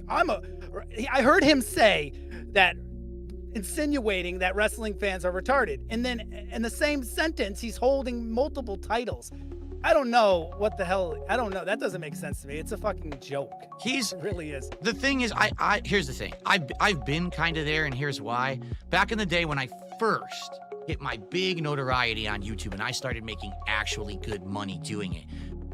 I heard him say that, insinuating that wrestling fans are retarded. And then in the same sentence, he's holding multiple titles. I don't know what the hell. I don't know. That doesn't make sense to me. It's a fucking joke. It really is. The thing is, here's the thing. I've been kind of there, and here's why. Back in the day when I first hit my big notoriety on YouTube and I started making actually good money doing it,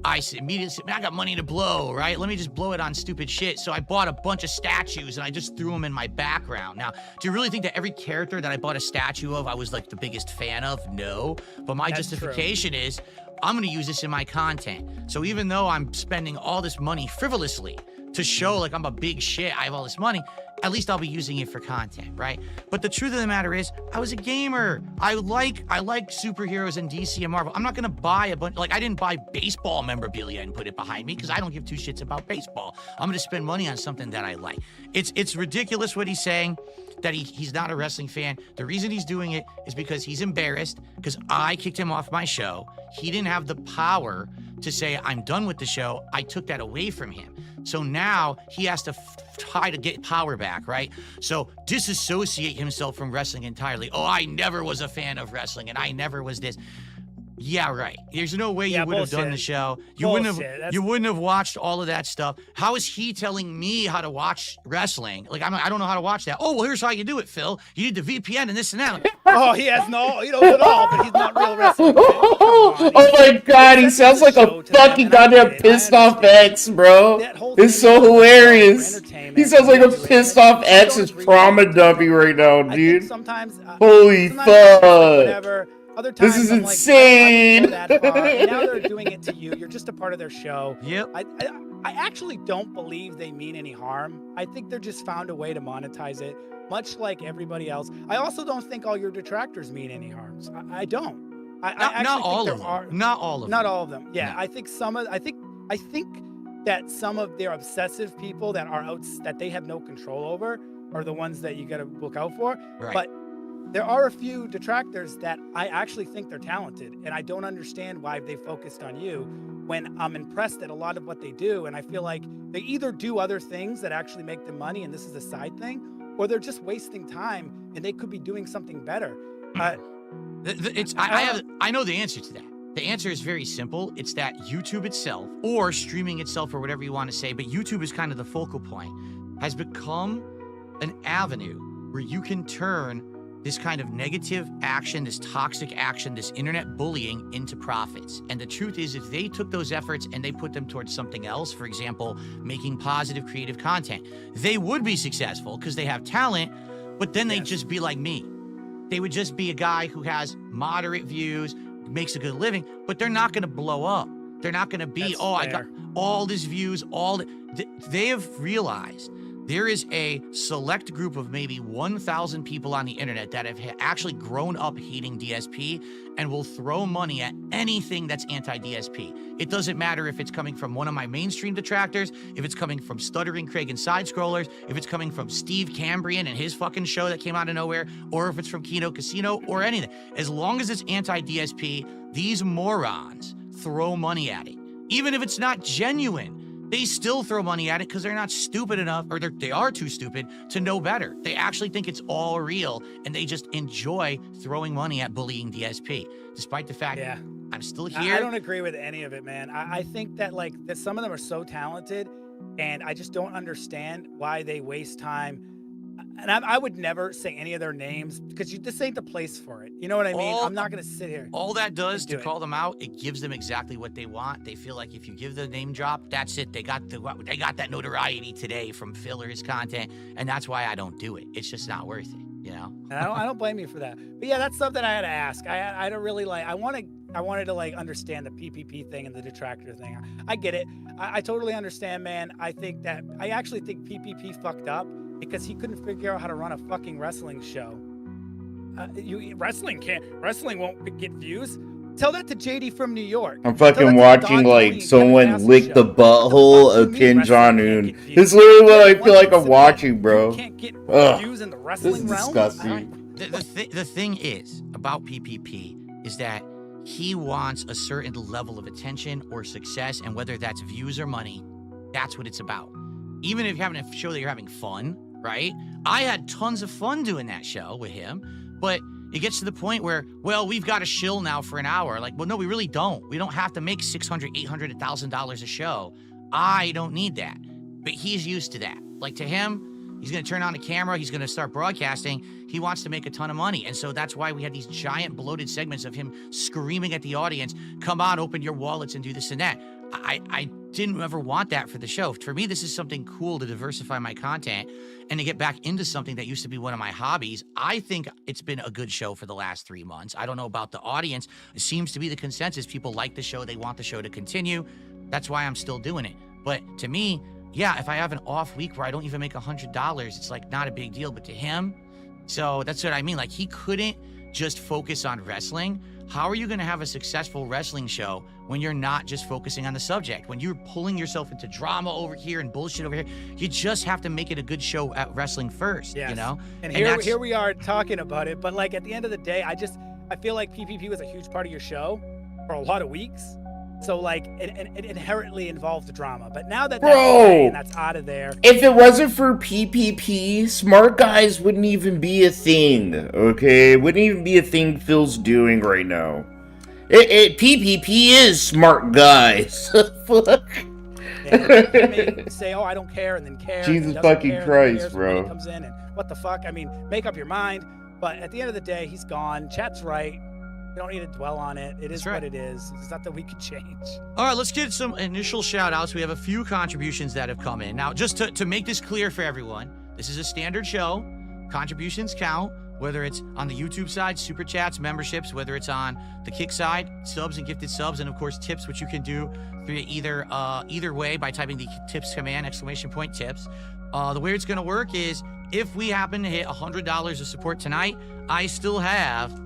I immediately said, man, I got money to blow, right? Let me just blow it on stupid shit. So I bought a bunch of statues and I just threw them in my background. Now, do you really think that every character that I bought a statue of, I was like the biggest fan of? No. But my justification is, I'm gonna use this in my content. So even though I'm spending all this money frivolously to show like I'm a big shit, I have all this money, at least I'll be using it for content, right? But the truth of the matter is, I was a gamer. I like superheroes and DC and Marvel. I'm not gonna buy a bunch, like I didn't buy baseball memorabilia and put it behind me because I don't give two shits about baseball. I'm gonna spend money on something that I like. It's ridiculous what he's saying, that he's not a wrestling fan. The reason he's doing it is because he's embarrassed because I kicked him off my show. He didn't have the power to say, I'm done with the show. I took that away from him. So now he has to try to get power back, right? So disassociate himself from wrestling entirely. Oh, I never was a fan of wrestling and I never was this. Yeah, right. There's no way you would have done the show. You wouldn't have watched all of that stuff. How is he telling me how to watch wrestling? Like, I don't know how to watch that. Oh, well, here's how you do it, Phil. You need the VPN and this and that. Oh, he knows it all, but he's not real wrestling. Oh my God, he sounds like a fucking goddamn pissed off ex, bro. It's so hilarious. He sounds like a pissed off ex is trauma dumpy right now, dude. Holy fuck. Other times, this is insane. Now they're doing it to you. You're just a part of their show. Yep. I actually don't believe they mean any harm. I think they're just found a way to monetize it, much like everybody else. I also don't think all your detractors mean any harms. I don't. Not all of them. Not all of them. Yeah, no. I think I think that some of their obsessive people that are out that they have no control over are the ones that you got to look out for. Right. But there are a few detractors that I actually think they're talented, and I don't understand why they focused on you when I'm impressed at a lot of what they do, and I feel like they either do other things that actually make them money, and this is a side thing, or they're just wasting time, and they could be doing something better. I know the answer to that. The answer is very simple. It's that YouTube itself, or streaming itself, or whatever you want to say, but YouTube is kind of the focal point, has become an avenue where you can turn this kind of negative action, this toxic action, this internet bullying into profits. And the truth is, if they took those efforts and they put them towards something else, for example, making positive creative content, they would be successful because they have talent, but then they'd just be like me. They would just be a guy who has moderate views, makes a good living, but they're not gonna blow up. They're not gonna be, I got all these views, they have realized there is a select group of maybe 1,000 people on the internet that have actually grown up hating DSP and will throw money at anything that's anti-DSP. It doesn't matter if it's coming from one of my mainstream detractors, if it's coming from Stuttering Craig and Side Scrollers, if it's coming from Steve Cambrian and his fucking show that came out of nowhere, or if it's from Kino Casino or anything. As long as it's anti-DSP, these morons throw money at it. Even if it's not genuine, they still throw money at it because they're not stupid enough, or they are too stupid to know better. They actually think it's all real, and they just enjoy throwing money at bullying DSP, despite the fact I'm still here. I don't agree with any of it, man. I think that that some of them are so talented, and I just don't understand why they waste time. And I would never say any of their names because this ain't the place for it. You know what I mean? I'm not going to sit here. All that does to call them out, it gives them exactly what they want. They feel like if you give the name drop, that's it. They got that notoriety today from Phil or his content, and that's why I don't do it. It's just not worth it, you know? And I don't blame you for that. But yeah, that's something I had to ask. I don't really I wanted to understand the PPP thing and the detractor thing. I get it. I totally understand, man. I actually think PPP fucked up because he couldn't figure out how to run a fucking wrestling show. Wrestling won't get views. Tell that to JD from New York. I'm fucking watching like someone lick the butthole of Kim Jong-un. It's literally what I feel like I'm watching, bro. You can't get views in the wrestling realm. This is disgusting. The thing is about PPP is that he wants a certain level of attention or success, and whether that's views or money, that's what it's about. even if you're having a show that you're having fun, right? I had tons of fun doing that show with him, but it gets to the point where, well, we've got a shill now for an hour. Like, well, no, we really don't. We don't have to make $600, $800, $1,000 a show. I don't need that. But he's used to that. Like, to him, he's going to turn on the camera. He's going to start broadcasting. He wants to make a ton of money. And so that's why we had these giant bloated segments of him screaming at the audience, come on, open your wallets and do this and that. I didn't ever want that for the show. For me, this is something cool to diversify my content and to get back into something that used to be one of my hobbies. I think it's been a good show for the last 3 months. I don't know about the audience. It seems to be the consensus. People like the show. They want the show to continue. That's why I'm still doing it. But to me, yeah, if I have an off week where I don't even make $100, it's like not a big deal. But to him, so that's what I mean. Like, he couldn't just focus on wrestling. How are you going to have a successful wrestling show when you're not just focusing on the subject? When you're pulling yourself into drama over here and bullshit over here, you just have to make it a good show at wrestling first, you know? And here we are talking about it, but like at the end of the day, I feel like PPP was a huge part of your show for a lot of weeks. So like it inherently involved drama, but now that that's out of there. If it wasn't for PPP, Smart Guys wouldn't even be a thing. Okay, it wouldn't even be a thing Phil's doing right now. PPP is Smart Guys. Fuck. And he may say, "Oh, I don't care," and then care. Jesus fucking Christ, bro. He comes in and what the fuck? I mean, make up your mind. But at the end of the day, he's gone. Chat's right. We don't need to dwell on it. It is what it is. It's not that we could change. All right, let's get some initial shout outs. We have a few contributions that have come in. Now, just to make this clear for everyone, this is a standard show. Contributions count, whether it's on the YouTube side, super chats, memberships, whether it's on the Kick side, subs and gifted subs, and of course tips, which you can do through either way by typing the tips command, !tips. The way it's going to work is if we happen to hit $100 of support tonight, I still have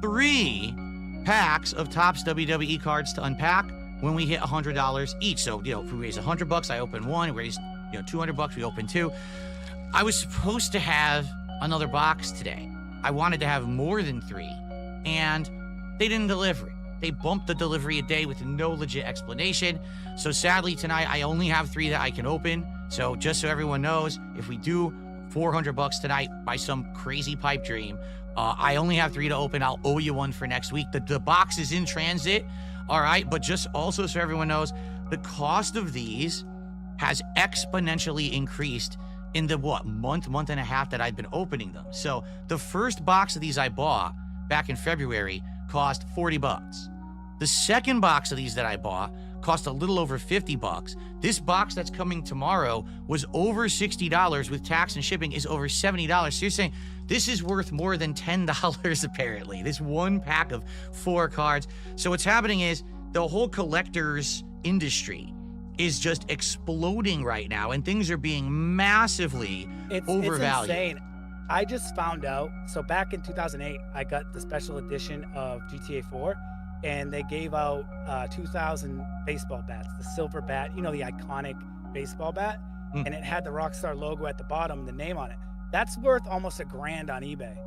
3 packs of Topps WWE cards to unpack when we hit $100 each. So, if we raise $100, I open 1. We raise, $200, we open 2. I was supposed to have another box today. I wanted to have more than 3, and they didn't deliver it. They bumped the delivery a day with no legit explanation. So sadly tonight, I only have 3 that I can open. So just so everyone knows, if we do $400 tonight by some crazy pipe dream, I only have 3 to open. I'll owe you 1 for next week. The box is in transit, all right? But just also so everyone knows, the cost of these has exponentially increased in the, month and a half that I've been opening them. So the first box of these I bought back in February cost $40. The second box of these that I bought cost a little over $50. This box that's coming tomorrow was over $60 with tax and shipping is over $70. So you're saying this is worth more than $10 apparently. This one pack of 4 cards. So what's happening is the whole collector's industry is just exploding right now, and things are being massively overvalued. It's insane. I just found out, so back in 2008, I got the special edition of GTA 4, and they gave out 2,000 baseball bats, the silver bat, the iconic baseball bat, and it had the Rockstar logo at the bottom, the name on it. That's worth almost $1,000 on eBay.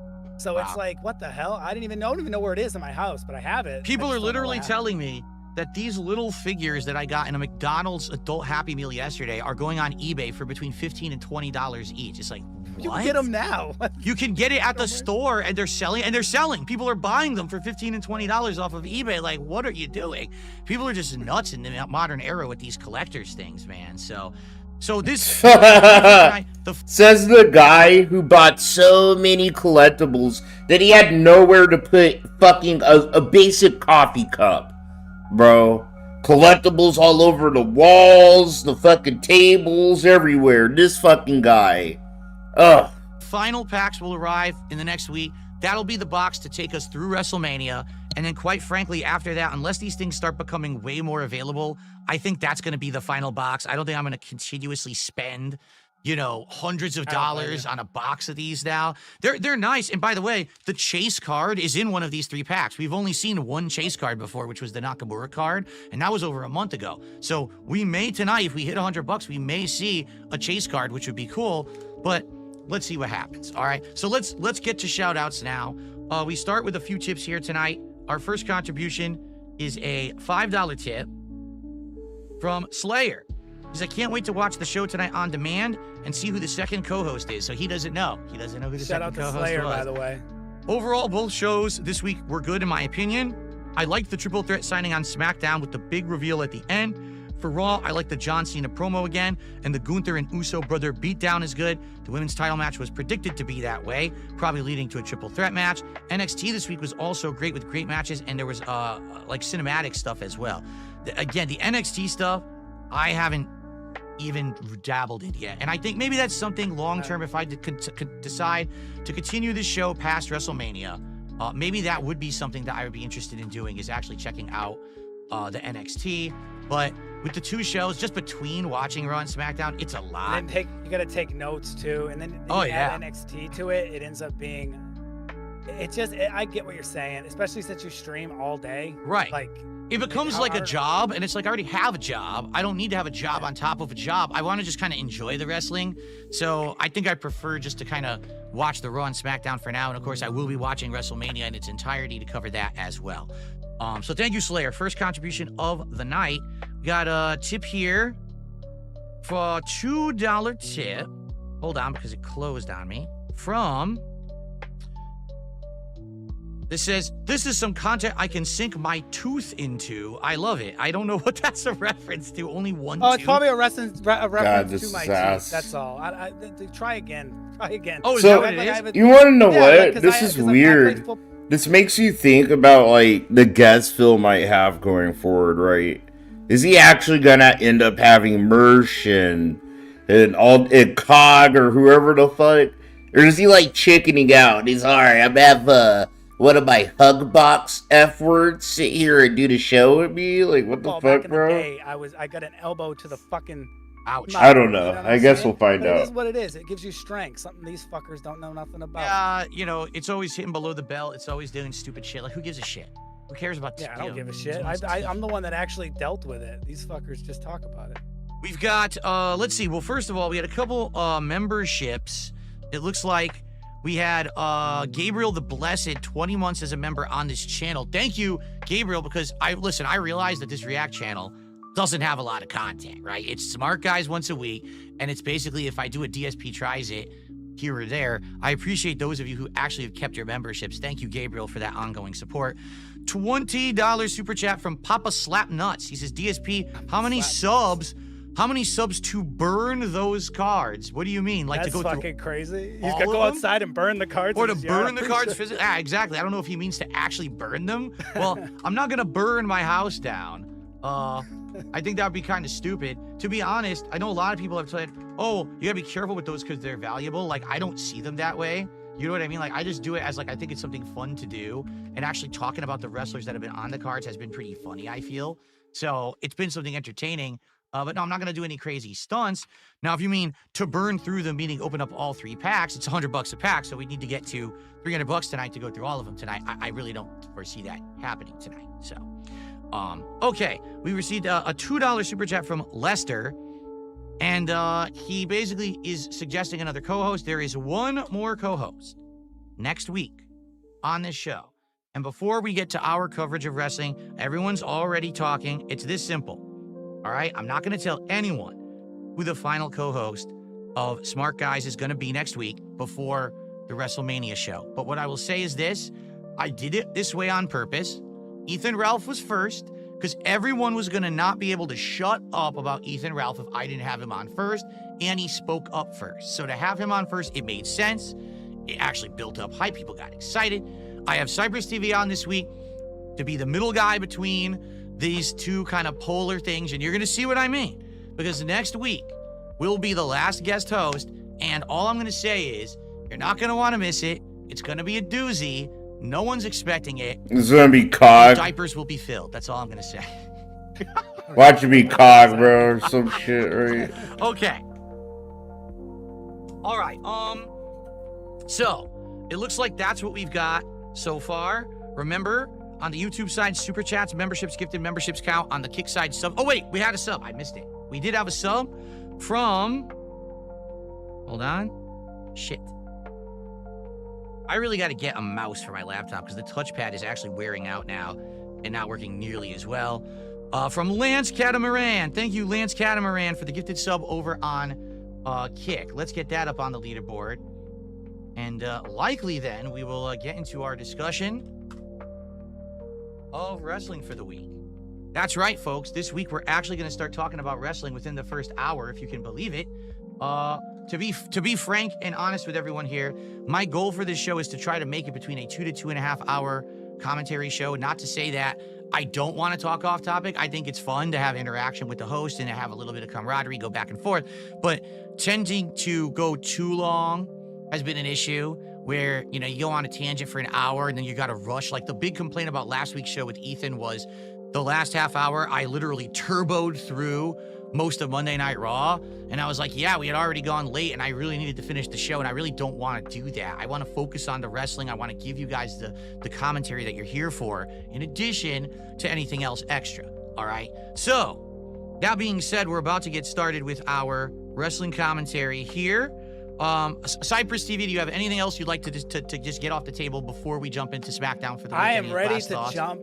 So It's like, what the hell? I don't even know where it is in my house, but I have it. People are literally telling me that these little figures that I got in a McDonald's adult Happy Meal yesterday are going on eBay for between $15 and $20 each. It's like, what? You can get them now. You can get it at the store, and they're selling. People are buying them for $15 and $20 off of eBay. Like, what are you doing? People are just nuts in the modern era with these collectors things, man. So this says the guy who bought so many collectibles that he had nowhere to put fucking a basic coffee cup. Bro, collectibles all over the walls, the fucking tables, everywhere. This fucking guy. Ugh. Final packs will arrive in the next week. That'll be the box to take us through WrestleMania. And then quite frankly, after that, unless these things start becoming way more available, I think that's going to be the final box. I don't think I'm going to continuously spend, hundreds of dollars on a box of these now. They're nice. And by the way, the Chase card is in one of these 3 packs. We've only seen one Chase card before, which was the Nakamura card, and that was over a month ago. So we may tonight, if we hit $100, we may see a Chase card, which would be cool, but let's see what happens. All right. So let's get to shout outs now. We start with a few tips here tonight. Our first contribution is a $5 tip from Slayer. He says, I can't wait to watch the show tonight on demand and see who the second co-host is. So he doesn't know. He doesn't know who the second co-host was. Shout out to Slayer, by the way. Overall, both shows this week were good in my opinion. I liked the triple threat signing on SmackDown with the big reveal at the end. For Raw, I like the John Cena promo again, and the Gunther and Uso brother beatdown is good. The women's title match was predicted to be that way, probably leading to a triple threat match. NXT this week was also great with great matches, and there was like cinematic stuff as well. Again, the NXT stuff, I haven't even dabbled in yet, and I think maybe that's something long term. If I could decide to continue this show past WrestleMania, maybe that would be something that I would be interested in doing, is actually checking out the NXT. But with the two shows, just between watching Raw and SmackDown, it's a lot. And then you got to take notes too, and then you add NXT to it. It ends up being, I get what you're saying, especially since you stream all day. Right. Like, it becomes like a job, and it's like I already have a job. I don't need to have a job on top of a job. I want to just kind of enjoy the wrestling. So I think I prefer just to kind of watch the Raw and SmackDown for now. And of course, I will be watching WrestleMania in its entirety to cover that as well. So thank you, Slayer. First contribution of the night. We got a tip here for $2 tip. Hold on, because it closed on me. From... This says, this is some content I can sink my tooth into. I love it. I don't know what that's a reference to. Only one tooth? It's probably a reference to my ass. teeth. That's all. Try again. Try again. Oh, is so, that what it is? You want to know what? This is weird. This makes you think about, like, the guest Phil might have going forward, right? Is he actually gonna end up having Mersh and Cog or whoever the fuck? Or is he, like, chickening out? He's, alright, I'm gonna have, one of my hug box F words sit here and do the show with me? Like, what the fuck, back in bro? The day, I got an elbow to the fucking... Ouch. I don't know. I guess we'll find out. It is what it is. It gives you strength. Something these fuckers don't know nothing about. Yeah, you know, it's always hitting below the belt. It's always doing stupid shit. Like, who gives a shit? Who cares about this? Yeah, I don't give a shit. I'm the one that actually dealt with it. These fuckers just talk about it. We've got, let's see. Well, first of all, we had a couple memberships. It looks like we had Gabriel the Blessed, 20 months as a member on this channel. Thank you, Gabriel, because I realized that this React channel doesn't have a lot of content, right? It's Smart Guys once a week, and it's basically if I do a DSP tries it here or there. I appreciate those of you who actually have kept your memberships. Thank you, Gabriel, for that ongoing support. $20 super chat from Papa Slap Nuts. He says, DSP, how many subs to burn those cards? What do you mean? Like, that's to go fucking crazy. He's got to go outside and burn the cards. Or to burn the cards physically. Yeah, exactly. I don't know if he means to actually burn them. Well, I'm not going to burn my house down. I think that would be kind of stupid. To be honest, I know a lot of people have said, oh, you gotta be careful with those because they're valuable. Like, I don't see them that way. You know what I mean? Like, I just do it as, like, I think it's something fun to do. And actually talking about the wrestlers that have been on the cards has been pretty funny, I feel. So it's been something entertaining. But no, I'm not going to do any crazy stunts. Now, if you mean to burn through them, meaning open up all 3 packs, it's $100 a pack. So we need to get to $300 tonight to go through all of them tonight. I really don't foresee that happening tonight. So, okay. We received a $2 super chat from Lester. And he basically is suggesting another co-host. There is one more co-host next week on this show. And before we get to our coverage of wrestling, everyone's already talking. It's this simple. All right? I'm not going to tell anyone who the final co-host of Smart Guys is going to be next week before the WrestleMania show. But what I will say is this. I did it this way on purpose. Ethan Ralph was first because everyone was going to not be able to shut up about Ethan Ralph if I didn't have him on first, and he spoke up first. So to have him on first, it made sense. It actually built up hype. People got excited. I have Cypress TV on this week to be the middle guy between these two kind of polar things, and you're going to see what I mean. Because next week will be the last guest host, and all I'm going to say is you're not going to want to miss it. It's going to be a doozy. No one's expecting it. It's going to be Cog. Diapers will be filled. That's all I'm going to say. Watch it be Cog, bro, or some shit, right? Okay. All right. So it looks like that's what we've got so far. Remember, on the YouTube side, super chats, memberships, gifted memberships count. On the Kick side, sub. Oh, wait, we had a sub. I missed it. We did have a sub from... Hold on. Shit. I really got to get a mouse for my laptop because the touchpad is actually wearing out now and not working nearly as well. From Lance Catamaran. Thank you, Lance Catamaran, for the gifted sub over on Kick. Let's get that up on the leaderboard. And likely then, we will get into our discussion of wrestling for the week. That's right, folks. This week, we're actually going to start talking about wrestling within the first hour, if you can believe it. To be frank and honest with everyone here, my goal for this show is to try to make it between a 2 to 2.5 hour commentary show. Not to say that I don't want to talk off topic. I think it's fun to have interaction with the host and to have a little bit of camaraderie, go back and forth. But tending to go too long has been an issue where, you know, you go on a tangent for an hour and then you got to rush. Like the big complaint about last week's show with Ethan was the last half hour, I literally turboed through most of Monday Night Raw. And I was like, yeah, we had already gone late and I really needed to finish the show. And I really don't want to do that. I want to focus on the wrestling. I want to give you guys the commentary that you're here for, in addition to anything else extra. All right. So that being said, we're about to get started with our wrestling commentary here. Cypress TV, do you have anything else you'd like to just get off the table before we jump into SmackDown for the week? I am ready to jump.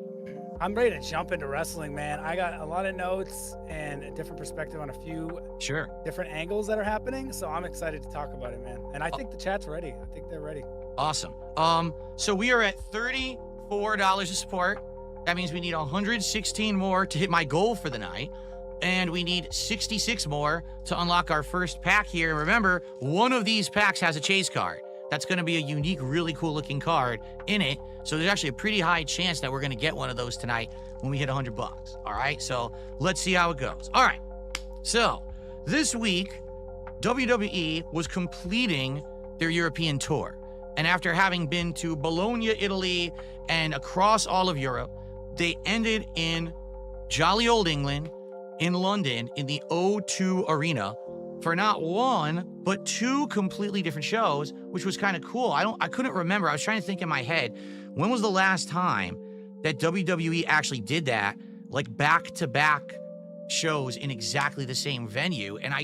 I'm ready to jump into wrestling, man. I got a lot of notes and a different perspective on a few different angles that are happening. So I'm excited to talk about it, man. And I think the chat's ready. I think they're ready. Awesome. So we are at $34 of support. That means we need 116 more to hit my goal for the night. And we need 66 more to unlock our first pack here. And remember, one of these packs has a chase card. That's going to be a unique, really cool looking card in it. So there's actually a pretty high chance that we're going to get one of those tonight when we hit $100. All right. So let's see how it goes. All right. So this week, WWE was completing their European tour. And after having been to Bologna, Italy, and across all of Europe, they ended in jolly old England, in London, in the O2 Arena, for not one, but two completely different shows, which was kind of cool. I couldn't remember. I was trying to think in my head, when was the last time that WWE actually did that, like back-to-back shows in exactly the same venue? And I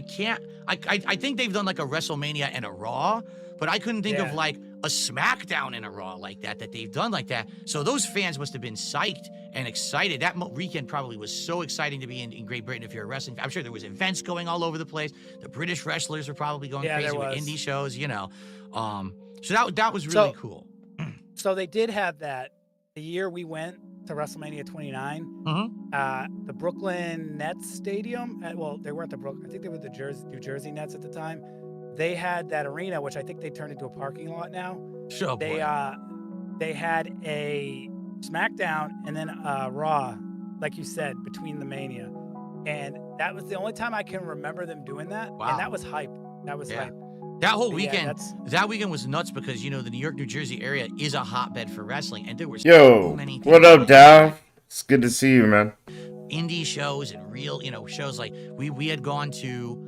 think they've done like a WrestleMania and a Raw, but I couldn't think of like a SmackDown and a Raw like that they've done like that. So those fans must have been psyched and excited. That weekend probably was so exciting to be in Great Britain if you're a wrestling fan. I'm sure there was events going all over the place. The British wrestlers were probably going crazy with indie shows, you know. So that was really cool. So they did have that the year we went to WrestleMania 29. The Brooklyn Nets Stadium. They weren't the Brooklyn. I think they were the New Jersey Nets at the time. They had that arena, which I think they turned into a parking lot now. Sure. They had a SmackDown and then Raw, like you said, between the Mania, and that was the only time I can remember them doing that. Wow. And that was hype. Hype. That whole weekend, that weekend was nuts because, you know, the New York, New Jersey area is a hotbed for wrestling, and there were so many. What up, Dav? It's good to see you, man. Indie shows and real, you know, shows like we had gone to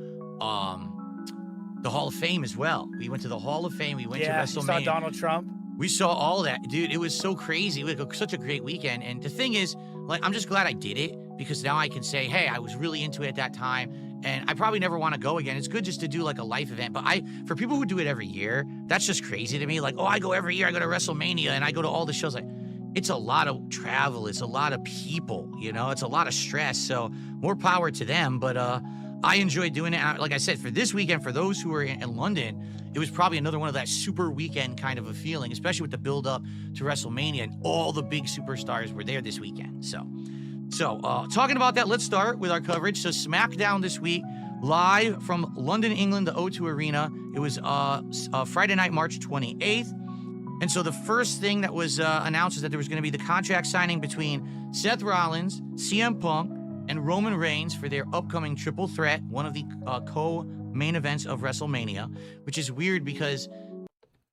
the Hall of Fame as well. We went to the Hall of Fame. We went to WrestleMania. You saw Donald Trump. We saw all that, dude. It was so crazy. It was such a great weekend. And the thing is, like, I'm just glad I did it because now I can say, hey, I was really into it at that time, and I probably never want to go again. It's good just to do like a life event. But for people who do it every year, that's just crazy to me. Like, oh, I go every year. I go to WrestleMania and I go to all the shows. Like, it's a lot of travel. It's a lot of people. You know, it's a lot of stress. So more power to them. But I enjoyed doing it. Like I said, for this weekend, for those who are in London, it was probably another one of that super weekend kind of a feeling, especially with the build up to WrestleMania, and all the big superstars were there this weekend. So talking about that, let's start with our coverage. So SmackDown this week, live from London, England, the O2 Arena. It was Friday night, March 28th. And so the first thing that was announced is that there was going to be the contract signing between Seth Rollins, CM Punk, and Roman Reigns for their upcoming triple threat, one of the co-main events of WrestleMania, which is weird because...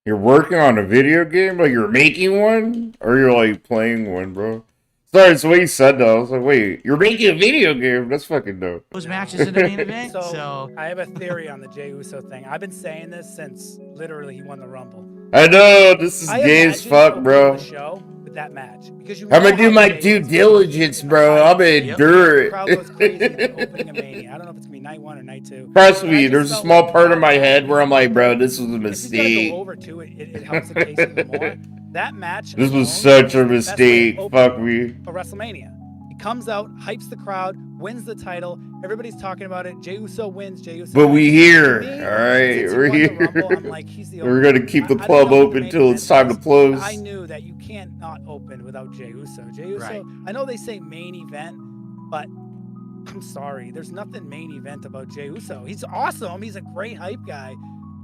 You're working on a video game? Like you're making one? Or you're like playing one, bro? Sorry, it's the way you said that. I was like, wait, you're making a video game? That's fucking dope. Those matches in the main event? So I have a theory on the Jey Uso thing. I've been saying this since literally he won the Rumble. I know, this is gay as fuck, bro. The show with that match because I'm gonna do my due diligence, bro. I'm gonna endure it. The crowd goes crazy at the opening of Mania. I don't know if it's gonna be night 1 or night 2. Trust me, there's a small part of my head where I'm like, bro, this was a mistake. If you go over to it, it helps the case even more. That match. This was such a mistake. Fuck me. For WrestleMania, comes out, hypes the crowd, wins the title. Everybody's talking about it. Jey Uso wins. Jey Uso. But wins. we here, Me, all right, since he we're won the here. Rumble, I'm like, he's the We're opener. gonna keep the I club don't know what the open main till it's event time to is. close. I knew that you can't not open without Jey Uso. Jey Uso. Right. I know they say main event, but I'm sorry, there's nothing main event about Jey Uso. He's awesome. He's a great hype guy,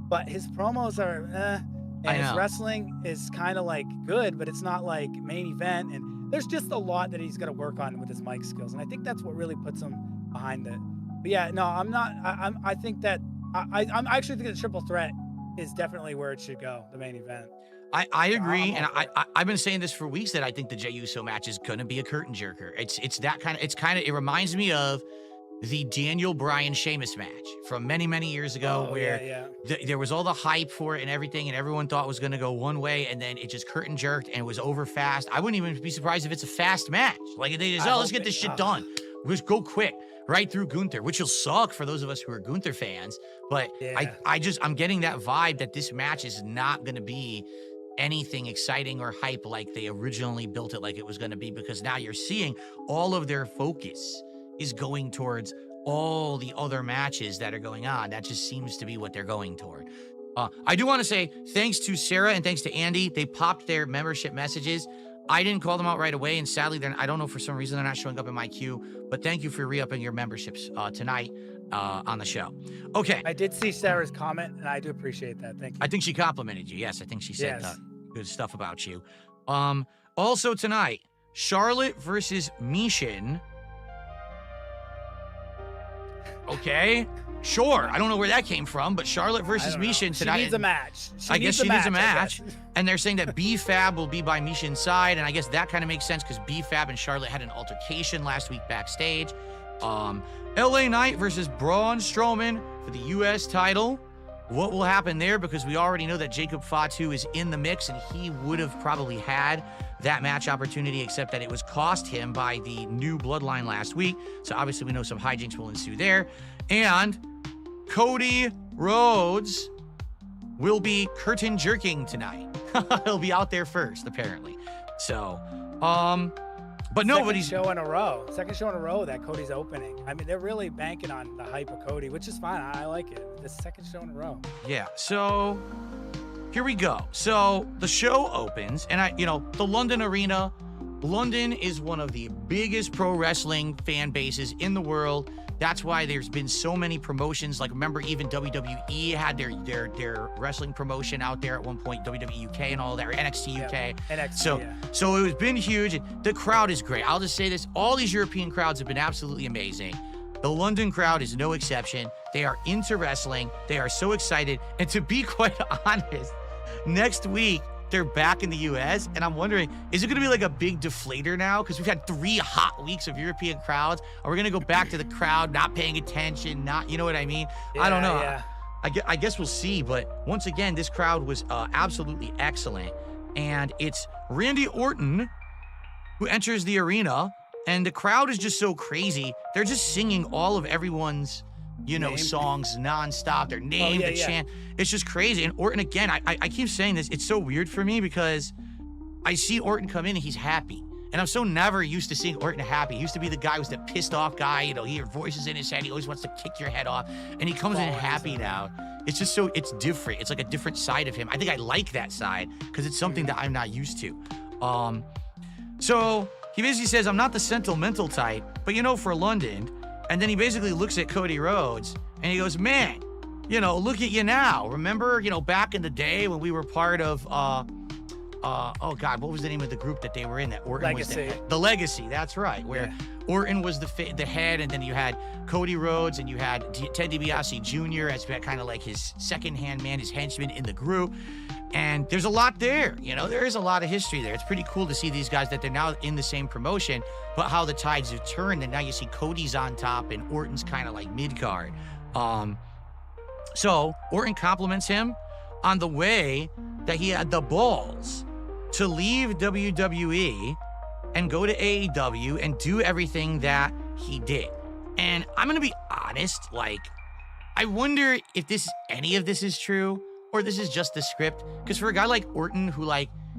but his promos are and his wrestling is kind of like good, but it's not like main event. And there's just a lot that he's got to work on with his mic skills, and I think that's what really puts him behind it. But yeah, no, I'm not. I think that I'm actually thinking the triple threat is definitely where it should go, the main event. I agree, and I've been saying this for weeks that I think the Jey Uso match is gonna be a curtain jerker. It's that kind of. It reminds me of the Daniel Bryan Sheamus match from many years ago, where there was all the hype for it and everything, and everyone thought it was gonna go one way, and then it just curtain jerked and it was over fast. I wouldn't even be surprised if it's a fast match. Like they just, let's get this shit done. Just go quick right through Gunther, which will suck for those of us who are Gunther fans. But I'm getting that vibe that this match is not gonna be anything exciting or hype like they originally built it like it was going to be, because now you're seeing all of their focus is going towards all the other matches that are going on. That just seems to be what they're going toward. I do want to say thanks to Sarah and thanks to Andy. They popped their membership messages. I didn't call them out right away, and sadly, I don't know, for some reason they're not showing up in my queue, but thank you for re-upping your memberships tonight on the show. Okay. I did see Sarah's comment, and I do appreciate that. Thank you. I think she complimented you. Yes, I think she said good stuff about you. Also tonight, Charlotte versus Mishin. Okay, sure. I don't know where that came from, but Charlotte versus Mishin tonight. She needs a match. I guess she needs a match. And they're saying that B-Fab will be by Mishin's side, and I guess that kind of makes sense because B-Fab and Charlotte had an altercation last week backstage. LA Knight versus Braun Strowman for the U.S. title. What will happen there? Because we already know that Jacob Fatu is in the mix, and he would have probably had that match opportunity, except that it was cost him by the new bloodline last week. So obviously we know some hijinks will ensue there. And Cody Rhodes will be curtain jerking tonight. He'll be out there first, apparently. So, but nobody's second show in a row that Cody's opening. I mean, they're really banking on the hype of Cody, which is fine. I like it. The second show in a row. Yeah. So here we go. So the show opens, and the London Arena. London is one of the biggest pro wrestling fan bases in the world. That's why there's been so many promotions. Like, remember, even WWE had their wrestling promotion out there at one point, WWE UK and all that, or NXT UK. NXT, so it's been huge. The crowd is great. I'll just say this. All these European crowds have been absolutely amazing. The London crowd is no exception. They are into wrestling. They are so excited. And to be quite honest, next week, they're back in the U.S., and I'm wondering, is it going to be like a big deflator now? Because we've had 3 hot weeks of European crowds. Are we going to go back to the crowd not paying attention? You know what I mean? I don't know. Yeah. I guess we'll see. But once again, this crowd was absolutely excellent. And it's Randy Orton who enters the arena, and the crowd is just so crazy. They're just singing all of everyone's songs nonstop. Their name, the chant. It's just crazy. And Orton, again, I keep saying this. It's so weird for me because I see Orton come in and he's happy. And I'm so never used to seeing Orton happy. He used to be the guy who's the pissed off guy. He hears voices in his head. He always wants to kick your head off. And he comes in happy now. It's just it's different. It's like a different side of him. I think I like that side because it's something that I'm not used to. So he basically says, I'm not the sentimental type, but for London. And then he basically looks at Cody Rhodes and he goes, man, look at you now. Remember, back in the day when we were part of, oh God, what was the name of the group that they were in? That Orton Legacy. Was the Legacy. That's right. Where Orton was the head, and then you had Cody Rhodes, and you had Ted DiBiase Jr. as kind of like his second-hand man, his henchman in the group. And there's a lot there. There is a lot of history there. It's pretty cool to see these guys that they're now in the same promotion, but how the tides have turned, and now you see Cody's on top and Orton's kind of like mid-card. So Orton compliments him on the way that he had the balls to leave WWE and go to AEW and do everything that he did. And I'm going to be honest, I wonder if any of this is true, or this is just the script. Because for a guy like Orton, who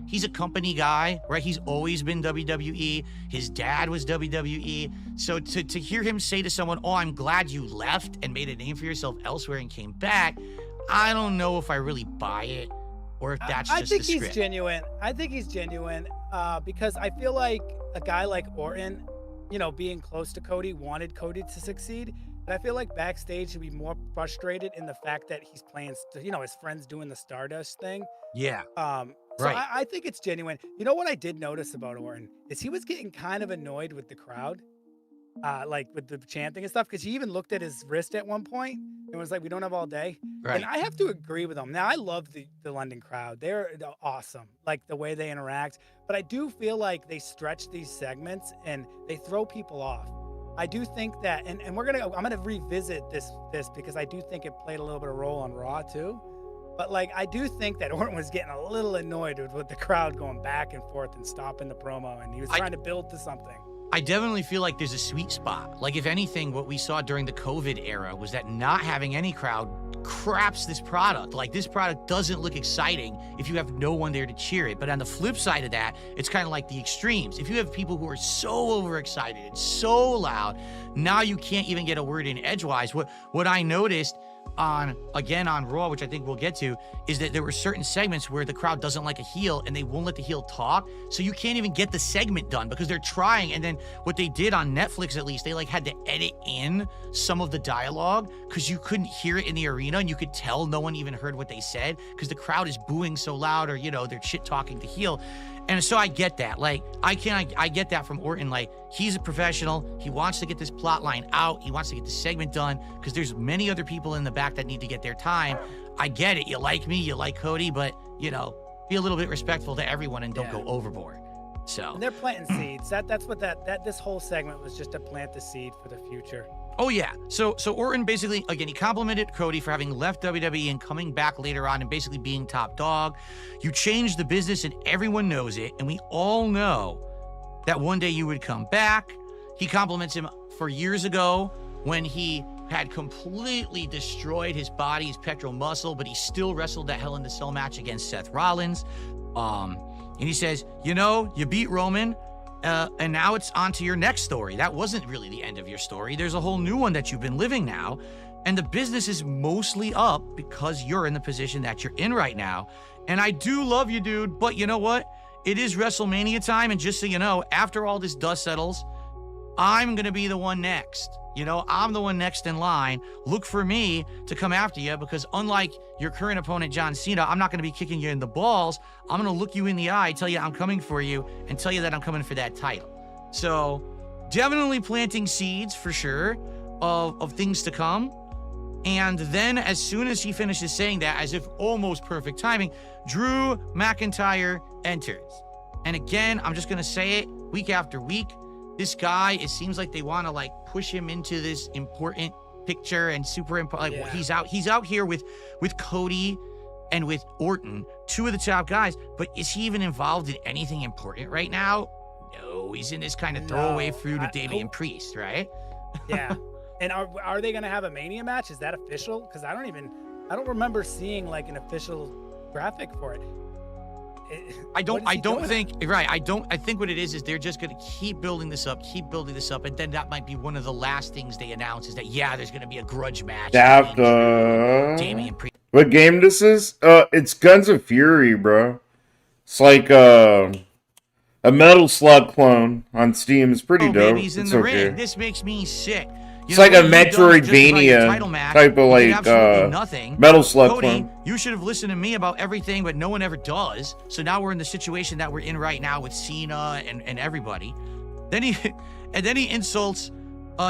He's a company guy, right? He's always been WWE. His dad was WWE. So to hear him say to someone, oh, I'm glad you left and made a name for yourself elsewhere and came back, I don't know if I really buy it or if that's just the script. I think he's genuine. I think he's genuine because I feel like a guy like Orton, you know, being close to Cody, wanted Cody to succeed. But I feel like backstage he'd be more frustrated in the fact that he's playing, you know, his friend's doing the Stardust thing. Yeah. So right. I think it's genuine. You know what I did notice about Orton is he was getting kind of annoyed with the crowd, like with the chanting and stuff, because he even looked at his wrist at one point and was like, we don't have all day. Right. And I have to agree with him. Now, I love the London crowd. They're awesome, like the way they interact. But I do feel like they stretch these segments and they throw people off. I do think that, and I'm gonna revisit this because I do think it played a little bit of role on Raw too. But like, I do think that Orton was getting a little annoyed with the crowd going back and forth and stopping the promo, and he was trying to build to something. I definitely feel like there's a sweet spot. Like, if anything, what we saw during the COVID era was that not having any crowd craps this product. Like, this product doesn't look exciting if you have no one there to cheer it. But on the flip side of that, it's kind of like the extremes. If you have people who are so overexcited and so loud, now you can't even get a word in edgewise. What I noticed on Raw, which I think we'll get to, is that there were certain segments where the crowd doesn't like a heel and they won't let the heel talk, so you can't even get the segment done because they're trying. And then what they did on Netflix, at least, they like had to edit in some of the dialogue because you couldn't hear it in the arena, and you could tell no one even heard what they said because the crowd is booing so loud, or, you know, they're shit talking the heel. And so I get that. Like, I get that from Orton. Like, he's a professional. He wants to get this plot line out. He wants to get the segment done because there's many other people in the back that need to get their time. I get it. You like me, you like Cody, but, you know, be a little bit respectful to everyone and don't go overboard. So. And they're planting seeds. That's what this whole segment was, just to plant the seed for the future. Oh, yeah. So Orton basically, again, he complimented Cody for having left WWE and coming back later on and basically being top dog. You changed the business and everyone knows it. And we all know that one day you would come back. He compliments him for years ago when he had completely destroyed his body, his pectoral muscle, but he still wrestled that Hell in the Cell match against Seth Rollins. And he says, you know, you beat Roman. And now it's on to your next story. That wasn't really the end of your story. There's a whole new one that you've been living now. And the business is mostly up because you're in the position that you're in right now. And I do love you, dude. But you know what? It is WrestleMania time. And just so you know, after all this dust settles, I'm going to be the one next. You know, I'm the one next in line. Look for me to come after you because unlike your current opponent, John Cena, I'm not going to be kicking you in the balls. I'm going to look you in the eye, tell you I'm coming for you, and tell you that I'm coming for that title. So definitely planting seeds for sure of things to come. And then as soon as he finishes saying that, as if almost perfect timing, Drew McIntyre enters. And again, I'm just going to say it week after week. This guy, it seems like they want to like push him into this important picture and super important. Like, he's out here with Cody and with Orton, two of the top guys. But is he even involved in anything important right now? No, he's in this kind of throwaway feud with Damian Priest, right? Yeah. And are they going to have a Mania match? Is that official? Because I don't remember seeing like an official graphic for it. I think what it is they're just going to keep building this up, and then that might be one of the last things they announce is that, there's going to be a grudge match. Damian Priest. What game this is? It's Guns of Fury, bro. It's like a Metal Slug clone on Steam. It's pretty dope. Baby's in the ring. This makes me sick. It's like a Metroidvania type of like Metal Slug Cody, clone. You should have listened to me about everything, but no one ever does. So now we're in the situation that we're in right now with Cena and everybody. Then he insults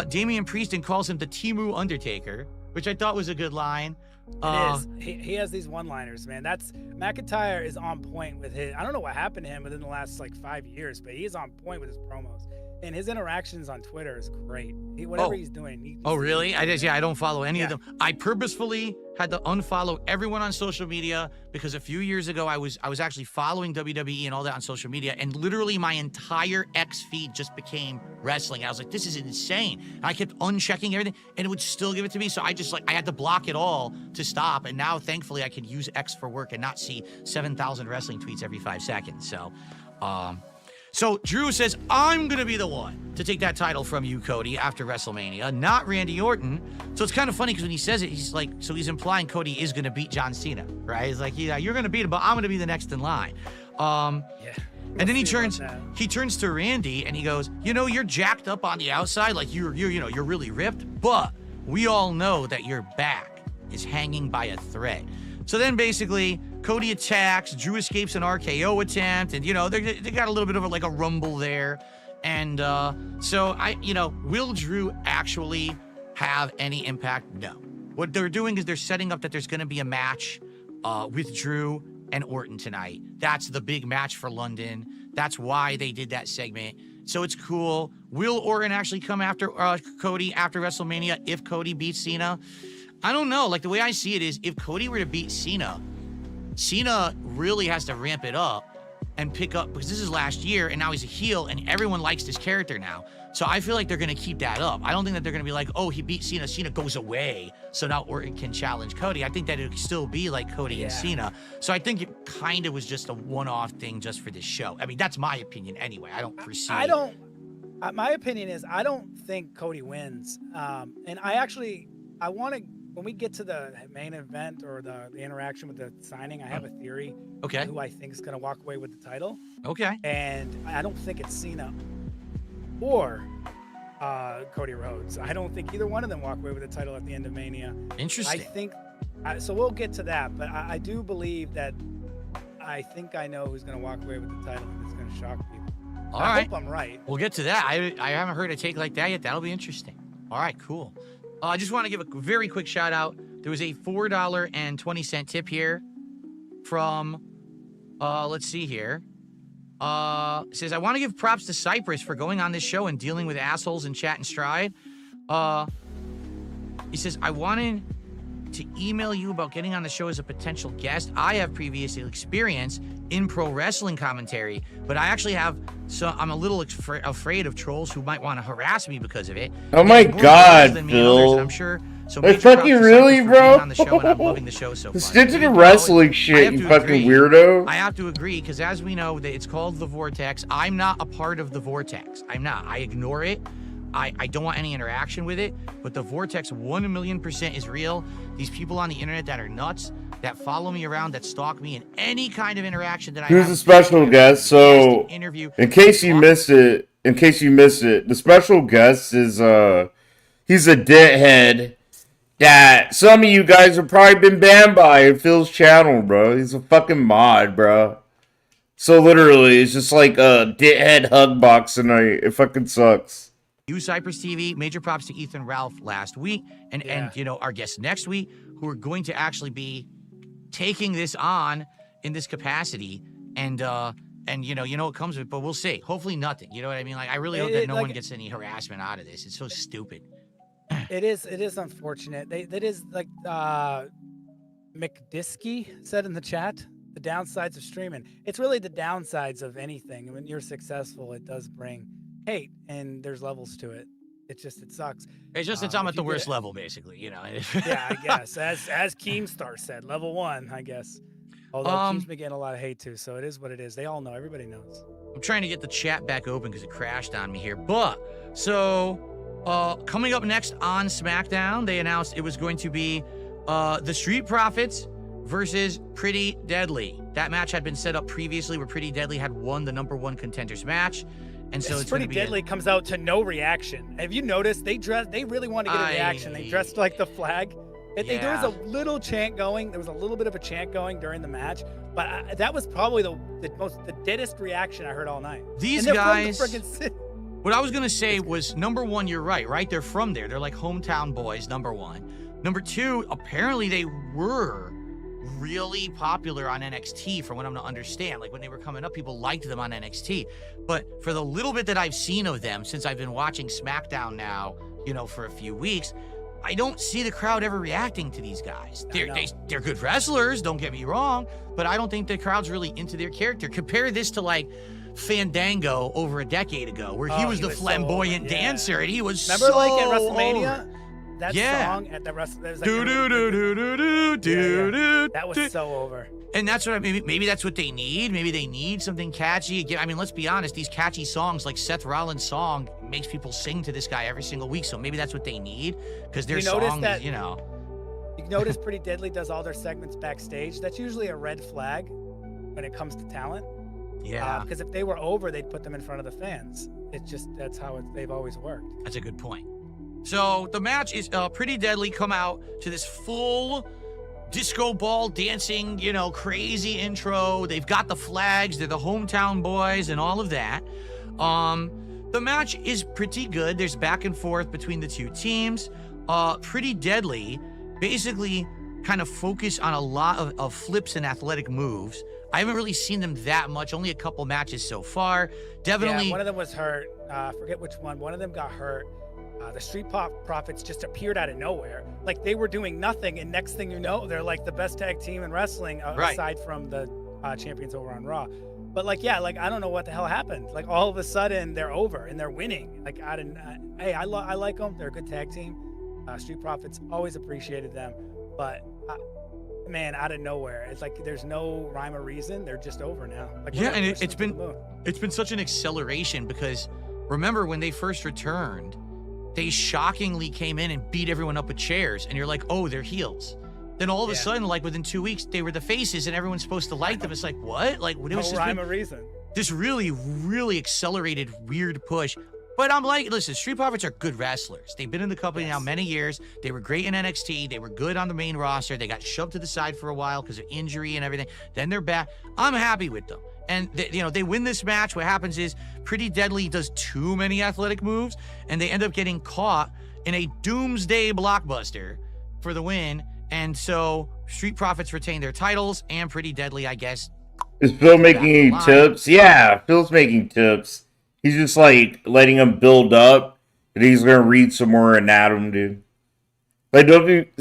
Damian Priest and calls him the Timu Undertaker, which I thought was a good line. It is. He has these one-liners, man. McIntyre is on point with his. I don't know what happened to him within the last like 5 years, but he is on point with his promos. and his interactions on Twitter is great. Whatever he's doing. Oh, really? I don't follow any of them. I purposefully had to unfollow everyone on social media because a few years ago I was actually following WWE and all that on social media, and literally my entire X feed just became wrestling. And I was like, this is insane. And I kept unchecking everything, and it would still give it to me. So I had to block it all to stop. And now, thankfully, I can use X for work and not see 7,000 wrestling tweets every 5 seconds. So Drew says, I'm going to be the one to take that title from you, Cody, after WrestleMania, not Randy Orton. So it's kind of funny because when he says it, he's like, so he's implying Cody is going to beat John Cena, right? He's like, yeah, you're going to beat him, but I'm going to be the next in line. And then he turns to Randy and he goes, you're jacked up on the outside, like you're really ripped, but we all know that your back is hanging by a thread. So then basically Cody attacks, Drew escapes an RKO attempt, and they got a little bit of a rumble there. And so will Drew actually have any impact? No. What they're doing is they're setting up that there's going to be a match with Drew and Orton tonight. That's the big match for London. That's why they did that segment. So it's cool. Will Orton actually come after Cody after WrestleMania if Cody beats Cena? I don't know. Like, the way I see it is, if Cody were to beat Cena, Cena really has to ramp it up and pick up, because this is last year and now he's a heel and everyone likes this character now. So I feel like they're going to keep that up. I don't think that they're going to be like, oh, he beat Cena, Cena goes away, so now Orton can challenge Cody. I think that it would still be like Cody and Cena. So I think it kind of was just a one-off thing just for this show. I mean, that's my opinion anyway. I don't foresee my opinion is, I don't think Cody wins. And I want to, when we get to the main event or the interaction with the signing, I have a theory. Okay. Who I think is going to walk away with the title. Okay. And I don't think it's Cena or Cody Rhodes. I don't think either one of them walk away with the title at the end of Mania. Interesting. I think, so we'll get to that, but I do believe that I think I know who's going to walk away with the title, and it's going to shock people. I hope I'm right. We'll get to that. I haven't heard a take like that yet. That'll be interesting. All right, cool. I just want to give a very quick shout out. There was a $4.20 tip here from, let's see here. It says, I want to give props to Cypress for going on this show and dealing with assholes in chat and stride. He says, I wanted to email you about getting on the show as a potential guest. I have previous experience in pro wrestling commentary, but I actually have, so I'm a little afraid of trolls who might want to harass me because of it. Oh my God, Phil. I'm sure. So like, fucking really, bro? On the show, and I'm loving the show so far. Stick to the wrestling shit, you fucking weirdo. I have to agree, because as we know, that it's called the Vortex. I'm not a part of the Vortex. I'm not. I ignore it. I don't want any interaction with it, but the Vortex 1,000,000% is real. These people on the internet that are nuts, that follow me around, that stalk me, and any kind of interaction that I have. Here's a special guest, so in case you missed it, the special guest is, he's a dithead that some of you guys have probably been banned by in Phil's channel, bro. He's a fucking mod, bro. So literally, it's just like a dithead hug box tonight. It fucking sucks. Cypress TV, major props to Ethan Ralph last week, and our guests next week, who are going to actually be taking this on in this capacity, and what comes with it, but we'll see. Hopefully nothing. You know what I mean? Like, I really hope that no one gets any harassment out of this. It's so stupid. It is unfortunate. That is like McDisky said in the chat, the downsides of streaming. It's really the downsides of anything. When you're successful, it does bring hate, and there's levels to it. It sucks. It's just I'm at the worst level, basically, Yeah, I guess. As Keemstar said, level 1, I guess. Although Keem's been getting a lot of hate too, so it is what it is. They all know. Everybody knows. I'm trying to get the chat back open because it crashed on me here. But so coming up next on SmackDown, they announced it was going to be the Street Profits versus Pretty Deadly. That match had been set up previously where Pretty Deadly had won the #1 contenders match. And so it's Pretty Deadly comes out to no reaction. Have you noticed they really want to get a reaction? They dressed like the flag. There was a little chant going. There was a little bit of a chant going during the match, but that was probably the deadest reaction I heard all night. These guys. What I was gonna say was, #1, you're right? They're from there. They're like hometown boys. #1. #2, apparently they were really popular on NXT from what I'm to understand. Like when they were coming up, people liked them on NXT. But for the little bit that I've seen of them since I've been watching SmackDown now, you know, for a few weeks, I don't see the crowd ever reacting to these guys. They're good wrestlers, don't get me wrong, but I don't think the crowd's really into their character. Compare this to like Fandango over a decade ago, where he was the flamboyant dancer, and he was Remember, so like at WrestleMania? over. That song at the that was so over. And that's what maybe that's what they need. Maybe they need something catchy. I mean, let's be honest. These catchy songs, like Seth Rollins' song, makes people sing to this guy every single week. So maybe that's what they need, because their songs, you know. You notice Pretty Deadly does all their segments backstage. That's usually a red flag when it comes to talent. Yeah. Because if they were over, they'd put them in front of the fans. It's just that's how they've always worked. That's a good point. So the match is Pretty Deadly come out to this full disco ball dancing, you know, crazy intro. They've got the flags. They're the hometown boys and all of that. The match is pretty good. There's back and forth between the two teams. Pretty Deadly basically kind of focus on a lot of flips and athletic moves. I haven't really seen them that much. Only a couple matches so far. Definitely. Yeah, one of them was hurt. Forget which one. One of them got hurt. The Street Profits just appeared out of nowhere. Like they were doing nothing, and next thing you know, they're like the best tag team in wrestling, aside from the champions over on Raw. But like, yeah, like I don't know what the hell happened. Like all of a sudden, they're over and they're winning. Like I like them. They're a good tag team. Street Profits, always appreciated them, but man, out of nowhere, it's like there's no rhyme or reason. They're just over now. Like, yeah, and it's been such an acceleration, because remember when they first returned, they shockingly came in and beat everyone up with chairs, and you're like, oh, they're heels. Then all of a sudden, like within 2 weeks, they were the faces, and everyone's supposed to like them. It's like, what? Like, what was no rhyme or reason. This really, really accelerated, weird push. But I'm like, listen, Street Profits are good wrestlers. They've been in the company now many years. They were great in NXT. They were good on the main roster. They got shoved to the side for a while because of injury and everything. Then they're back. I'm happy with them. And they win this match. What happens is Pretty Deadly does too many athletic moves, and they end up getting caught in a doomsday blockbuster for the win. And so Street Profits retain their titles, and Pretty Deadly, I guess. Is Phil making any tips? Yeah, Phil's making tips. He's just like letting him build up, and he's gonna read some more Anatomy, dude.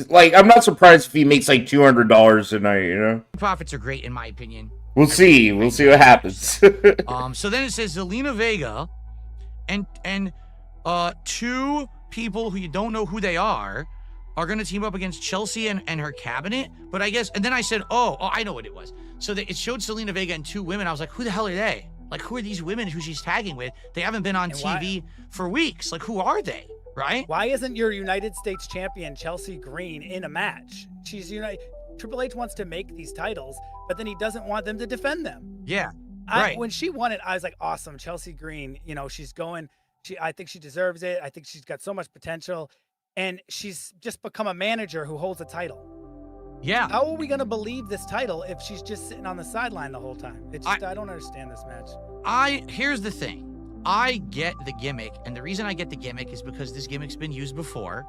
Like, I'm not surprised if he makes like $200 tonight. You know, Profits are great in my opinion. We'll see. We'll see what happens. So then it says Zelina Vega and two people who you don't know who they are going to team up against Chelsea and her cabinet. But I guess, and then I said, oh, I know what it was. So it showed Zelina Vega and two women. I was like, who the hell are they? Like, who are these women who she's tagging with? They haven't been on TV for weeks. Like, who are they? Right? Why isn't your United States champion Chelsea Green in a match? She's Triple H wants to make these titles, but then he doesn't want them to defend them. Yeah. When she won it, I was like, awesome. Chelsea Green, she's going, I think she deserves it. I think she's got so much potential. And she's just become a manager who holds a title. Yeah. How are we going to believe this title if she's just sitting on the sideline the whole time? It's just, I don't understand this match. Here's the thing. I get the gimmick. And the reason I get the gimmick is because this gimmick's been used before.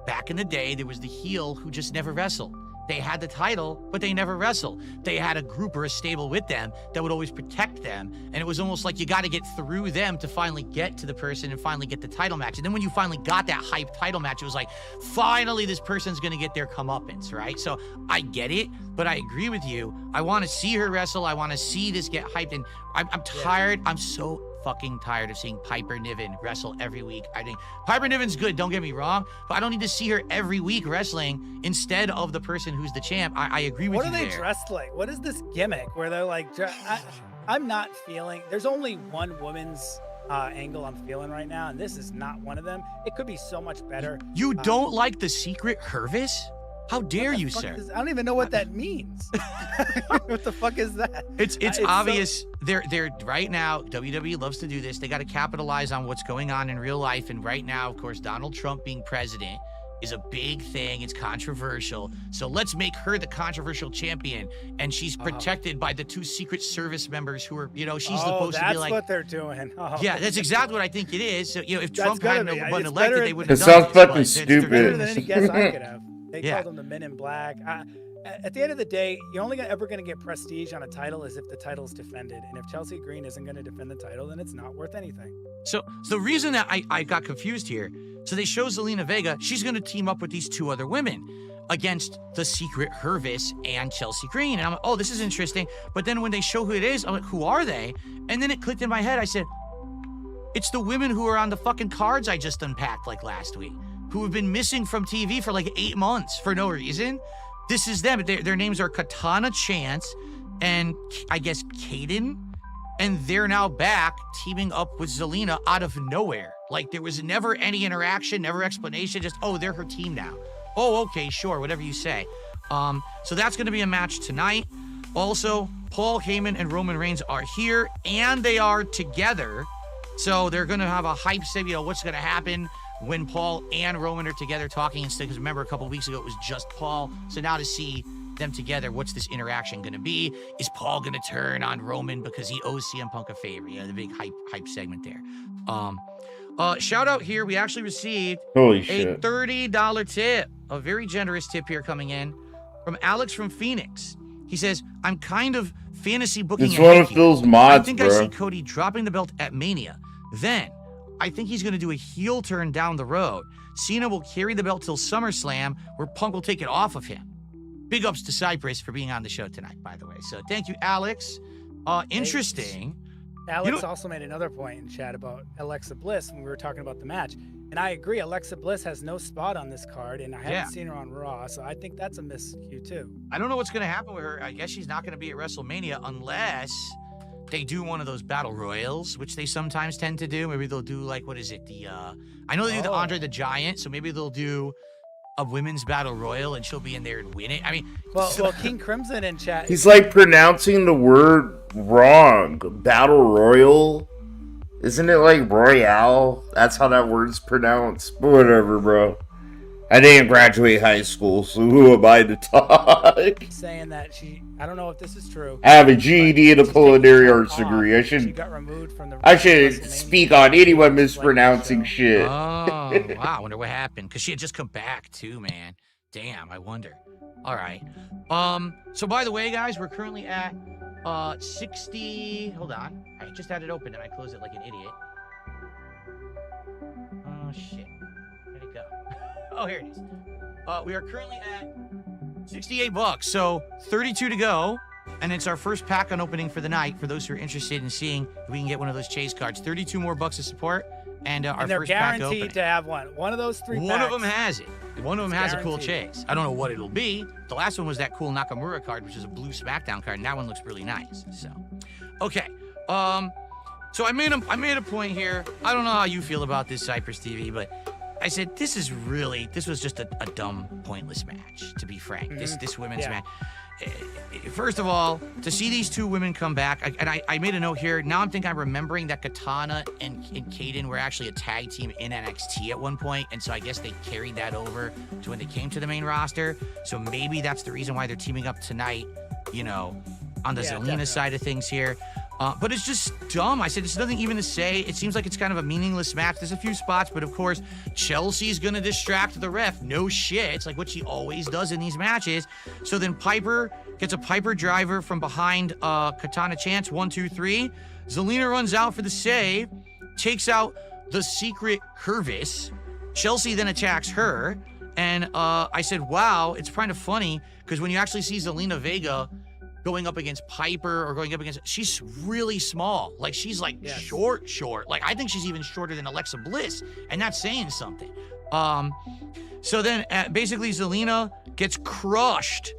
Back in the day, there was the heel who just never wrestled. They had the title, but they never wrestled. They had a group or a stable with them that would always protect them. And it was almost like you got to get through them to finally get to the person and finally get the title match. And then when you finally got that hype title match, it was like, finally, this person's going to get their comeuppance, right? So I get it, but I agree with you. I want to see her wrestle. I want to see this get hyped. And I'm tired. I'm so fucking tired of seeing Piper Niven wrestle every week. I think Piper Niven's good, don't get me wrong, but I don't need to see her every week wrestling instead of the person who's the champ. I agree with you. What are they dressed like? What is this gimmick where they're like, I'm not feeling, there's only one woman's angle I'm feeling right now, and this is not one of them. It could be so much better. You don't like the secret Hervis? How dare you, sir? I don't even know what that means. What the fuck is that? It's obvious. So... They're right now, WWE loves to do this. They got to capitalize on what's going on in real life. And right now, of course, Donald Trump being president is a big thing. It's controversial. So let's make her the controversial champion. And she's protected by the two Secret Service members who are, she's supposed to be like. That's what they're doing. Yeah, that's exactly what I think it is. So, if Trump hadn't been elected, they wouldn't have have done it. It sounds fucking stupid. Better than any guess I could have. They called them the Men in Black. at the end of the day, you're only ever going to get prestige on a title is if the title's defended. And if Chelsea Green isn't going to defend the title, then it's not worth anything. So the reason that I got confused here, so they show Zelina Vega, she's going to team up with these two other women against the Secret Hervis and Chelsea Green. And I'm like, oh, this is interesting. But then when they show who it is, I'm like, who are they? And then it clicked in my head. I said, it's the women who are on the fucking cards I just unpacked like last week, who have been missing from TV for like 8 months for no reason. This is them. Their names are Katana Chance and I guess Kaden. And they're now back teaming up with Zelina out of nowhere. Like there was never any interaction, never explanation, just, oh, they're her team now. Oh, okay, sure, whatever you say. So that's going to be a match tonight. Also, Paul Heyman and Roman Reigns are here, and they are together. So they're going to have a hype segment, you know, what's going to happen when Paul and Roman are together talking instead. Because remember, a couple of weeks ago, it was just Paul. So now to see them together, what's this interaction going to be? Is Paul going to turn on Roman because he owes CM Punk a favor? You know, the big hype segment there. Shout out here, we actually received a $30 tip, a very generous tip here coming in from Alex from Phoenix. He says, I'm kind of fantasy booking. It's one of Phil's mods, I think bro. I see Cody dropping the belt at Mania. Then I think he's going to do a heel turn down the road. Cena will carry the belt till SummerSlam, where Punk will take it off of him. Big ups to Cypress for being on the show tonight, by the way. So thank you, Alex. Interesting. Alex also made another point in chat about Alexa Bliss when we were talking about the match. And I agree, Alexa Bliss has no spot on this card, and I haven't seen her on Raw, so I think that's a miscue too. I don't know what's going to happen with her. I guess she's not going to be at WrestleMania unless they do one of those battle royals, which they sometimes tend to do. Maybe they'll do, like, what is it? I know they do the Andre the Giant, so maybe they'll do a women's battle royal and she'll be in there and win it. I mean, well, King Crimson in chat. He's like pronouncing the word wrong. Battle royal, isn't it like royale? That's how that word's pronounced. But whatever, bro. I didn't graduate high school, so who am I to talk? Saying that I don't know if this is true. I have a GED and a culinary arts degree. She got removed from the. I should speak on anyone mispronouncing shit. Oh, wow. I wonder what happened. Because she had just come back, too, man. Damn, I wonder. All right. So, by the way, guys, we're currently at 60. Hold on. I just had it open and I closed it like an idiot. Oh, shit. Where'd it go? Oh, here it is. We are currently at $68, so 32 to go, and it's our first pack on opening for the night. For those who are interested in seeing if we can get one of those chase cards, 32 more bucks of support, and our they're first pack opening. guaranteed to have one of those three. One of them has it. One of them has guaranteed. a cool chase. I don't know what it'll be. The last one was that cool Nakamura card, which is a blue SmackDown card, and that one looks really nice. So, okay. So I made a point here. I don't know how you feel about this, Cypress TV, but I said, this was just a dumb, pointless match, to be frank. Mm-hmm. This women's match. First of all, to see these two women come back, and I made a note here. Now I'm remembering that Katana and Kaden were actually a tag team in NXT at one point, and so I guess they carried that over to when they came to the main roster. So maybe that's the reason why they're teaming up tonight, you know, on the Zelina side of things here. But it's just dumb. I said, there's nothing even to say. It seems like it's kind of a meaningless match. There's a few spots, but of course, Chelsea's going to distract the ref. No shit. It's like what she always does in these matches. So then Piper gets a Piper driver from behind Katana Chance. 1, 2, 3. Zelina runs out for the save, takes out the Secret Hervis. Chelsea then attacks her. And I said, wow, it's kind of funny because when you actually see Zelina Vega going up against Piper or going up against, she's really small. Like, she's like short. Like, I think she's even shorter than Alexa Bliss, and that's saying something. So then basically Zelina gets crushed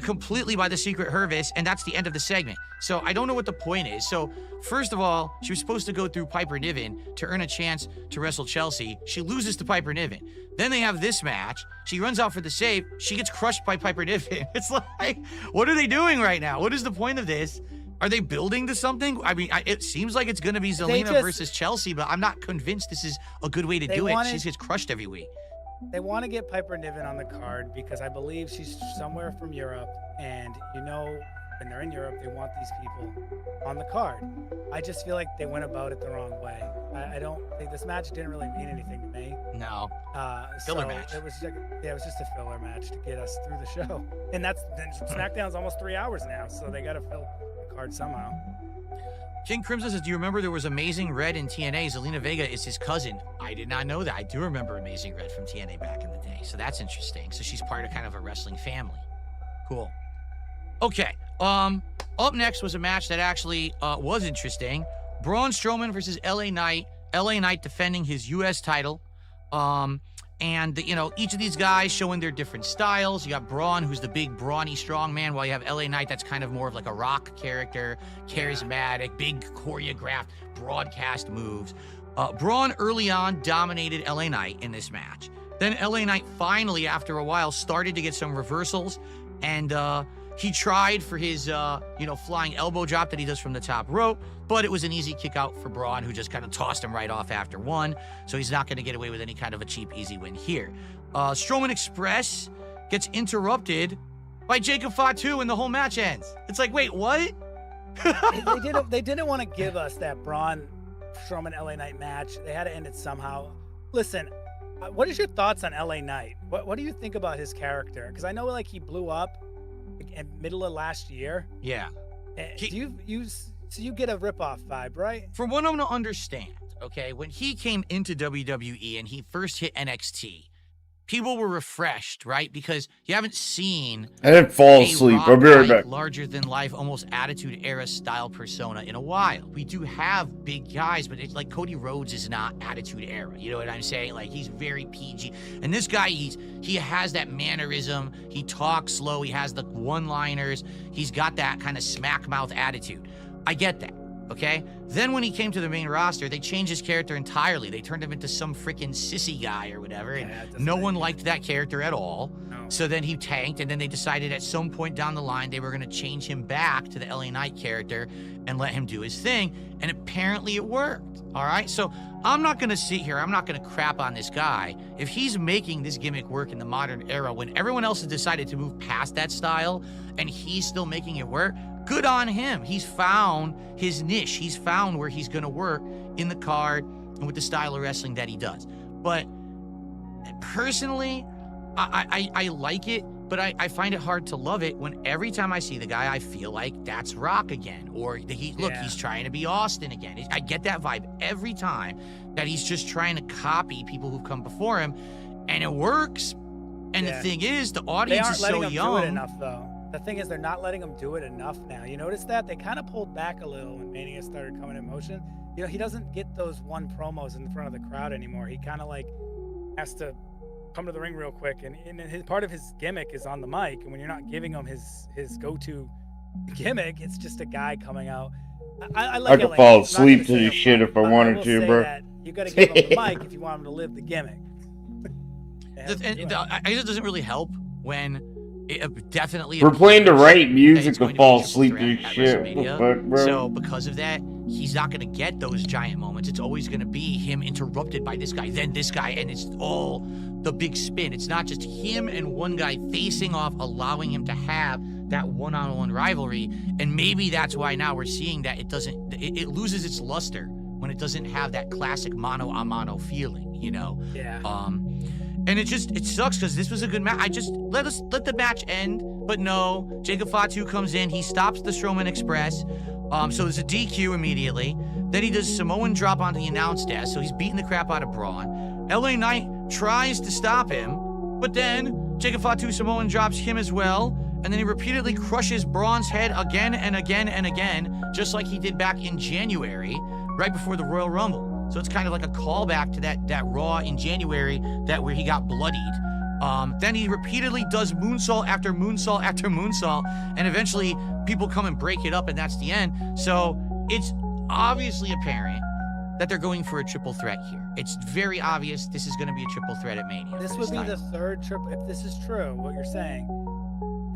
completely by the Secret Hervis, and that's the end of the segment. So I don't know what the point is. So first of all, she was supposed to go through Piper Niven to earn a chance to wrestle Chelsea. She loses to Piper Niven. Then they have this match. She runs out for the save. She gets crushed by Piper Niven. It's like, what are they doing right now? What is the point of this? Are they building to something? I mean, it seems like it's going to be Zelina versus Chelsea, but I'm not convinced this is a good way to do it. She gets crushed every week. They want to get Piper Niven on the card because I believe she's somewhere from Europe, and you know, when they're in Europe, they want these people on the card. I just feel like they went about it the wrong way. I don't think this match didn't really mean anything to me. No. Filler match. It was just a filler match to get us through the show. And SmackDown's almost 3 hours now, so they got to fill the card somehow. King Crimson says, do you remember there was Amazing Red in TNA? Zelina Vega is his cousin. I did not know that. I do remember Amazing Red from TNA back in the day. So that's interesting. So she's part of kind of a wrestling family. Cool. Okay. Up next was a match that actually was interesting. Braun Strowman versus LA Knight. LA Knight defending his U.S. title. And, each of these guys showing their different styles. You got Braun, who's the big, brawny, strong man, while you have LA Knight, that's kind of more of like a rock character, charismatic, big, choreographed, broadcast moves. Braun early on dominated LA Knight in this match. Then LA Knight finally, after a while, started to get some reversals, and he tried for his, flying elbow drop that he does from the top rope, but it was an easy kick out for Braun, who just kind of tossed him right off after one, so he's not going to get away with any kind of a cheap, easy win here. Strowman Express gets interrupted by Jacob Fatu, and the whole match ends. It's like, wait, what? They didn't want to give us that Braun Strowman LA Knight match. They had to end it somehow. Listen, what is your thoughts on LA Knight? What do you think about his character? Because I know like he blew up in middle of last year. Yeah. So you get a ripoff vibe, right? From what I'm to understand, okay, when he came into WWE and he first hit NXT, people were refreshed, right? Because you haven't seen I didn't fall asleep. I'll be right back. Larger than life, almost attitude era style persona in a while. We do have big guys, but it's like Cody Rhodes is not attitude era. You know what I'm saying? Like he's very PG. And this guy, he has that mannerism. He talks slow. He has the one-liners. He's got that kind of smack mouth attitude. I get that. Okay? Then when he came to the main roster, they changed his character entirely. They turned him into some freaking sissy guy or whatever, and no one liked that character at all. No. So then he tanked, and then they decided at some point down the line they were going to change him back to the LA Knight character and let him do his thing, and apparently it worked. All right? So I'm not going to sit here. I'm not going to crap on this guy. If he's making this gimmick work in the modern era when everyone else has decided to move past that style and he's still making it work, good on him. He's found his niche. He's found where he's going to work in the card and with the style of wrestling that he does. But personally, I like it, but I find it hard to love it when every time I see the guy, I feel like that's Rock again. Or he's trying to be Austin again. I get that vibe every time that he's just trying to copy people who've come before him, and it works. And the thing is, the audience is so young. They aren't letting him do it enough, though. The thing is, they're not letting him do it enough now. You notice that? They kind of pulled back a little when Mania started coming in motion. You know, he doesn't get those one promos in front of the crowd anymore. He kind of like has to come to the ring real quick. And his part of his gimmick is on the mic. And when you're not giving him his go-to gimmick, it's just a guy coming out. I could fall asleep to this shit if I wanted to, bro. You got to give him the mic if you want him to live the gimmick. I guess it doesn't really help when definitely we're playing the right music to fall asleep to shit. So because of that, he's not going to get those giant moments. It's always going to be him interrupted by this guy, then this guy, and it's all the big spin. It's not just him and one guy facing off, allowing him to have that one-on-one rivalry. And maybe that's why now we're seeing that it loses its luster when it doesn't have that classic mano-a-mano feeling, you know? Yeah. And it sucks because this was a good match. Let the match end, but no, Jacob Fatu comes in, he stops the Strowman Express. So there's a DQ immediately. Then he does Samoan drop onto the announce desk, so he's beating the crap out of Braun. LA Knight tries to stop him, but then Jacob Fatu Samoan drops him as well, and then he repeatedly crushes Braun's head again and again and again, just like he did back in January, right before the Royal Rumble. So it's kind of like a callback to that Raw in January, where he got bloodied. Then he repeatedly does moonsault after moonsault after moonsault, and eventually people come and break it up, and that's the end. So it's obviously apparent that they're going for a triple threat here. It's very obvious this is going to be a triple threat at Mania. This would be the third triple, if this is true, what you're saying,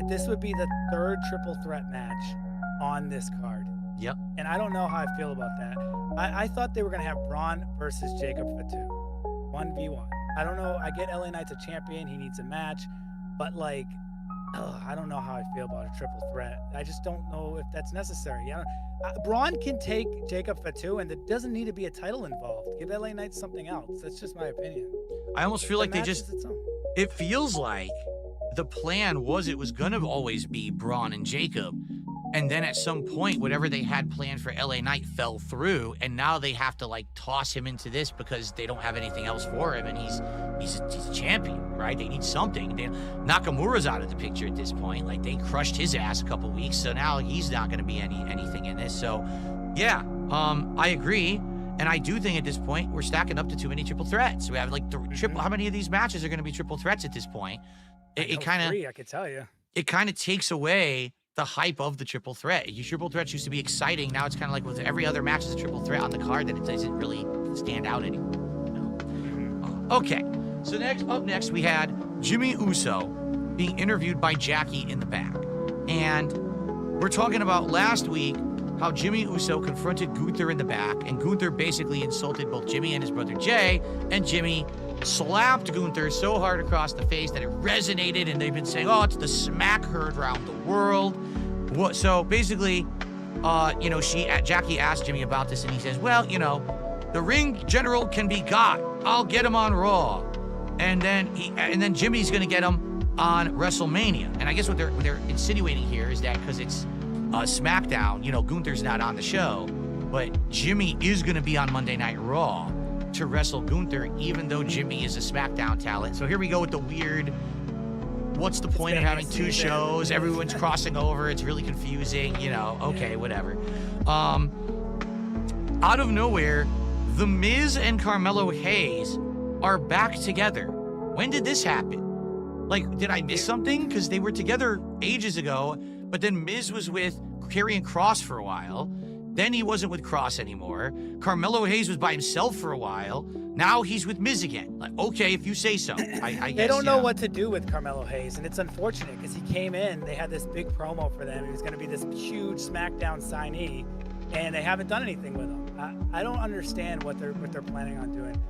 this would be the third triple threat match on this card. Yep. And I don't know how I feel about that. I thought they were going to have Braun versus Jacob Fatu. 1v1. I don't know. I get LA Knight's a champion. He needs a match. But, like, I don't know how I feel about a triple threat. I just don't know if that's necessary. Braun can take Jacob Fatu, and there doesn't need to be a title involved. Give LA Knight something else. That's just my opinion. I almost feel like they just, it feels like the plan was it was going to always be Braun and Jacob. And then at some point, whatever they had planned for LA Knight fell through, and now they have to like toss him into this because they don't have anything else for him, and he's a champion, right? They need something. Nakamura's out of the picture at this point. Like, they crushed his ass a couple weeks, so now he's not going to be anything in this. So, yeah, I agree, and I do think at this point we're stacking up to too many triple threats. We have like triple. How many of these matches are going to be triple threats at this point? It kind of, I could tell you, it kind of takes away the hype of the triple threat. Triple threats used to be exciting. Now it's kind of like with every other match is a triple threat on the card that it doesn't really stand out anymore. Okay, so up next we had Jimmy Uso being interviewed by Jackie in the back. And we're talking about last week how Jimmy Uso confronted Gunther in the back, and Gunther basically insulted both Jimmy and his brother Jay, and Jimmy slapped Gunther so hard across the face that it resonated, and they've been saying, oh, it's the smack heard around the world. So basically, Jackie asked Jimmy about this, and he says, well, the ring general can be got. I'll get him on Raw. And then Jimmy's gonna get him on WrestleMania. And I guess what they're insinuating here is that because it's SmackDown, Gunther's not on the show, but Jimmy is gonna be on Monday Night Raw to wrestle Gunther, even though Jimmy is a SmackDown talent. So here we go with the weird, what's the point of having two shows? Everyone's crossing over. It's really confusing, okay, whatever. Out of nowhere, The Miz and Carmelo Hayes are back together. When did this happen? Like, did I miss something? Because they were together ages ago, but then Miz was with Karrion Kross for a while. Then he wasn't with Cross anymore. Carmelo Hayes was by himself for a while. Now he's with Miz again. Like, okay, if you say so. I guess, they don't know what to do with Carmelo Hayes, and it's unfortunate because he came in. They had this big promo for them. He was going to be this huge SmackDown signee, and they haven't done anything with him. I don't understand what they're planning on doing.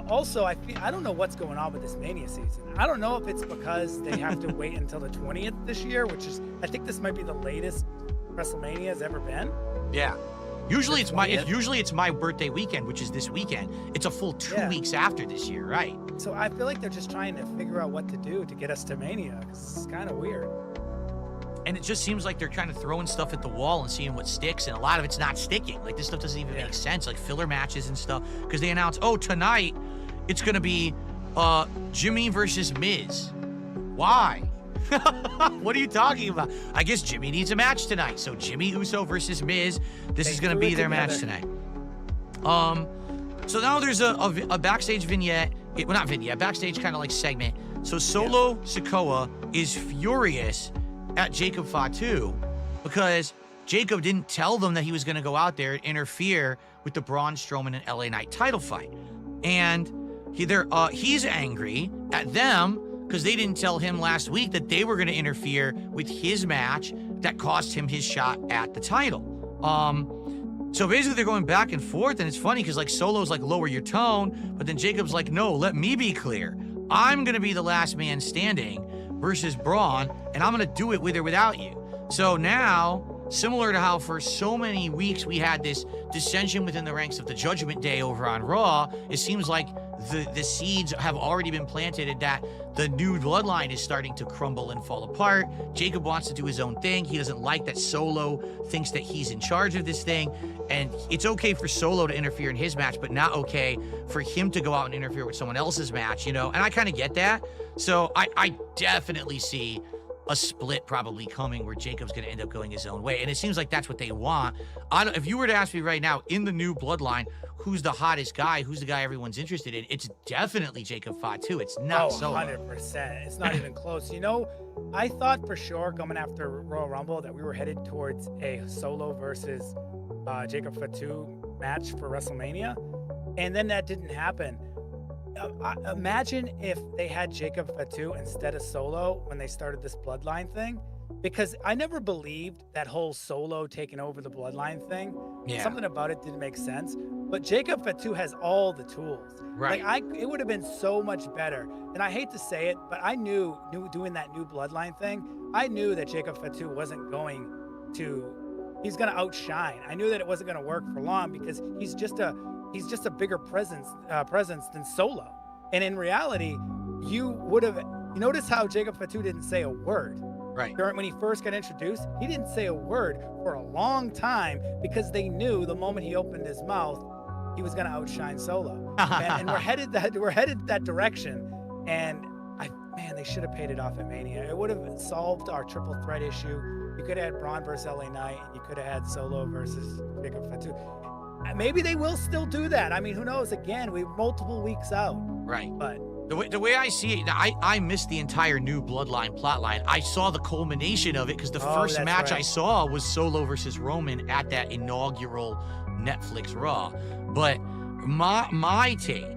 Also, I don't know what's going on with this Mania season. I don't know if it's because they have to wait until the 20th this year, which is, I think this might be the latest WrestleMania has ever been. Yeah. Usually it's my birthday weekend, which is this weekend. It's a full 2 weeks after this year, right? So I feel like they're just trying to figure out what to do to get us to Mania, because it's kind of weird. And it just seems like they're kind of throwing stuff at the wall and seeing what sticks, and a lot of it's not sticking. Like, this stuff doesn't even make sense, like filler matches and stuff. Because they announced, tonight it's going to be Jimmy versus Miz. Why? What are you talking about? I guess Jimmy needs a match tonight. So Jimmy Uso versus Miz. This is going to be their match tonight. So now there's a backstage vignette. Not vignette, backstage kind of like segment. So Solo Sikoa is furious at Jacob Fatu because Jacob didn't tell them that he was going to go out there and interfere with the Braun Strowman and LA Knight title fight. And he's angry at them because they didn't tell him last week that they were going to interfere with his match that cost him his shot at the title. So basically they're going back and forth, and it's funny because like Solo's like, lower your tone, but then Jacob's like, no, let me be clear. I'm going to be the last man standing versus Braun, and I'm going to do it with or without you. So now, similar to how for so many weeks we had this dissension within the ranks of the Judgment Day over on Raw, it seems like the seeds have already been planted and that the new bloodline is starting to crumble and fall apart. Jacob wants to do his own thing. He doesn't like that Solo thinks that he's in charge of this thing. And it's okay for Solo to interfere in his match, but not okay for him to go out and interfere with someone else's match, And I kind of get that. So I definitely see a split probably coming where Jacob's going to end up going his own way. And it seems like that's what they want. If you were to ask me right now, in the new bloodline, who's the hottest guy, who's the guy everyone's interested in, it's definitely Jacob Fatu. It's not Solo. 100%. It's not even close. I thought for sure coming after Royal Rumble that we were headed towards a Solo versus Jacob Fatu match for WrestleMania. And then that didn't happen. Imagine if they had Jacob Fatu instead of Solo when they started this bloodline thing. because I never believed that whole Solo taking over the bloodline thing. Yeah. Something about it didn't make sense. But Jacob Fatu has all the tools. Right. Like it would have been so much better. And I hate to say it, but I knew doing that new bloodline thing, I knew that Jacob Fatu wasn't going to, he's going to outshine. I knew that it wasn't going to work for long because he's just a bigger presence than Solo. And in reality, you notice how Jacob Fatu didn't say a word. Right. When he first got introduced, he didn't say a word for a long time because they knew the moment he opened his mouth, he was going to outshine Solo. and we're headed that direction. And they should have paid it off at Mania. It would have solved our triple threat issue. You could have had Braun versus LA Knight, and you could have had Solo versus Jacob Fatu. Maybe they will still do that. I mean, who knows? Again, we're multiple weeks out. Right. But the way I see it, I missed the entire new bloodline plotline. I saw the culmination of it because the first match I saw was Solo versus Roman at that inaugural Netflix Raw. But my take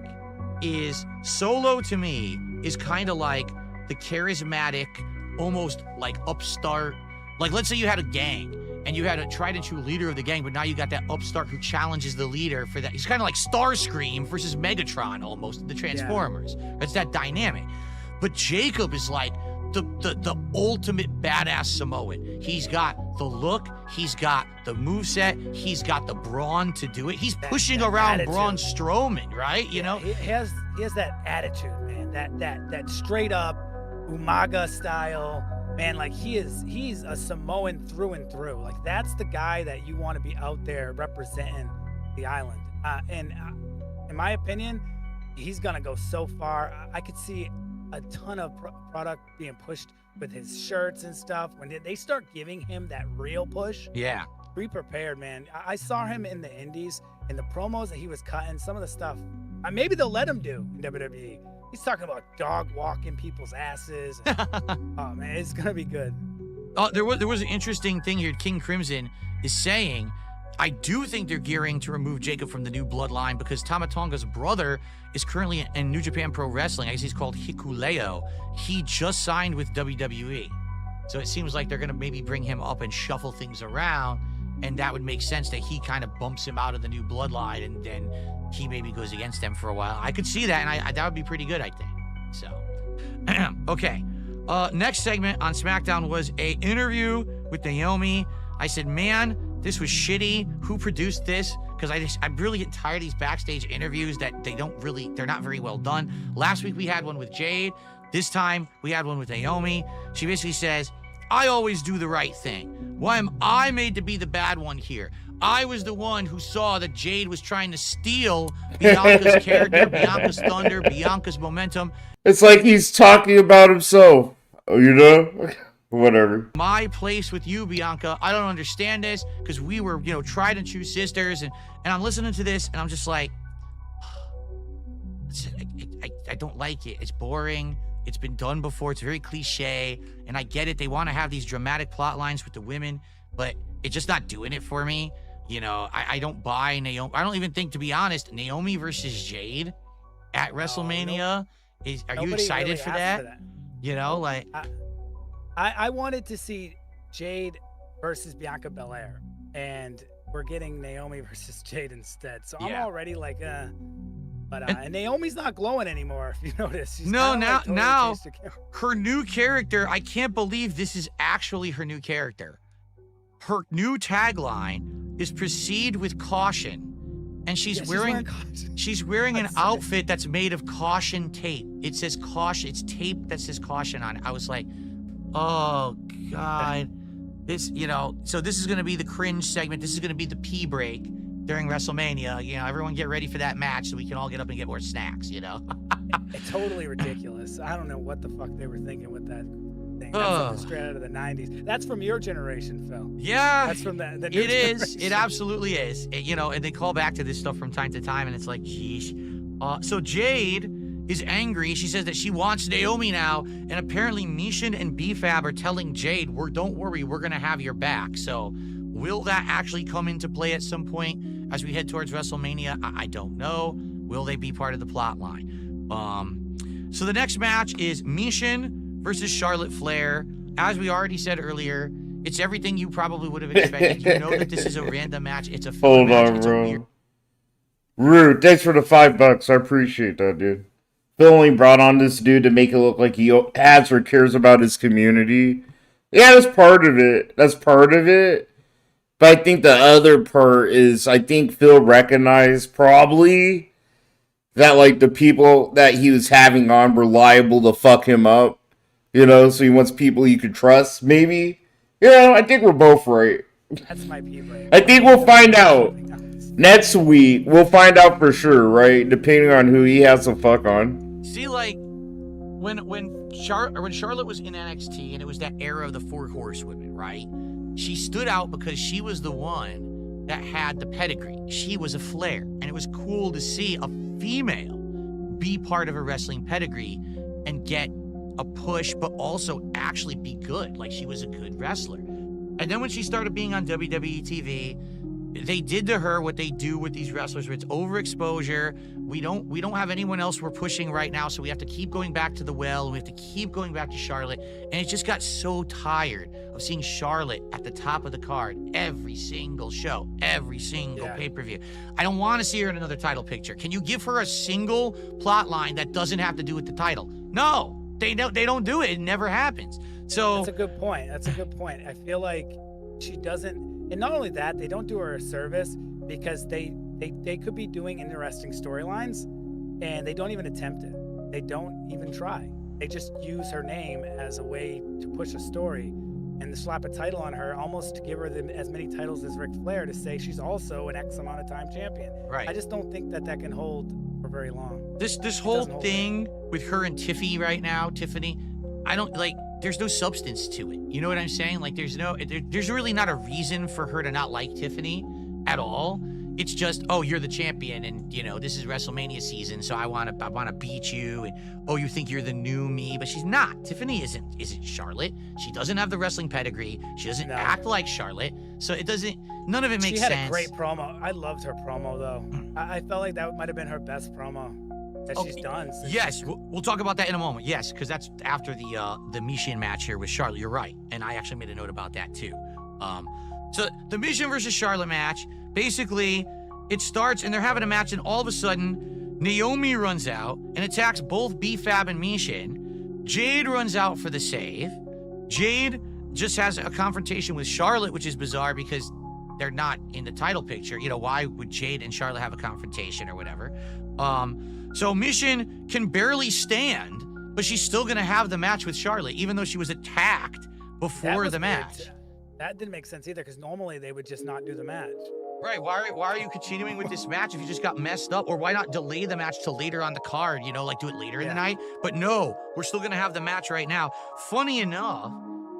is Solo to me is kind of like the charismatic, almost like upstart. Like, let's say you had a gang and you had a tried and true leader of the gang, but now you got that upstart who challenges the leader for that. He's kind of like Starscream versus Megatron almost in the Transformers. Yeah. It's that dynamic. But Jacob is like the ultimate badass Samoan. He's got the look, he's got the moveset, he's got the brawn to do it. He's pushing around attitude. Braun Strowman, right? You know? He has that attitude, man. That straight up Umaga style. Man, like he's a Samoan through and through. Like that's the guy that you want to be out there representing the island. And in my opinion, he's gonna go so far. I could see a ton of product being pushed with his shirts and stuff. When they start giving him that real push, yeah, be prepared, man. I saw him in the indies and the promos that he was cutting. Some of the stuff, maybe they'll let him do in WWE. He's talking about dog walking people's asses. And, oh man, it's gonna be good. There was an interesting thing here. King Crimson is saying, I do think they're gearing to remove Jacob from the new bloodline because Tama Tonga's brother is currently in New Japan Pro Wrestling. I guess he's called Hikuleo. He just signed with WWE. So it seems like they're gonna maybe bring him up and shuffle things around, and that would make sense that he kind of bumps him out of the new bloodline and then he maybe goes against them for a while. I could see that, and that would be pretty good, I think. So, okay. Next segment on SmackDown was a interview with Naomi. I said, man, this was shitty. Who produced this? Because I'm really getting tired of these backstage interviews that they're not very well done. Last week we had one with Jade. This time we had one with Naomi. She basically says, I always do the right thing. Why am I made to be the bad one here? I was the one who saw that Jade was trying to steal Bianca's character, Bianca's thunder, Bianca's momentum. It's like he's talking about himself, you know? Whatever. My place with you, Bianca, I don't understand this because we were, tried and true sisters. And I'm listening to this and I'm just like, I don't like it. It's boring. It's been done before. It's very cliche. And I get it. They want to have these dramatic plot lines with the women, but it's just not doing it for me. I don't buy Naomi. I don't even think, to be honest, Naomi versus Jade at WrestleMania. Are you excited really for that? I wanted to see Jade versus Bianca Belair, and we're getting Naomi versus Jade instead. So I'm already like, But and Naomi's not glowing anymore, if you notice. She's now her new character, I can't believe this is actually her new character. Her new tagline is proceed with caution. And she's wearing an outfit that's made of caution tape. It says caution. It's tape that says caution on it. I was like, oh God. This, so this is going to be the cringe segment. This is going to be the pee break during WrestleMania. Everyone get ready for that match so we can all get up and get more snacks, It's totally ridiculous. I don't know what the fuck they were thinking with that thing. That's something straight out of the 90s. That's from your generation, Phil. Yeah. That's from the new It is. generation. It absolutely is. And they call back to this stuff from time to time, and it's like, geez. So Jade is angry. She says that she wants Naomi now, and apparently Nishan and BFAB are telling Jade, don't worry, we're going to have your back. So will that actually come into play at some point as we head towards WrestleMania? I don't know. Will they be part of the plot line? So the next match is Mishin versus Charlotte Flair. as we already said earlier, it's everything you probably would have expected. You know that this is a random match. It's a filler match. It's a weird... Rude, thanks for the $5. I appreciate that, dude. Phil only brought on this dude to make it look like he has or cares about his community. Yeah, that's part of it. That's part of it. But I think the other part is, I think Phil recognized probably that, like, the people that he was having on were liable to fuck him up. You know, so he wants people he could trust, maybe. You know, I think we're both right. That's my people. I think we'll find out. Next week, we'll find out for sure, right? Depending on who he has to fuck on. See, like, when Charlotte was in NXT, and it was that era of the 4 horsewomen, right? She stood out because she was the one that had the pedigree. She was a Flair, and it was cool to see a female be part of a wrestling pedigree and get a push, but also actually be good. Like, she was a good wrestler. And then when she started being on WWE TV, they did to her what they do with these wrestlers, where it's overexposure. We don't have anyone else we're pushing right now, so we have to keep going back to the well, and we have to keep going back to Charlotte. And it just got so tired of seeing Charlotte at the top of the card every single show, every single pay-per-view. I don't want to see her in another title picture. Can you give her a single plot line that doesn't have to do with the title? No, they don't do it. It never happens. So that's a good point. That's a good point. I feel like she doesn't. And not only that, they don't do her a service because they could be doing interesting storylines and they don't even attempt it. They don't even try. They just use her name as a way to push a story and to slap a title on her, almost to give her as many titles as Ric Flair, to say she's also an X amount of time champion. Right. I just don't think that can hold for very long. This whole thing with her and Tiffany right now, I don't like. There's no substance to it. You know what I'm saying? Like, there's really not a reason for her to not like Tiffany at all. It's just, oh, you're the champion, and you know this is WrestleMania season, so I want to beat you, and oh, you think you're the new me, but she's not. Tiffany isn't Charlotte. She doesn't have the wrestling pedigree. She doesn't act like Charlotte, so it doesn't. None of it makes sense. She had a great promo. I loved her promo though. I felt like that might have been her best promo that she's done. Yes, we'll talk about that in a moment. Yes, because that's after the Michin match here with Charlotte. You're right, and I actually made a note about that too. So the Michin versus Charlotte match, basically, it starts and they're having a match, and all of a sudden, Naomi runs out and attacks both B-Fab and Michin. Jade runs out for the save. Jade just has a confrontation with Charlotte, which is bizarre because they're not in the title picture. You know, why would Jade and Charlotte have a confrontation or whatever? So Michin can barely stand, but she's still going to have the match with Charlotte, even though she was attacked before the match. That didn't make sense either, because normally they would just not do the match. Right. Why are you continuing with this match if you just got messed up? Or why not delay the match till later on the card, you know, like do it later in the night? But no, we're still going to have the match right now. Funny enough,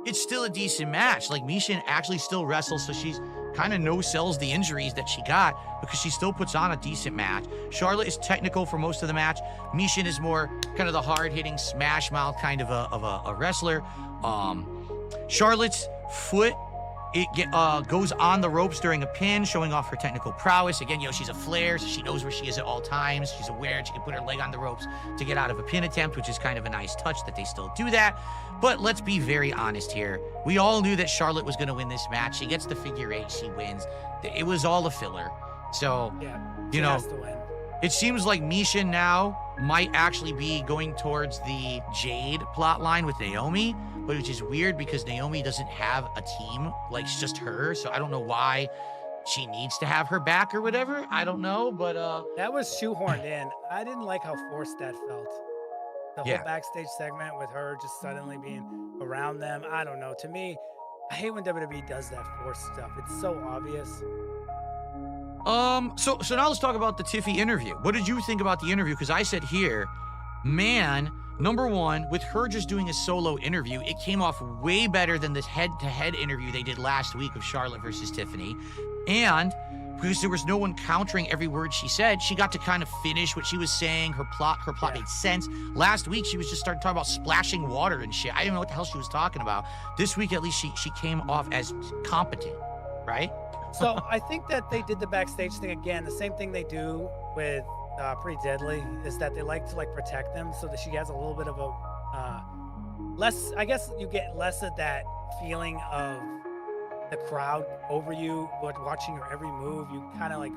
it's still a decent match. Like, Michin actually still wrestles, so she's kind of no-sells the injuries that she got because she still puts on a decent match. Charlotte is technical for most of the match. Michin is more kind of the hard-hitting, smash-mouth kind of a wrestler. Charlotte's foot, it goes on the ropes during a pin, showing off her technical prowess. Again, you know, she's a Flair, so she knows where she is at all times. She's aware she can put her leg on the ropes to get out of a pin attempt, which is kind of a nice touch that they still do that. But let's be very honest here. We all knew that Charlotte was going to win this match. She gets the figure 8, she wins. It was all a filler. So, you know, it seems like Michin now might actually be going towards the Jade plotline with Naomi, but which is weird because Naomi doesn't have a team. Like, it's just her. So I don't know why she needs to have her back or whatever. I don't know, but that was shoehorned in. I didn't like how forced that felt. The whole backstage segment with her just suddenly being around them. I don't know. To me, I hate when WWE does that forced stuff. It's so obvious. So now let's talk about the Tiffy interview. What did you think about the interview? Because I said here, man, number one, with her just doing a solo interview, it came off way better than this head-to-head interview they did last week of Charlotte versus Tiffany. And because there was no one countering every word she said, she got to kind of finish what she was saying. Her plot made sense. Last week, she was just starting talking about splashing water and shit. I didn't know what the hell she was talking about. This week, at least, she came off as competent, right? So I think that they did the backstage thing again. The same thing they do with Pretty Deadly is that they like to protect them so that she has a little bit of a less, I guess you get less of that feeling of the crowd over you, watching your every move. You kind of like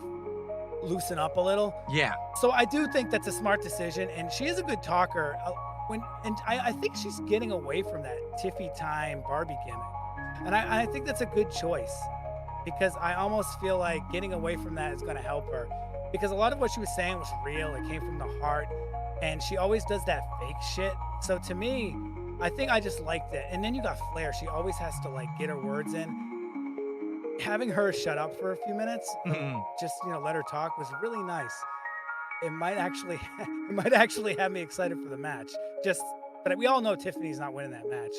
loosen up a little. Yeah. So I do think that's a smart decision, and she is a good talker. I think she's getting away from that Tiffy time Barbie gimmick, and I think that's a good choice, because I almost feel like getting away from that is going to help her, because a lot of what she was saying was real. It came from the heart, and she always does that fake shit. So to me, I think I just liked it. And then you got Flair. She always has to like get her words in. Having her shut up for a few minutes, just let her talk, was really nice. It might actually have me excited for the match. But we all know Tiffany's not winning that match.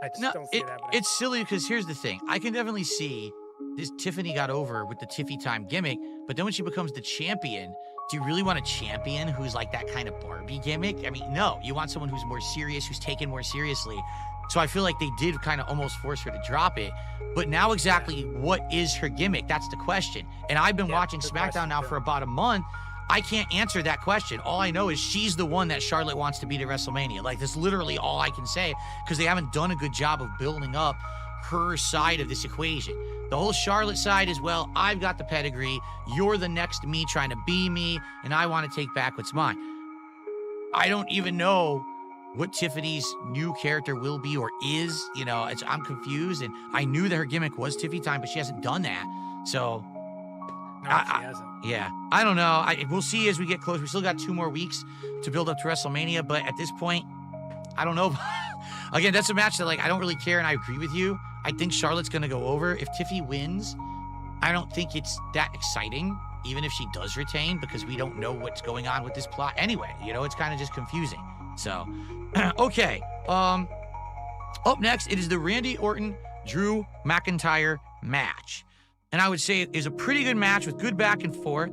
I just don't see that. It's silly, because here's the thing. I can definitely see this. Tiffany got over with the Tiffy time gimmick, but then when she becomes the champion, do you really want a champion who's like that kind of Barbie gimmick? I mean, no. You want someone who's more serious, who's taken more seriously. So I feel like they did kind of almost force her to drop it. But now exactly what is her gimmick? That's the question. And I've been watching SmackDown now for about a month. I can't answer that question. All I know is she's the one that Charlotte wants to beat at WrestleMania. Like, that's literally all I can say, because they haven't done a good job of building up her side of this equation. The whole Charlotte side is, well, I've got the pedigree, you're the next me trying to be me, and I want to take back what's mine. I don't even know what Tiffany's new character will be or is. I'm confused, and I knew that her gimmick was Tiffy time, but she hasn't done that. So, no, she hasn't. Yeah, I don't know. We'll see as we get close. We still got 2 more weeks to build up to WrestleMania, but at this point, I don't know. Again, that's a match that, like, I don't really care, and I agree with you. I think Charlotte's going to go over. If Tiffy wins, I don't think it's that exciting, even if she does retain, because we don't know what's going on with this plot anyway. It's kind of just confusing. So, okay. Up next, it is the Randy Orton-Drew McIntyre match. And I would say it is a pretty good match with good back and forth.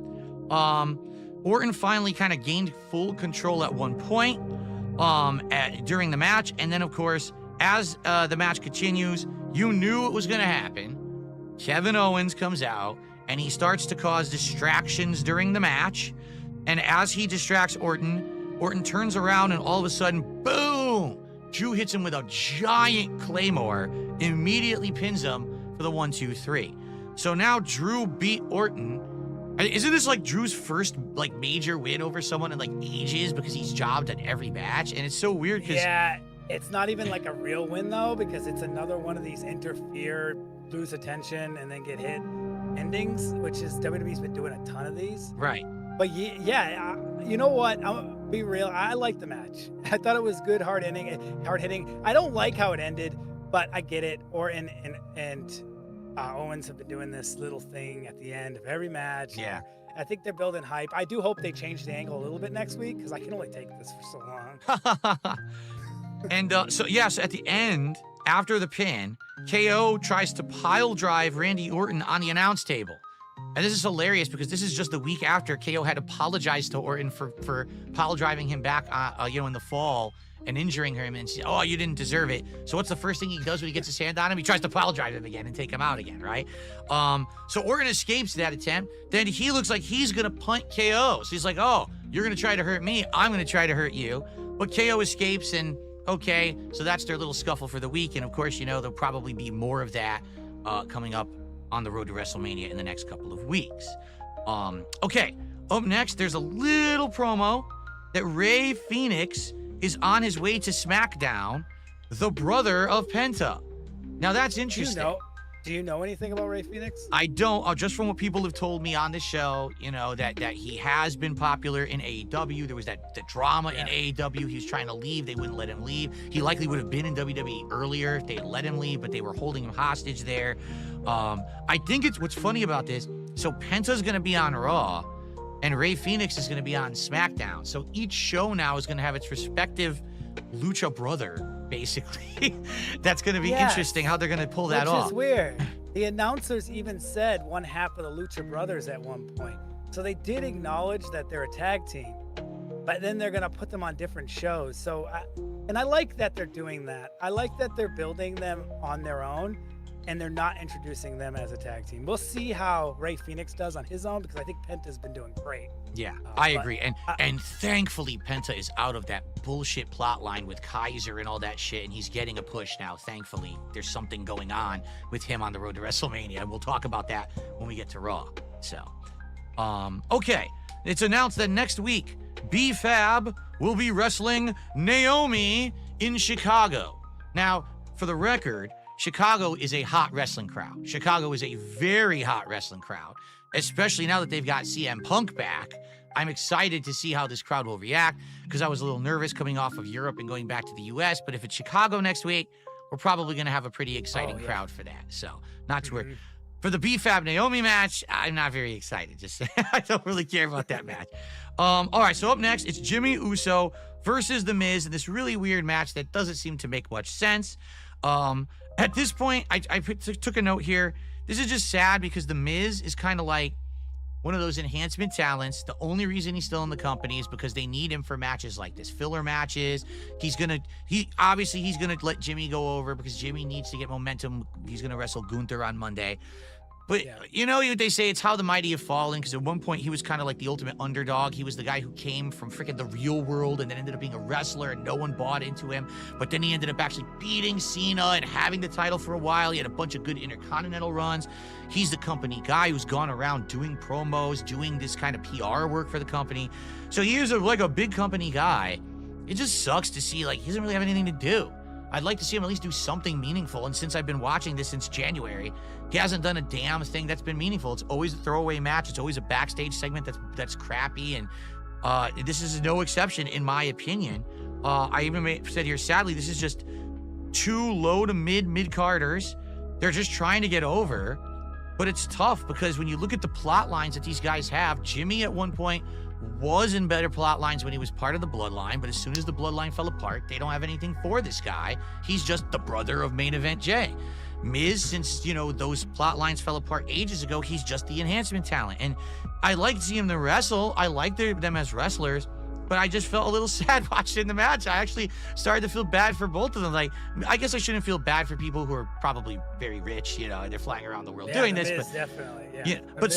Orton finally kind of gained full control at one point during the match. And then, of course, as the match continues, you knew it was going to happen. Kevin Owens comes out, and he starts to cause distractions during the match. And as he distracts Orton turns around, and all of a sudden, boom! Drew hits him with a giant Claymore, immediately pins him for the 1-2-3. So now Drew beat Orton. Isn't this like Drew's first like major win over someone in like ages, because he's jobbed at every match? And it's so weird because it's not even like a real win though, because it's another one of these interfere, lose attention, and then get hit endings, which is WWE's been doing a ton of these. Right. But yeah, you know what? I'm be real. I like the match. I thought it was good, hard hitting. I don't like how it ended, but I get it. Orton and Owens have been doing this little thing at the end of every match. Yeah. I think they're building hype. I do hope they change the angle a little bit next week, because I can only take this for so long. And so at the end, after the pin, KO tries to pile drive Randy Orton on the announce table. And this is hilarious, because this is just the week after KO had apologized to Orton for pile driving him back, in the fall and injuring him, and said, "Oh, you didn't deserve it." So what's the first thing he does when he gets his hand on him? He tries to pile drive him again and take him out again, right? So Orton escapes that attempt. Then he looks like he's gonna punt KO. So he's like, "Oh, you're gonna try to hurt me. I'm gonna try to hurt you." But KO escapes, and okay, so that's their little scuffle for the week. And of course, there'll probably be more of that coming up on the road to WrestleMania in the next couple of weeks. Okay, up next, there's a little promo that Rey Fenix is on his way to SmackDown, the brother of Penta. Now that's interesting. Do you know anything about Rey Fenix? I don't. Just from what people have told me on the show, that he has been popular in AEW. There was the drama in AEW. He was trying to leave. They wouldn't let him leave. He likely would have been in WWE earlier if they had let him leave, but they were holding him hostage there. I think it's what's funny about this. So Penta's going to be on Raw, and Rey Fenix is going to be on SmackDown. So each show now is going to have its respective Lucha brother, basically. That's going to be interesting how they're going to pull that off. Which is weird. The announcers even said one half of the Lucha brothers at one point. So they did acknowledge that they're a tag team, but then they're going to put them on different shows. So, and I like that they're doing that. I like that they're building them on their own. and they're not introducing them as a tag team. We'll see how Rey Fenix does on his own, because I think Penta's been doing great. Yeah, I agree. And thankfully, Penta is out of that bullshit plot line with Kaiser and all that shit, and he's getting a push now. Thankfully, there's something going on with him on the road to WrestleMania, and we'll talk about that when we get to Raw. So, okay. It's announced that next week, B-Fab will be wrestling Naomi in Chicago. Now, for the record, Chicago is a hot wrestling crowd. Chicago is a very hot wrestling crowd, especially now that they've got CM Punk back. I'm excited to see how this crowd will react, because I was a little nervous coming off of Europe and going back to the US. But if it's Chicago next week, we're probably going to have a pretty exciting crowd for that. So, not to worry. For the B-Fab Naomi match, I'm not very excited. Just I don't really care about that match. All right, so up next, it's Jimmy Uso versus The Miz in this really weird match that doesn't seem to make much sense. At this point, I took a note here. This is just sad because The Miz is kind of like one of those enhancement talents. The only reason he's still in the company is because they need him for matches like this, filler matches. He's gonna let Jimmy go over because Jimmy needs to get momentum. He's gonna wrestle Gunther on Monday. But, you know, they say it's how the mighty have fallen, because at one point he was kind of like the ultimate underdog. He was the guy who came from freaking the real world and then ended up being a wrestler, and no one bought into him. But then he ended up actually beating Cena and having the title for a while. He had a bunch of good Intercontinental runs. He's the company guy who's gone around doing promos, doing this kind of PR work for the company. So he is like a big company guy. It just sucks to see, like, he doesn't really have anything to do. I'd like to see him at least do something meaningful. And since I've been watching this since January, he hasn't done a damn thing that's been meaningful. It's always a throwaway match. It's always a backstage segment that's crappy. And this is no exception, in my opinion. I even said here, sadly, this is just two low to mid-carders. They're just trying to get over. But it's tough because when you look at the plot lines that these guys have, Jimmy at one point was in better plot lines when he was part of the Bloodline, but as soon as the Bloodline fell apart, they don't have anything for this guy. He's just the brother of Main Event Jay. Miz, since, you know, those plot lines fell apart ages ago, he's just the enhancement talent. And I like seeing them wrestle. I like them as wrestlers, but I just felt a little sad watching the match. I actually started to feel bad for both of them. Like, I guess I shouldn't feel bad for people who are probably very rich, you know, and they're flying around the world doing this. Miz, but definitely, yeah, but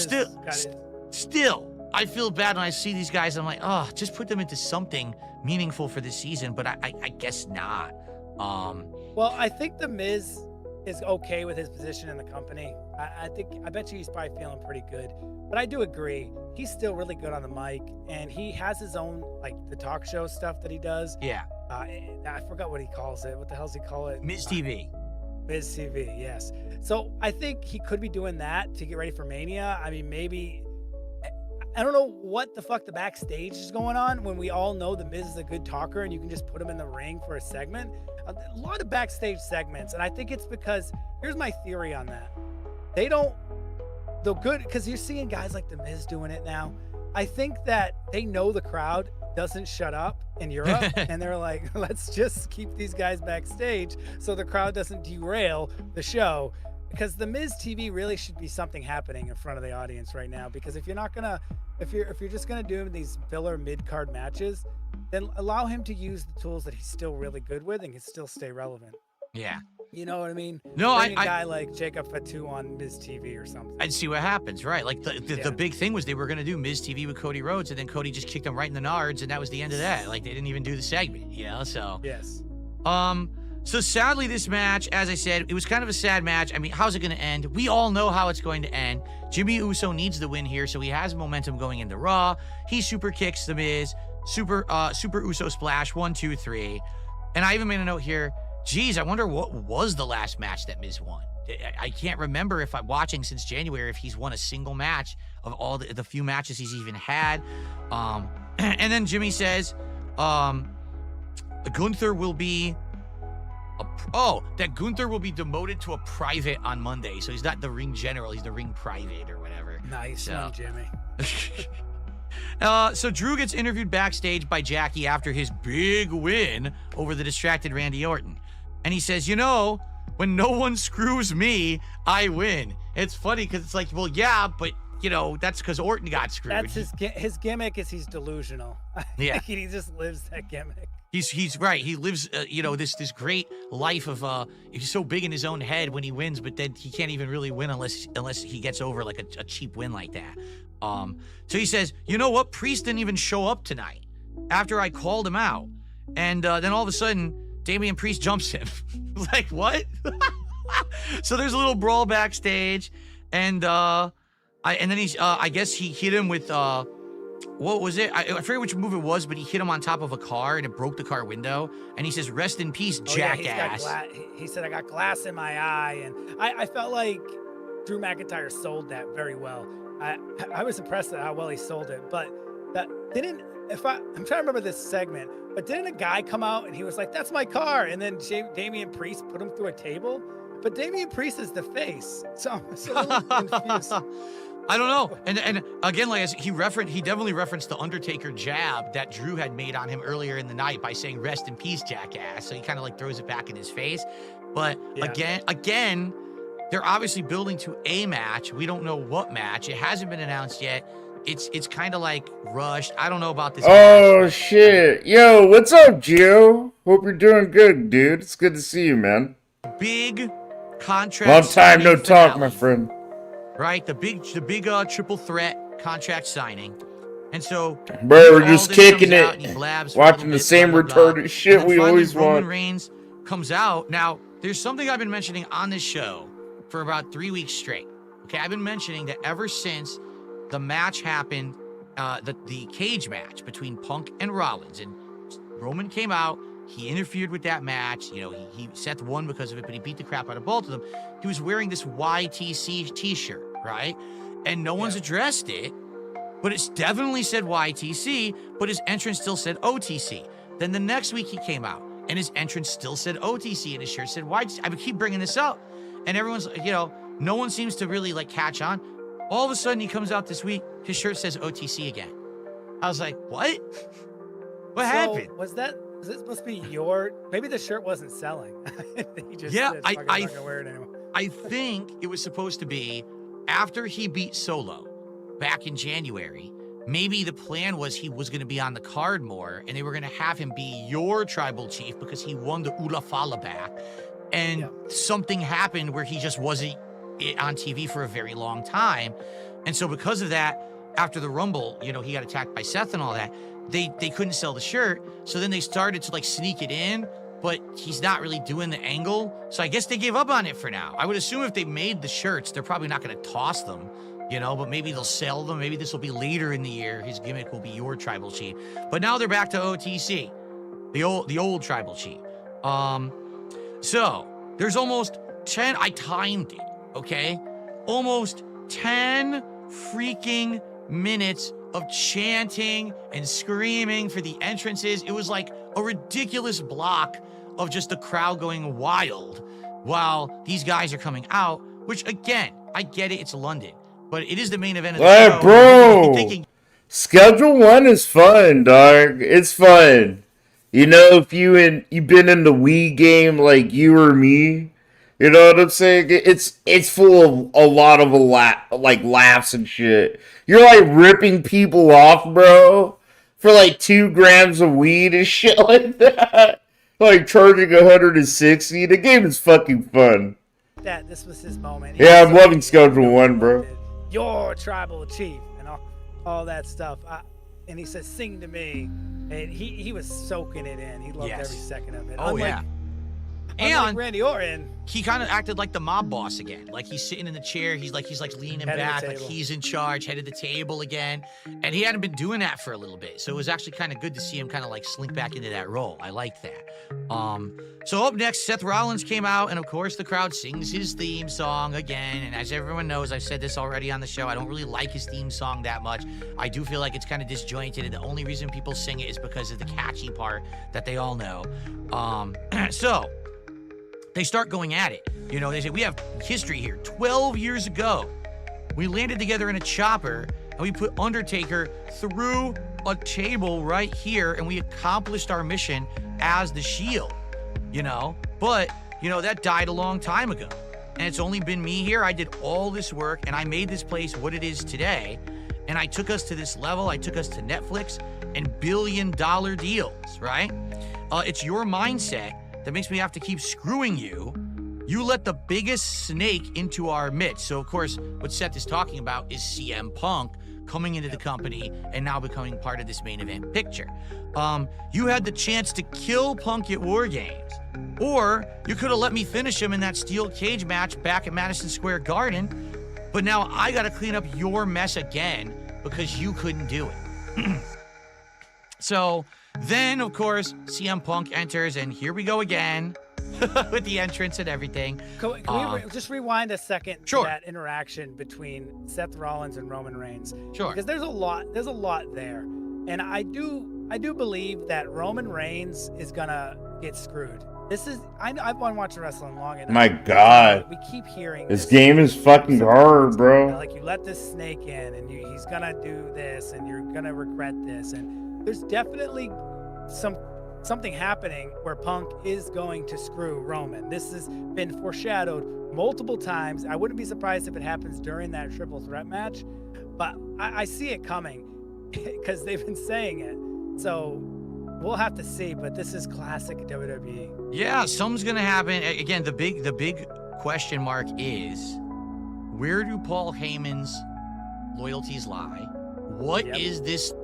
still, I feel bad when I see these guys. I'm like, oh, just put them into something meaningful for this season. But I guess not. Well, I think The Miz is okay with his position in the company. I bet you he's probably feeling pretty good. But I do agree, he's still really good on the mic, and he has his own, like, the talk show stuff that he does. Yeah. I forgot what he calls it. What the hell does he call it? Miz TV. Miz TV, yes. So I think he could be doing that to get ready for Mania. I mean, maybe, I don't know what the fuck the backstage is going on when we all know The Miz is a good talker and you can just put him in the ring for a segment. A lot of backstage segments, and I think it's because, here's my theory on that. They're good, because you're seeing guys like The Miz doing it now. I think that they know the crowd doesn't shut up in Europe, and they're like, let's just keep these guys backstage so the crowd doesn't derail the show. Because The Miz TV really should be something happening in front of the audience right now. Because if you're just gonna do these filler mid-card matches, then allow him to use the tools that he's still really good with and can still stay relevant. Yeah. You know what I mean? No, Bring a guy like Jacob Fatu on Miz TV or something. I'd see what happens, right? Like the big thing was they were gonna do Miz TV with Cody Rhodes, and then Cody just kicked him right in the nards, and that was the end of that. Like, they didn't even do the segment, you know? So yes. So sadly, this match, as I said, it was kind of a sad match. I mean, how's it going to end? We all know how it's going to end. Jimmy Uso needs the win here, so he has momentum going into Raw. He super kicks The Miz. Super Uso splash. 1, 2, 3. And I even made a note here. Geez, I wonder what was the last match that Miz won. I can't remember, if I'm watching since January, if he's won a single match of all the few matches he's even had. And then Jimmy says, Gunther will be... that Gunther will be demoted to a private on Monday. So he's not the ring general, he's the ring private or whatever. Nice one, Jimmy. So Drew gets interviewed backstage by Jackie after his big win over the distracted Randy Orton. And he says, you know, when no one screws me, I win. It's funny because it's like, well, yeah, but you know, that's because Orton got screwed. That's his gimmick is he's delusional. Yeah. He just lives that gimmick. He's right. He lives, you know, this great life of he's so big in his own head when he wins, but then he can't even really win unless he gets over like a cheap win like that. So he says, you know what? Priest didn't even show up tonight after I called him out, and then all of a sudden, Damian Priest jumps him. Like what? So there's a little brawl backstage, and then he's I guess he hit him with what was it? I forget which move it was, but he hit him on top of a car and it broke the car window. And he says, "Rest in peace, jackass." Yeah, he said, "I got glass in my eye," and I felt like Drew McIntyre sold that very well. I was impressed at how well he sold it, but that didn't. I'm trying to remember this segment, but didn't a guy come out and he was like, "That's my car," and then Damian Priest put him through a table? But Damian Priest is the face, so I'm so confused. I don't know. And again, like he definitely referenced the Undertaker jab that Drew had made on him earlier in the night by saying "Rest in peace, jackass." So he kind of like throws it back in his face. But yeah. Again, they're obviously building to a match. We don't know what match. It hasn't been announced yet. It's kind of like rushed. I don't know about this. Oh match. Shit. Yo, what's up, Gio? Hope you're doing good, dude. It's good to see you, man. Big contract. Long time no talk, my friend. Right, the big triple threat contract signing, and so bro, we're just kicking it, watching the same retarded shit we always want. Roman Reigns comes out. Now, there's something I've been mentioning on this show for about 3 weeks straight. Okay, I've been mentioning that ever since the match happened, the cage match between Punk and Rollins, and Roman came out. He interfered with that match. You know, he Seth won because of it, but he beat the crap out of both of them. He was wearing this YTC t-shirt, right? And no one's addressed it, but it's definitely said YTC, but his entrance still said OTC. Then the next week he came out, and his entrance still said OTC, and his shirt said YTC. I would keep bringing this up, and everyone's, you know, no one seems to really, like, catch on. All of a sudden, he comes out this week, his shirt says OTC again. I was like, what? What happened? This must be your. Maybe the shirt wasn't selling. He just I not gonna wear it anymore. I think it was supposed to be after he beat Solo back in January. Maybe the plan was he was going to be on the card more, and they were going to have him be your tribal chief because he won the Ula Fala back. And something happened where he just wasn't on TV for a very long time, and so because of that, after the Rumble, you know, he got attacked by Seth and all that. They couldn't sell the shirt, so then they started to like sneak it in, but he's not really doing the angle, so I guess they gave up on it for now. I would assume if they made the shirts, they're probably not going to toss them, you know, but maybe they'll sell them. Maybe this will be later in the year. His gimmick will be your tribal chief, but now they're back to OTC, the old tribal chief. So there's almost 10. I timed it, okay, almost 10 freaking minutes of chanting and screaming for the entrances. It was like a ridiculous block of just the crowd going wild while these guys are coming out, which again, I get it, it's London, but it is the main event of the show. Bro, Schedule 1 is fun, dog. It's fun. You know, if you've been in the Wii game like you or me, you know what I'm saying? It's full of a lot of like laughs and shit. You're like ripping people off, bro, for like 2 grams of weed and shit like that. Like charging 160. The game is fucking fun. This was his moment. Yeah, I'm loving Schedule 1, bro. Your tribal chief and all that stuff. And he says, "Sing to me," and he was soaking it in. He loved every second of it. Oh, unlike and Randy Orton, he kind of acted like the mob boss again. Like he's sitting in the chair. He's like leaning back, like he's in charge, head of the table again. And he hadn't been doing that for a little bit. So it was actually kind of good to see him kind of like slink back into that role. I like that. So up next, Seth Rollins came out, and of course the crowd sings his theme song again. And as everyone knows, I've said this already on the show, I don't really like his theme song that much. I do feel like it's kind of disjointed, and the only reason people sing it is because of the catchy part that they all know. So they start going at it. You know, they say, we have history here. 12 years ago, we landed together in a chopper, and we put Undertaker through a table right here, and we accomplished our mission as the Shield, you know? But, you know, that died a long time ago. and it's only been me here. I did all this work, and I made this place what it is today, and I took us to this level. I took us to Netflix and billion-dollar deals, right? It's your mindset that makes me have to keep screwing you. You let the biggest snake into our midst. So, of course, what Seth is talking about is CM Punk coming into the company and now becoming part of this main event picture. You had the chance to kill Punk at War Games, or you could have let me finish him in that steel cage match back at Madison Square Garden, but now I got to clean up your mess again because you couldn't do it. So then, of course, CM Punk enters, and here we go again with the entrance and everything. Can we just rewind a second Sure. to that interaction between Seth Rollins and Roman Reigns? Sure. Because there's a lot there. And I do believe that Roman Reigns is gonna get screwed. I've been watching wrestling long enough. My God. We keep hearing This game is fucking hard, bro. Like, you let this snake in, and he's gonna do this, and you're gonna regret this. And there's definitely something happening where Punk is going to screw Roman. This has been foreshadowed multiple times. I wouldn't be surprised if it happens during that triple threat match, but I see it coming because they've been saying it. So we'll have to see, but this is classic WWE. Yeah, something's gonna happen. Again, the big question mark is, where do Paul Heyman's loyalties lie? What is this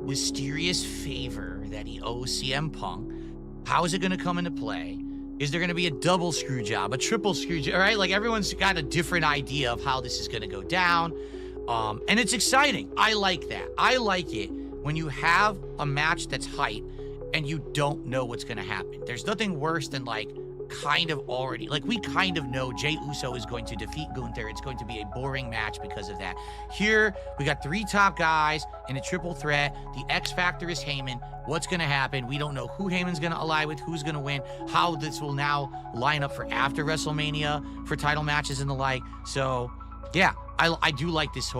mysterious favor that he owes CM Punk? How is it gonna come into play? Is there gonna be a double screw job, a triple screw job, right? Like, everyone's got a different idea of how this is gonna go down. And it's exciting. I like that. I like it when you have a match that's hype and you don't know what's going to happen. There's nothing worse than, like, kind of already, like, we kind of know Jey Uso is going to defeat Gunther. It's going to be a boring match because of that. Here, we got 3 top guys in a triple threat. The X factor is Heyman. What's going to happen? We don't know who Heyman's going to ally with, who's going to win, how this will now line up for after WrestleMania for title matches and the like. So, yeah, I do like this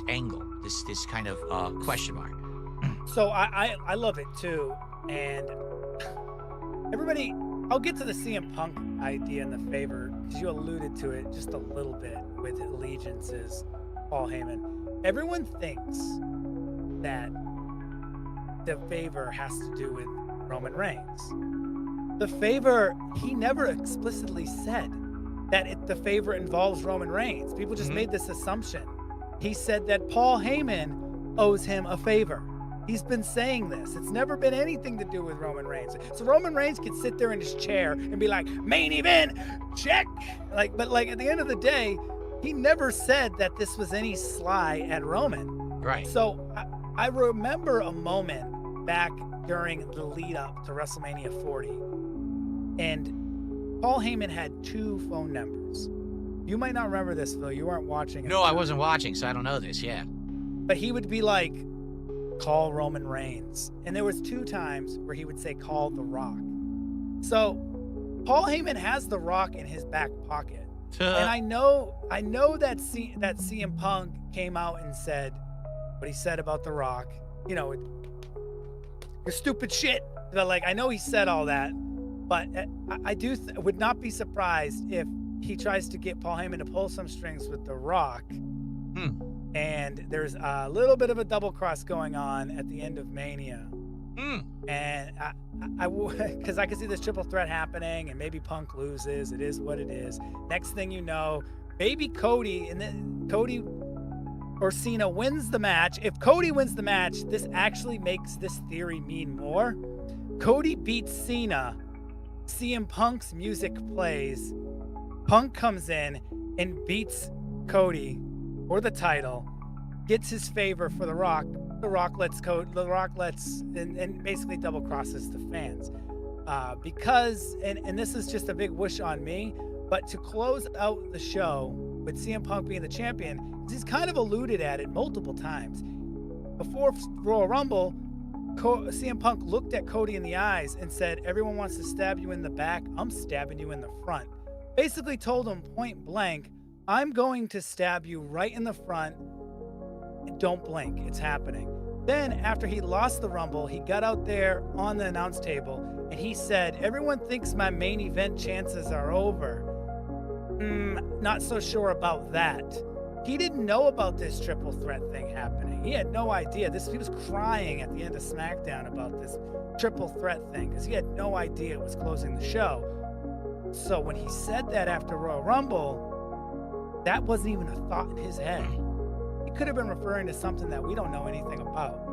angle, this kind of question mark. So I love it too. And everybody, I'll get to the CM Punk idea in the favor, because you alluded to it just a little bit with allegiances, Paul Heyman. Everyone thinks that the favor has to do with Roman Reigns. The favor, he never explicitly said that the favor involves Roman Reigns. People just made this assumption. He said that Paul Heyman owes him a favor. He's been saying this. It's never been anything to do with Roman Reigns. So Roman Reigns could sit there in his chair and be like, main event, check. But at the end of the day, he never said that this was any sly at Roman. Right. So I remember a moment back during the lead up to WrestleMania 40, and Paul Heyman had 2 phone numbers. You might not remember this, Phil. You weren't watching. No, I wasn't watching, so I don't know this. Yeah. But he would be like, call Roman Reigns. And there was 2 times where he would say, call The Rock. So Paul Heyman has The Rock in his back pocket. And I know that CM Punk came out and said what he said about The Rock. You know, your stupid shit. But I know he said all that. But I would not be surprised if he tries to get Paul Heyman to pull some strings with The Rock. And there's a little bit of a double cross going on at the end of Mania. And because I can see this triple threat happening, and maybe Punk loses. It is what it is. Next thing you know, maybe Cody, and then Cody or Cena wins the match. If Cody wins the match, this actually makes this theory mean more. Cody beats Cena. CM Punk's music plays. Punk comes in and beats Cody for the title, gets his favor for The Rock. The Rock lets and basically double crosses the fans. Because this is just a big wish on me, but to close out the show with CM Punk being the champion, he's kind of alluded at it multiple times. Before Royal Rumble, CM Punk looked at Cody in the eyes and said, everyone wants to stab you in the back, I'm stabbing you in the front. Basically told him point blank, I'm going to stab you right in the front. Don't blink, it's happening. Then after he lost the Rumble, he got out there on the announce table and he said, everyone thinks my main event chances are over. Not so sure about that. He didn't know about this triple threat thing happening. He had no idea. He was crying at the end of SmackDown about this triple threat thing because he had no idea it was closing the show. So when he said that after Royal Rumble, that wasn't even a thought in his head. He could have been referring to something that we don't know anything about.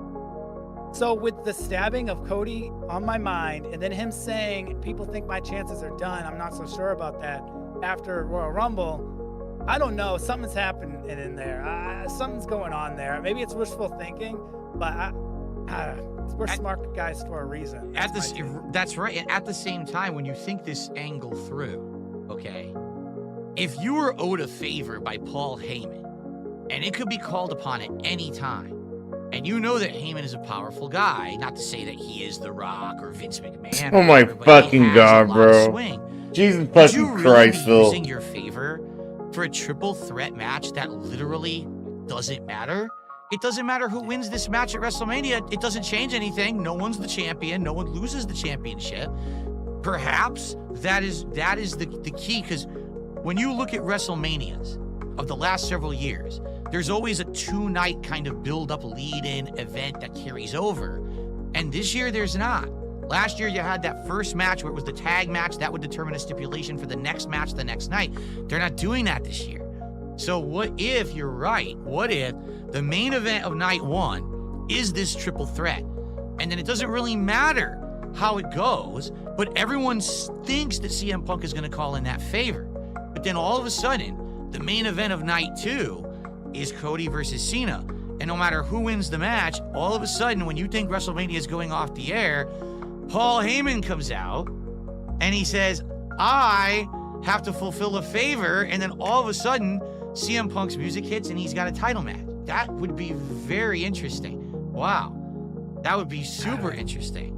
So with the stabbing of Cody on my mind, and then him saying, people think my chances are done, I'm not so sure about that, after Royal Rumble, I don't know. Something's happening in there. Something's going on there. Maybe it's wishful thinking, but we're smart guys for a reason. That's right. And at the same time, when you think this angle through, okay, if you were owed a favor by Paul Heyman, and it could be called upon at any time, and you know that Heyman is a powerful guy, not to say that he is The Rock or Vince McMahon. Oh my fucking God, bro. Jesus fucking Christ, Phil. Using your favor for a triple threat match that literally doesn't matter? It doesn't matter who wins this match at WrestleMania. It doesn't change anything. No one's the champion. No one loses the championship. Perhaps that is the key, because when you look at WrestleManias of the last several years, there's always a 2-night kind of build-up lead-in event that carries over. And this year, there's not. Last year, you had that first match where it was the tag match that would determine a stipulation for the next match the next night. They're not doing that this year. So what if, you're right, what if the main event of night one is this triple threat? And then it doesn't really matter how it goes, but everyone thinks that CM Punk is going to call in that favor. But then all of a sudden, the main event of night two is Cody versus Cena. And no matter who wins the match, all of a sudden, when you think WrestleMania is going off the air, Paul Heyman comes out and he says, I have to fulfill a favor. And then all of a sudden, CM Punk's music hits and he's got a title match. That would be very interesting. Wow. That would be super interesting.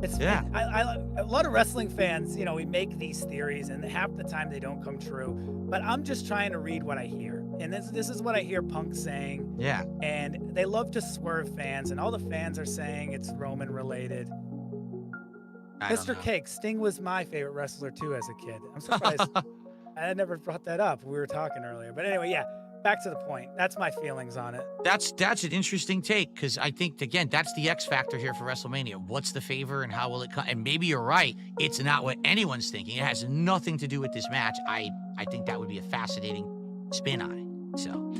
A lot of wrestling fans, we make these theories and half the time they don't come true. But I'm just trying to read what I hear. And this is what I hear Punk saying. Yeah. And they love to swerve fans, and all the fans are saying it's Roman related. Mr. Cake, Sting was my favorite wrestler too as a kid. I'm surprised I never brought that up. We were talking earlier. But anyway, yeah, back to the point. That's my feelings on it. That's an interesting take, because I think, again, that's the X factor here for WrestleMania. What's the favor and how will it come? And maybe you're right. It's not what anyone's thinking. It has nothing to do with this match. I think that would be a fascinating spin on it. So,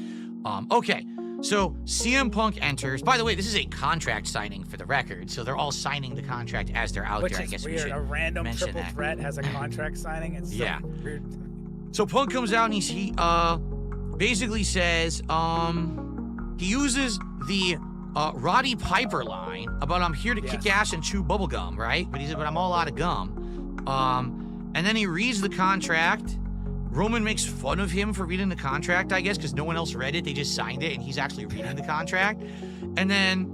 okay. So CM Punk enters. By the way, this is a contract signing for the record. So they're all signing the contract as they're out there. I guess weird. A random triple threat has a contract signing. It's so weird. So Punk comes out and he basically says he uses the Roddy Piper line about I'm here to kick ass and chew bubble gum, right? But he said, but I'm all out of gum. And then he reads the contract. Roman makes fun of him for reading the contract, I guess, because no one else read it. They just signed it, and he's actually reading the contract. And then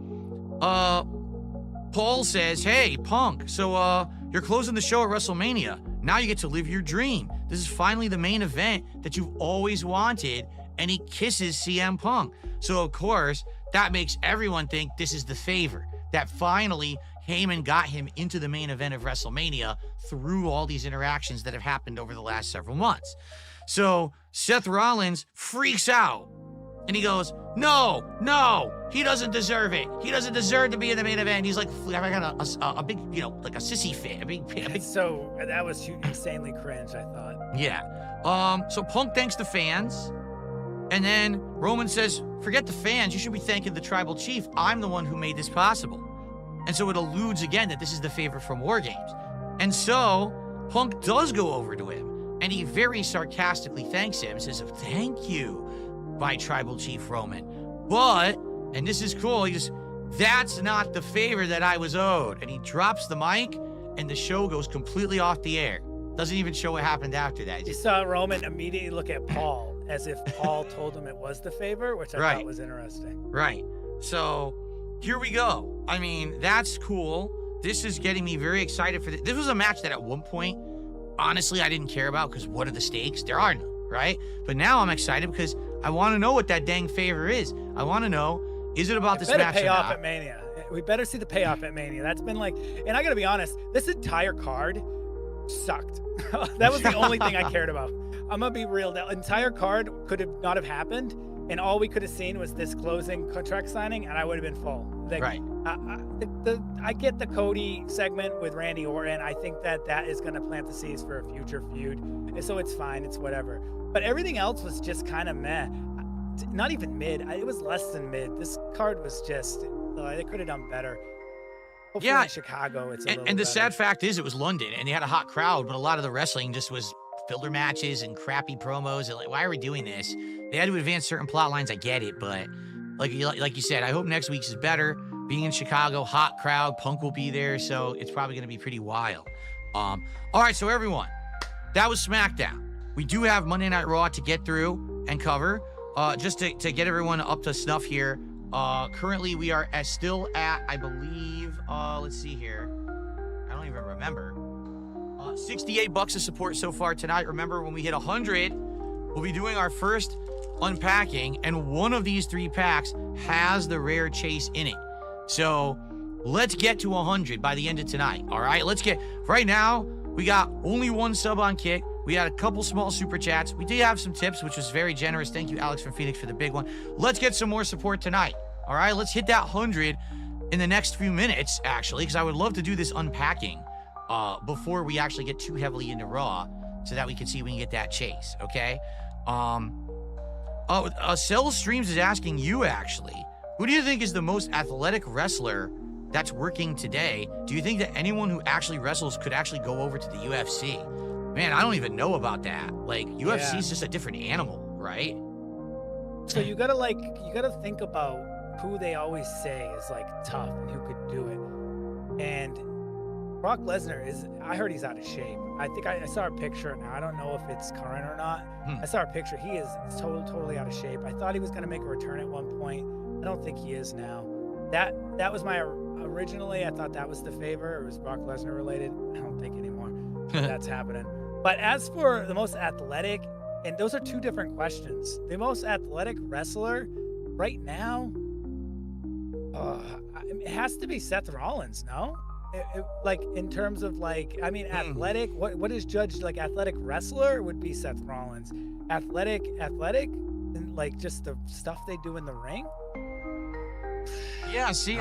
Paul says, hey, Punk, so you're closing the show at WrestleMania. Now you get to live your dream. This is finally the main event that you've always wanted. And he kisses CM Punk. So, of course, that makes everyone think this is the favor, that finally Heyman got him into the main event of WrestleMania through all these interactions that have happened over the last several months. So Seth Rollins freaks out and he goes, no, he doesn't deserve it. He doesn't deserve to be in the main event. He's like, I got a big, like a sissy fit, a big. So that was insanely cringe, I thought. Yeah. So Punk thanks the fans. And then Roman says, forget the fans. You should be thanking the tribal chief. I'm the one who made this possible. And so it alludes again that this is the favor from War Games. And so Punk does go over to him and he very sarcastically thanks him, says, thank you, by Tribal Chief Roman. But, and this is cool, he goes, that's not the favor that I was owed. And he drops the mic and the show goes completely off the air. Doesn't even show what happened after that. You saw Roman immediately look at Paul as if Paul told him it was the favor, which I thought was interesting. Right. So here we go. I mean, that's cool. This is getting me very excited for this. This was a match that at one point, honestly, I didn't care about because what are the stakes? There are none, right? But now I'm excited because I want to know what that dang favor is. I want to know, is it about this match or not? Better pay off at Mania. We better see the payoff at Mania. That's been like, and I got to be honest, this entire card sucked. That was the only thing I cared about. I'm gonna be real. The entire card could have not have happened, and all we could have seen was this closing contract signing, and I would have been full. Like, Right. I get the Cody segment with Randy Orton. I think that is gonna plant the seeds for a future feud, and so it's fine. It's whatever. But everything else was just kind of meh. Not even mid. It was less than mid. This card was just. They could have done better. Hopefully Yeah, in Chicago, it's a and little the better. sad fact is it was London, and they had a hot crowd, but a lot of the wrestling just was filler matches and crappy promos. And like, why are we doing this? They had to advance certain plot lines. I get it, but like you said, I hope next week's is better. Being in Chicago, hot crowd, Punk will be there, so it's probably going to be pretty wild. All right, so everyone, that was SmackDown. We do have Monday Night Raw to get through and cover. Just to get everyone up to snuff here. Currently we are still at, I believe, let's see here. I don't even remember. $68 of support so far tonight. Remember, when we hit 100, we'll be doing our first unpacking, and one of these 3 packs has the rare chase in it. So let's get to 100 by the end of tonight. All right, right now, we got only 1 sub on Kick. We had a couple small super chats. We did have some tips, which was very generous. Thank you, Alex from Phoenix, for the big one. Let's get some more support tonight. All right, let's hit that 100 in the next few minutes, actually, because I would love to do this unpacking before we actually get too heavily into Raw, so that we can see if we can get that chase, okay? Cell Streams is asking you, actually, who do you think is the most athletic wrestler that's working today? Do you think that anyone who actually wrestles could actually go over to the UFC? Man, I don't even know about that. Like, UFC is just a different animal, right? So you gotta think about who they always say is like tough and who could do it. And Brock Lesnar I heard he's out of shape. I think I saw a picture now. I don't know if it's current or not. I saw a picture. He is totally out of shape. I thought he was gonna make a return at one point. I don't think he is now. That was my originally. I thought that was the favor. It was Brock Lesnar related. I don't think anymore. That's happening. But as for the most athletic, and those are 2 different questions. The most athletic wrestler right now, it has to be Seth Rollins, no? Like, in terms of, like, I mean, athletic, what is judged like athletic wrestler would be Seth Rollins. Athletic, and like just the stuff they do in the ring? Yeah, see,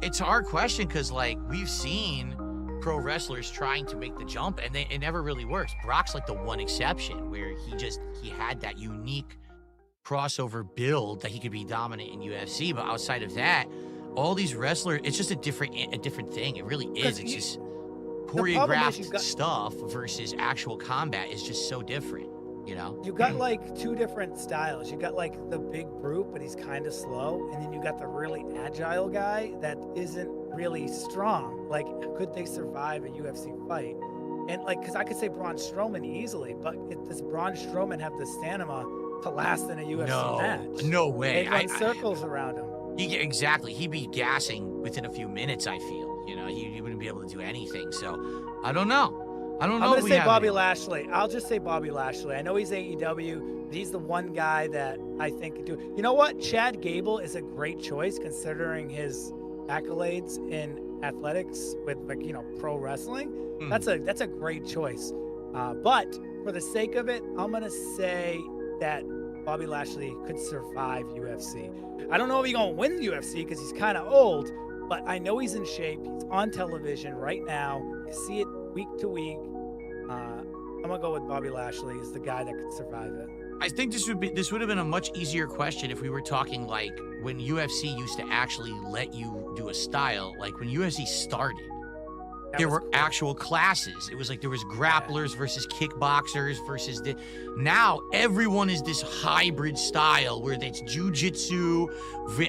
it's a hard question because, like, we've seen pro wrestlers trying to make the jump, and it never really works. Brock's like the one exception where he had that unique crossover build that he could be dominant in UFC, but outside of that, all these wrestlers, it's just a different thing. It really is. It's just choreographed stuff versus actual combat is just so different, you know? You got like 2 different styles. You got like the big brute, but he's kind of slow, and then you got the really agile guy that isn't really strong. Like, could they survive a UFC fight? And like, because I could say Braun Strowman easily, but does Braun Strowman have the stamina to last in a UFC match? No way. They run circles around him. Exactly. He'd be gassing within a few minutes, I feel. You know, he wouldn't be able to do anything. So, I don't know. I'm going to say Bobby Lashley. I'll just say Bobby Lashley. I know he's AEW, but he's the one guy that I think could do it. You know what? Chad Gable is a great choice considering his accolades in athletics with, like, you know, pro wrestling. That's a great choice. But for the sake of it, I'm going to say that Bobby Lashley could survive UFC. I don't know if he's going to win the UFC because he's kind of old, but I know he's in shape. He's on television right now. You see it week to week. I'm going to go with Bobby Lashley as the guy that could survive it. I think this would have been a much easier question if we were talking like when UFC used to actually let you do a style. Like when UFC started, there were actual classes. It was like there was grapplers versus kickboxers versus now everyone is this hybrid style where it's jiu-jitsu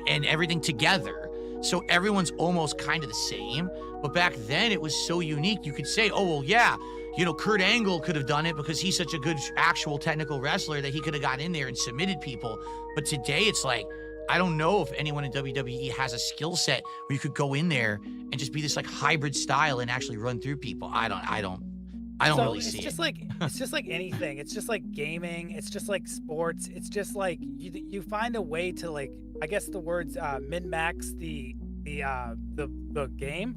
and everything together. So everyone's almost kind of the same. But back then it was so unique. You could say, oh, well, yeah, you know, Kurt Angle could have done it because he's such a good actual technical wrestler that he could have got in there and submitted people. But today it's like, I don't know if anyone in WWE has a skill set where you could go in there and just be this like hybrid style and actually run through people. I don't really see it. It's just like anything. It's just like gaming. It's just like sports. It's just like you find a way to, like, I guess the words min-max the game,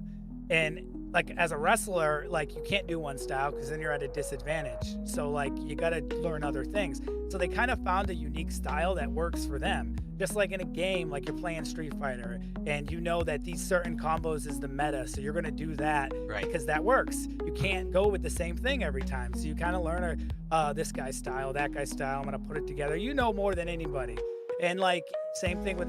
and like as a wrestler, like you can't do one style because then you're at a disadvantage. So like you got to learn other things. So they kind of found a unique style that works for them. Just like in a game, like you're playing Street Fighter and you know that these certain combos is the meta. So you're going to do that because that works. You can't go with the same thing every time. So you kind of learn this guy's style, that guy's style. I'm going to put it together. You know more than anybody. And like same thing with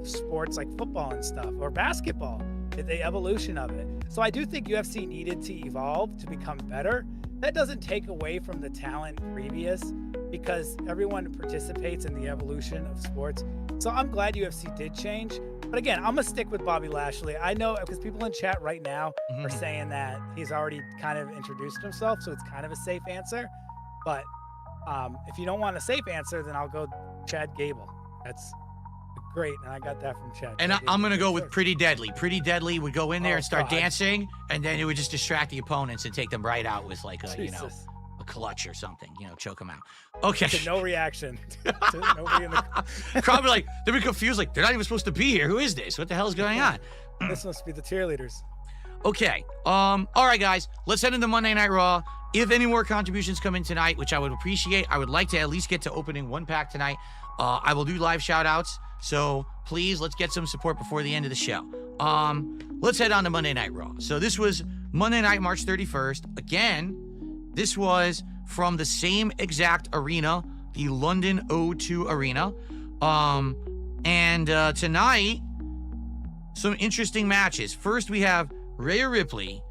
sports like football and stuff or basketball. The evolution of it. So I do think UFC needed to evolve to become better. That doesn't take away from the talent previous because everyone participates in the evolution of sports. So I'm glad UFC did change. But again, I'm gonna stick with Bobby Lashley. I know because people in chat right now are saying that he's already kind of introduced himself, so it's kind of a safe answer. But if you don't want a safe answer, then I'll go Chad Gable. That's great, and I got that from Chad. And I'm going to go with Pretty Deadly. Pretty Deadly would go in there and start dancing, and then it would just distract the opponents and take them right out with like a, a clutch or something, choke them out. Okay. No reaction. Nobody in the Probably like, they'd be confused, like, they're not even supposed to be here. Who is this? What the hell is going on? This must be the cheerleaders. Okay. All right, guys. Let's head into Monday Night Raw. If any more contributions come in tonight, which I would appreciate, I would like to at least get to opening one pack tonight. I will do live shout-outs. So please, let's get some support before the end of the show. Let's head on to Monday Night Raw. So this was Monday night, March 31st. Again, this was from the same exact arena, the London O2 Arena. And tonight, some interesting matches. First, we have Rhea Ripley,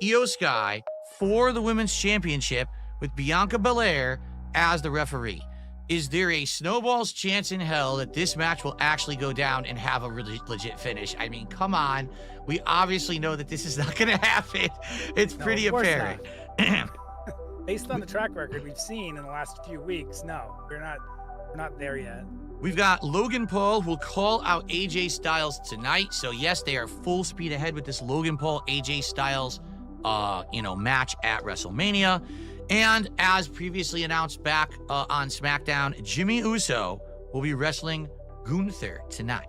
Io Sky for the Women's Championship with Bianca Belair as the referee. Is there a snowball's chance in hell that this match will actually go down and have a really legit finish? I mean, come on. We obviously know that this is not going to happen. It's pretty apparent. Based on the track record we've seen in the last few weeks, no, we're not there yet. We've got Logan Paul who will call out AJ Styles tonight. So yes, they are full speed ahead with this Logan Paul AJ Styles match at WrestleMania. And as previously announced back on SmackDown, Jimmy Uso will be wrestling Gunther tonight.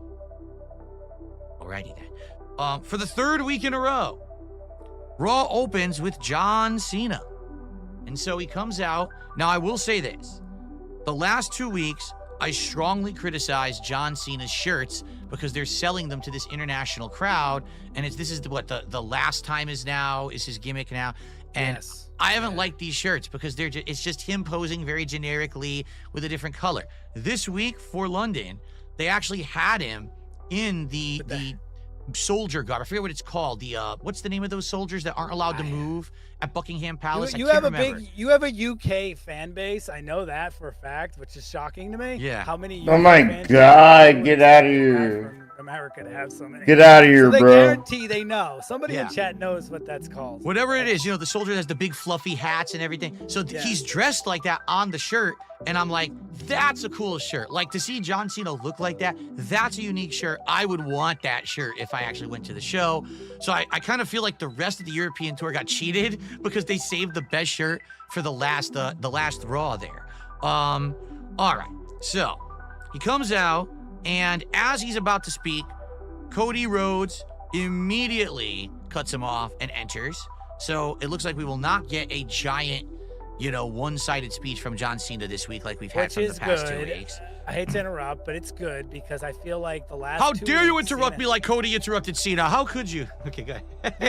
Alrighty then. For the third week in a row, Raw opens with John Cena. And so he comes out. Now, I will say this. The last 2 weeks, I strongly criticized John Cena's shirts because they're selling them to this international crowd. And this is the last time is his gimmick now. And I haven't liked these shirts because it's just him posing very generically with a different color. This week for London, they actually had him in the soldier garb. I forget what it's called. What's the name of those soldiers that aren't allowed to move at Buckingham Palace? You have a UK fan base. I know that for a fact, which is shocking to me. Yeah. How many? Oh my God! Get out of here. America to have so many. Get out of here, so they bro. Guarantee they know. Somebody in chat knows what that's called. Whatever it is, the soldier has the big fluffy hats and everything. So he's dressed like that on the shirt, and I'm like, that's a cool shirt. Like, to see John Cena look like that, that's a unique shirt. I would want that shirt if I actually went to the show. So I kind of feel like the rest of the European tour got cheated because they saved the best shirt for the last Raw there. All right, so he comes out. And as he's about to speak, Cody Rhodes immediately cuts him off and enters. So it looks like we will not get a giant, one-sided speech from John Cena this week like we've had from the past 2 weeks. I hate to interrupt, but it's good because I feel like the last How dare you interrupt me like Cody interrupted Cena? How could you? Okay, go ahead.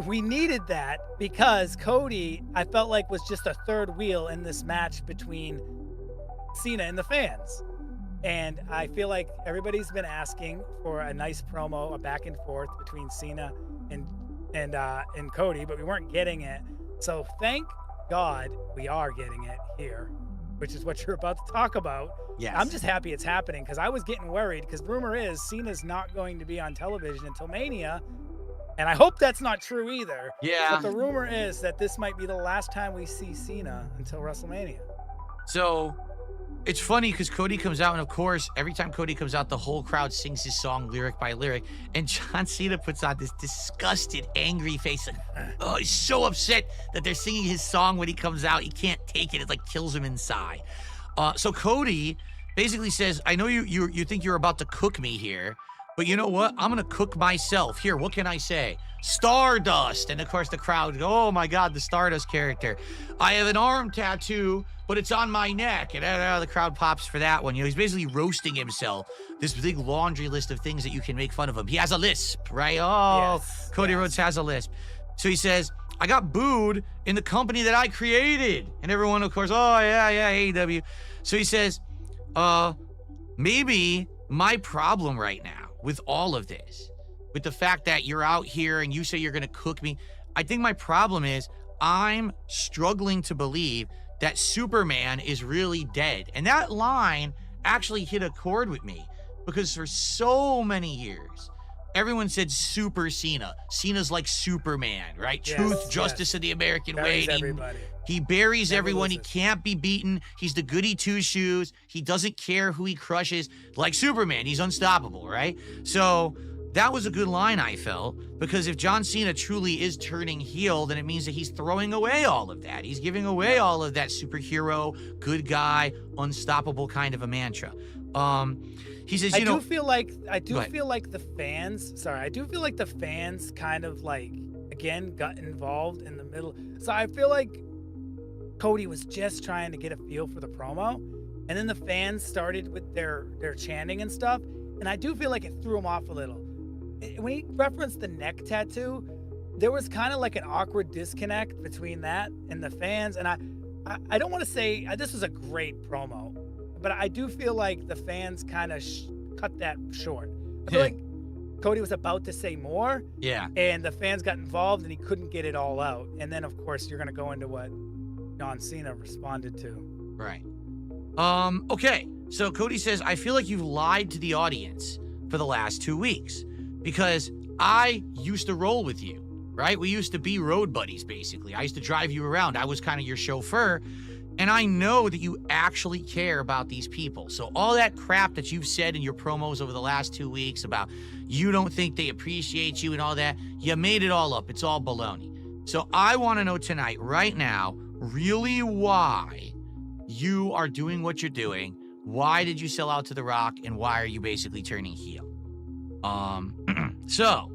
we needed that because Cody, I felt like, was just a third wheel in this match between Cena and the fans. And I feel like everybody's been asking for a nice promo, a back and forth between Cena and Cody, but we weren't getting it. So thank God we are getting it here, which is what you're about to talk about. Yes. I'm just happy it's happening because I was getting worried because rumor is Cena's not going to be on television until Mania. And I hope that's not true either. Yeah. But the rumor is that this might be the last time we see Cena until WrestleMania. So it's funny because Cody comes out, and of course, every time Cody comes out, the whole crowd sings his song lyric by lyric, and John Cena puts on this disgusted, angry face. Like, he's so upset that they're singing his song when he comes out. He can't take it. It like kills him inside. So Cody basically says, I know you think you're about to cook me here, But you know what? I'm going to cook myself. Here, what can I say? Stardust. And of course, the crowd go, oh my God, the Stardust character. I have an arm tattoo, but it's on my neck. And the crowd pops for that one. You know, he's basically roasting himself. This big laundry list of things that you can make fun of him. He has a lisp, right? Oh, yes, Cody Rhodes has a lisp. So he says, I got booed in the company that I created. And everyone, of course, oh, yeah, AEW. So he says, maybe my problem right now with all of this, with the fact that you're out here and you say you're going to cook me, I think my problem is I'm struggling to believe that Superman is really dead. And that line actually hit a chord with me because for so many years, everyone said Super Cena. Cena's like Superman, right? Yes, Truth, justice, and the American way. He buries everyone. He can't be beaten. He's the goody two-shoes. He doesn't care who he crushes. Like Superman, he's unstoppable, right? So that was a good line, I felt, because if John Cena truly is turning heel, then it means that he's throwing away all of that. He's giving away all of that superhero, good guy, unstoppable kind of a mantra. He says, I do feel like the fans kind of like, again, got involved in the middle. So I feel like Cody was just trying to get a feel for the promo, and then the fans started with their chanting and stuff, and I do feel like it threw him off a little. When he referenced the neck tattoo, there was kind of like an awkward disconnect between that and the fans, and I don't want to say this was a great promo, but I do feel like the fans kind of cut that short. I feel like Cody was about to say more, and the fans got involved, and he couldn't get it all out. And then, of course, you're going to go into what John Cena responded to. Right. Okay. So Cody says, I feel like you've lied to the audience for the last 2 weeks because I used to roll with you, right? We used to be road buddies, basically. I used to drive you around. I was kind of your chauffeur. And I know that you actually care about these people. So all that crap that you've said in your promos over the last 2 weeks about you don't think they appreciate you and all that, you made it all up. It's all baloney. So I want to know tonight, right now, really why you are doing what you're doing. Why did you sell out to The Rock? And why are you basically turning heel? So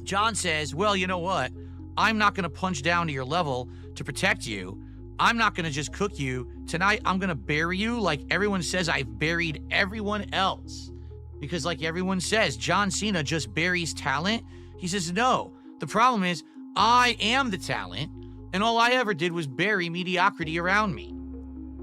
John says, well, you know what? I'm not going to punch down to your level to protect you. I'm not going to just cook you. Tonight, I'm going to bury you like everyone says I've buried everyone else. Because like everyone says, John Cena just buries talent. He says, no. The problem is, I am the talent, and all I ever did was bury mediocrity around me.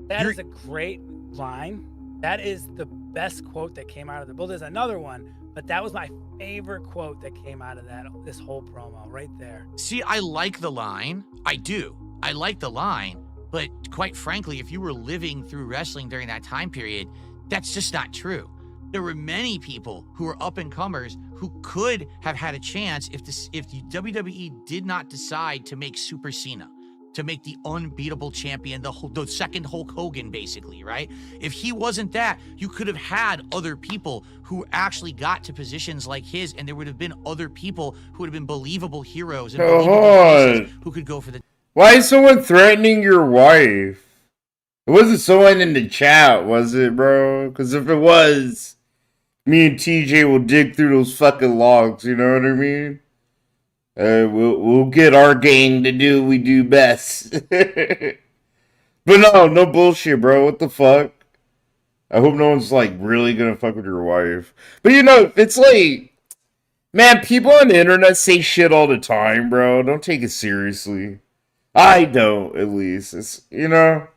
That is a great line. That is the best quote that came out of the bull. There's another one, but that was my favorite quote that came out of this whole promo right there. See, I like the line. I do. I like the line. But quite frankly, if you were living through wrestling during that time period, that's just not true. There were many people who were up-and-comers who could have had a chance if the WWE did not decide to make Super Cena, to make the unbeatable champion, the second Hulk Hogan, basically, right? If he wasn't that, you could have had other people who actually got to positions like his, and there would have been other people who would have been believable heroes and believable faces who could go for the... Why is someone threatening your wife? It wasn't someone in the chat, was it, bro? Because if it was, me and TJ will dig through those fucking logs, you know what I mean? We'll get our gang to do what we do best. But no bullshit, bro. What the fuck? I hope no one's, like, really gonna fuck with your wife. But, you know, it's like... Man, people on the internet say shit all the time, bro. Don't take it seriously. I don't, at least. It's, you know,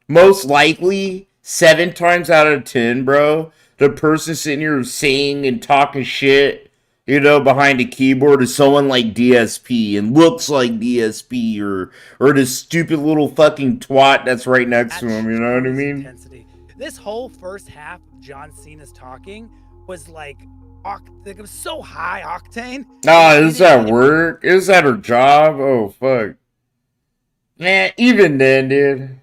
most likely, 7 times out of 10, bro, the person sitting here saying and talking shit, you know, behind a keyboard is someone like DSP and looks like DSP or this stupid little fucking twat that's right next to him, you know what I mean? Intensity. This whole first half of John Cena's talking was like it was so high octane. Nah, is that work? Is that her job? Oh, fuck. Man, even then, dude,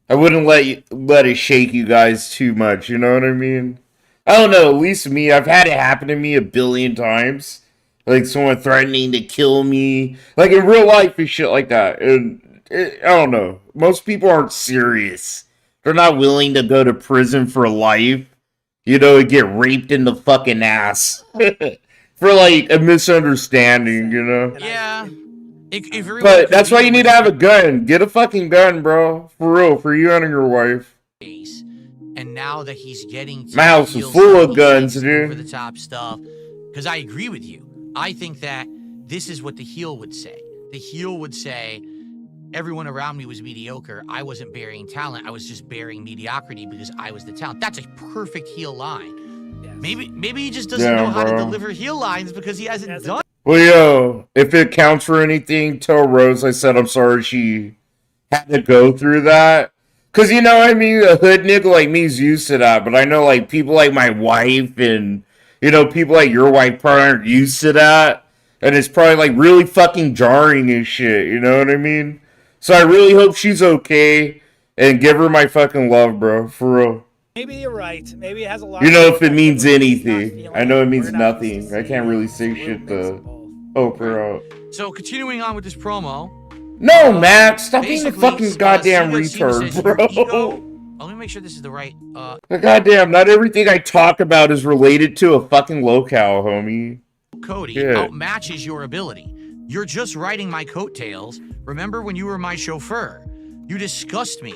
I wouldn't let it shake you guys too much, you know what I mean? I don't know, at least me, I've had it happen to me a billion times. Like, someone threatening to kill me. Like, in real life and shit like that. And I don't know. Most people aren't serious. They're not willing to go to prison for life. you know, and get raped in the fucking ass for like a misunderstanding, you know. Yeah. But that's why you need to have a gun. Get a fucking gun, bro. For real, for you and your wife. And now that he's getting my house is full of guns, dude. For the top stuff, because I agree with you. I think that this is what the heel would say. The heel would say, everyone around me was mediocre. I wasn't bearing talent. I was just bearing mediocrity because I was the talent. That's a perfect heel line. Yes. Maybe he just doesn't know how to deliver heel lines because he hasn't done. Well, yo, if it counts for anything, tell Rose I said I'm sorry she had to go through that. Because, you know, I mean, a hood nigga like me is used to that. But I know, like, people like my wife and, you know, people like your wife probably aren't used to that. And it's probably, like, really fucking jarring and shit. You know what I mean? So I really hope she's okay. And give her my fucking love, bro. For real. Maybe you're right. Maybe it has a lot. You know, if it means anything. I know it means nothing. I can't really say shit to help her out. So, continuing on with this promo. No, Max, stop being a fucking goddamn retard, bro. Let me make sure this is the right, Goddamn, not everything I talk about is related to a fucking locale, homie. Cody outmatches your ability. You're just riding my coattails. Remember when you were my chauffeur? You disgust me.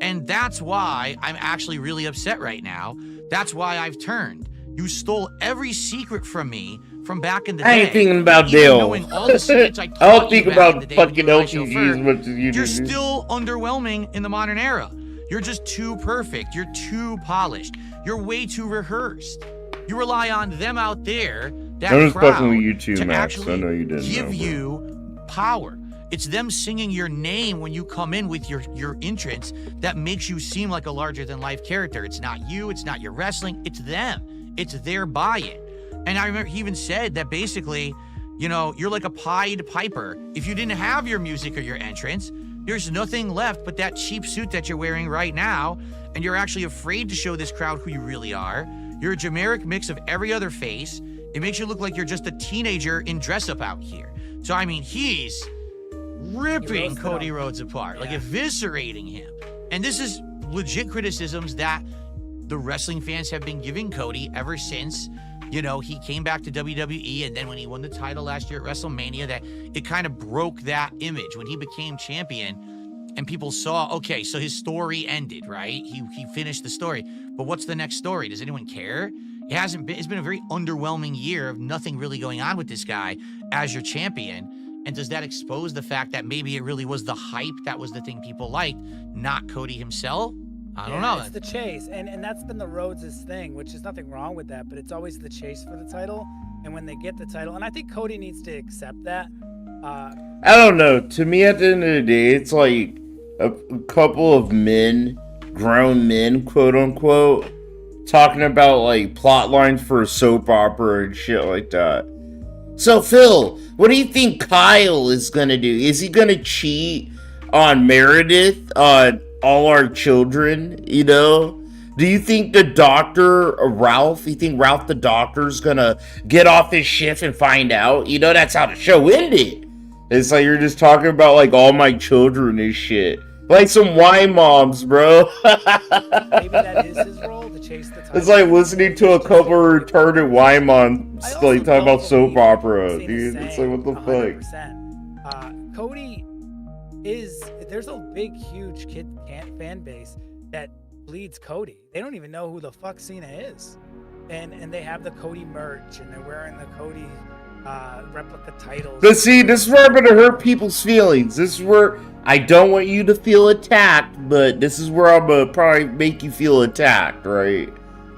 And that's why I'm actually really upset right now. That's why I've turned. You stole every secret from me from back in the day. I ain't thinking about Dale. I don't think about fucking LTG as much as you do. You're still underwhelming in the modern era. You're just too perfect. You're too polished. You're way too rehearsed. You rely on them out there, that I was crowd, fucking with you too, to Max. actually I know you didn't give you power. It's them singing your name when you come in with your entrance that makes you seem like a larger-than-life character. It's not you. It's not your wrestling. It's them. It's their buy-in. And I remember he even said that basically, you know, you're like a Pied Piper. If you didn't have your music or your entrance, there's nothing left but that cheap suit that you're wearing right now, and you're actually afraid to show this crowd who you really are. You're a generic mix of every other face. It makes you look like you're just a teenager in dress-up out here. So, I mean, he's ripping Cody Rhodes apart, like eviscerating him. And this is legit criticisms that the wrestling fans have been giving Cody ever since, you know, he came back to WWE, and then when he won the title last year at WrestleMania, that it kind of broke that image when he became champion, and people saw, okay, so his story ended, right? He finished the story, but what's the next story? Does anyone care? It hasn't been. It's been a very underwhelming year of nothing really going on with this guy as your champion. And does that expose the fact that maybe it really was the hype that was the thing people liked, not Cody himself? I don't know. It's the chase, and that's been the Rhodes' thing, which is nothing wrong with that, but it's always the chase for the title. And when they get the title, and I think Cody needs to accept that. I don't know. To me, at the end of the day, it's like a couple of men, grown men, quote unquote, talking about like plot lines for a soap opera and shit like that. So, Phil, what do you think Kyle is going to do? Is he going to cheat on Meredith, on all our children, you know? Do you think the doctor, Ralph, you think Ralph the doctor's going to get off his shift and find out? You know, that's how the show ended. It's like you're just talking about, like, all my children and shit. Like some wine moms, bro. Maybe that is his role, to chase the title. It's like listening to a couple of retarded wine moms like talking about soap opera, dude. It's like, what the fuck? Cody there's a big, huge fan base that bleeds Cody. They don't even know who the fuck Cena is. And they have the Cody merch, and they're wearing the Cody replica titles. But see, this is where I'm gonna hurt people's feelings. This is where I don't want you to feel attacked, but this is where I'm gonna probably make you feel attacked, right?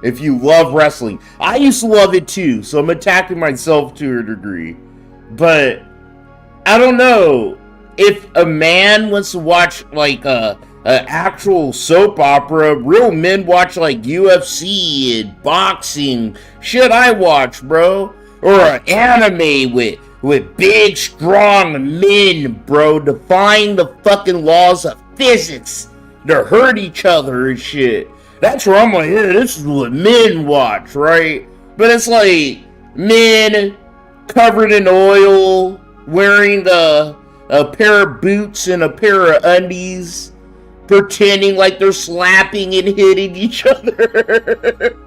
If you love wrestling. I used to love it too, so I'm attacking myself to a degree. But I don't know. If a man wants to watch like a actual soap opera, real men watch like UFC and boxing. Shit I watch, bro. Or an anime with big, strong men, bro, defying the fucking laws of physics to hurt each other and shit. That's where I'm like, yeah, this is what men watch, right? But it's like men covered in oil, wearing a pair of boots and a pair of undies, pretending like they're slapping and hitting each other.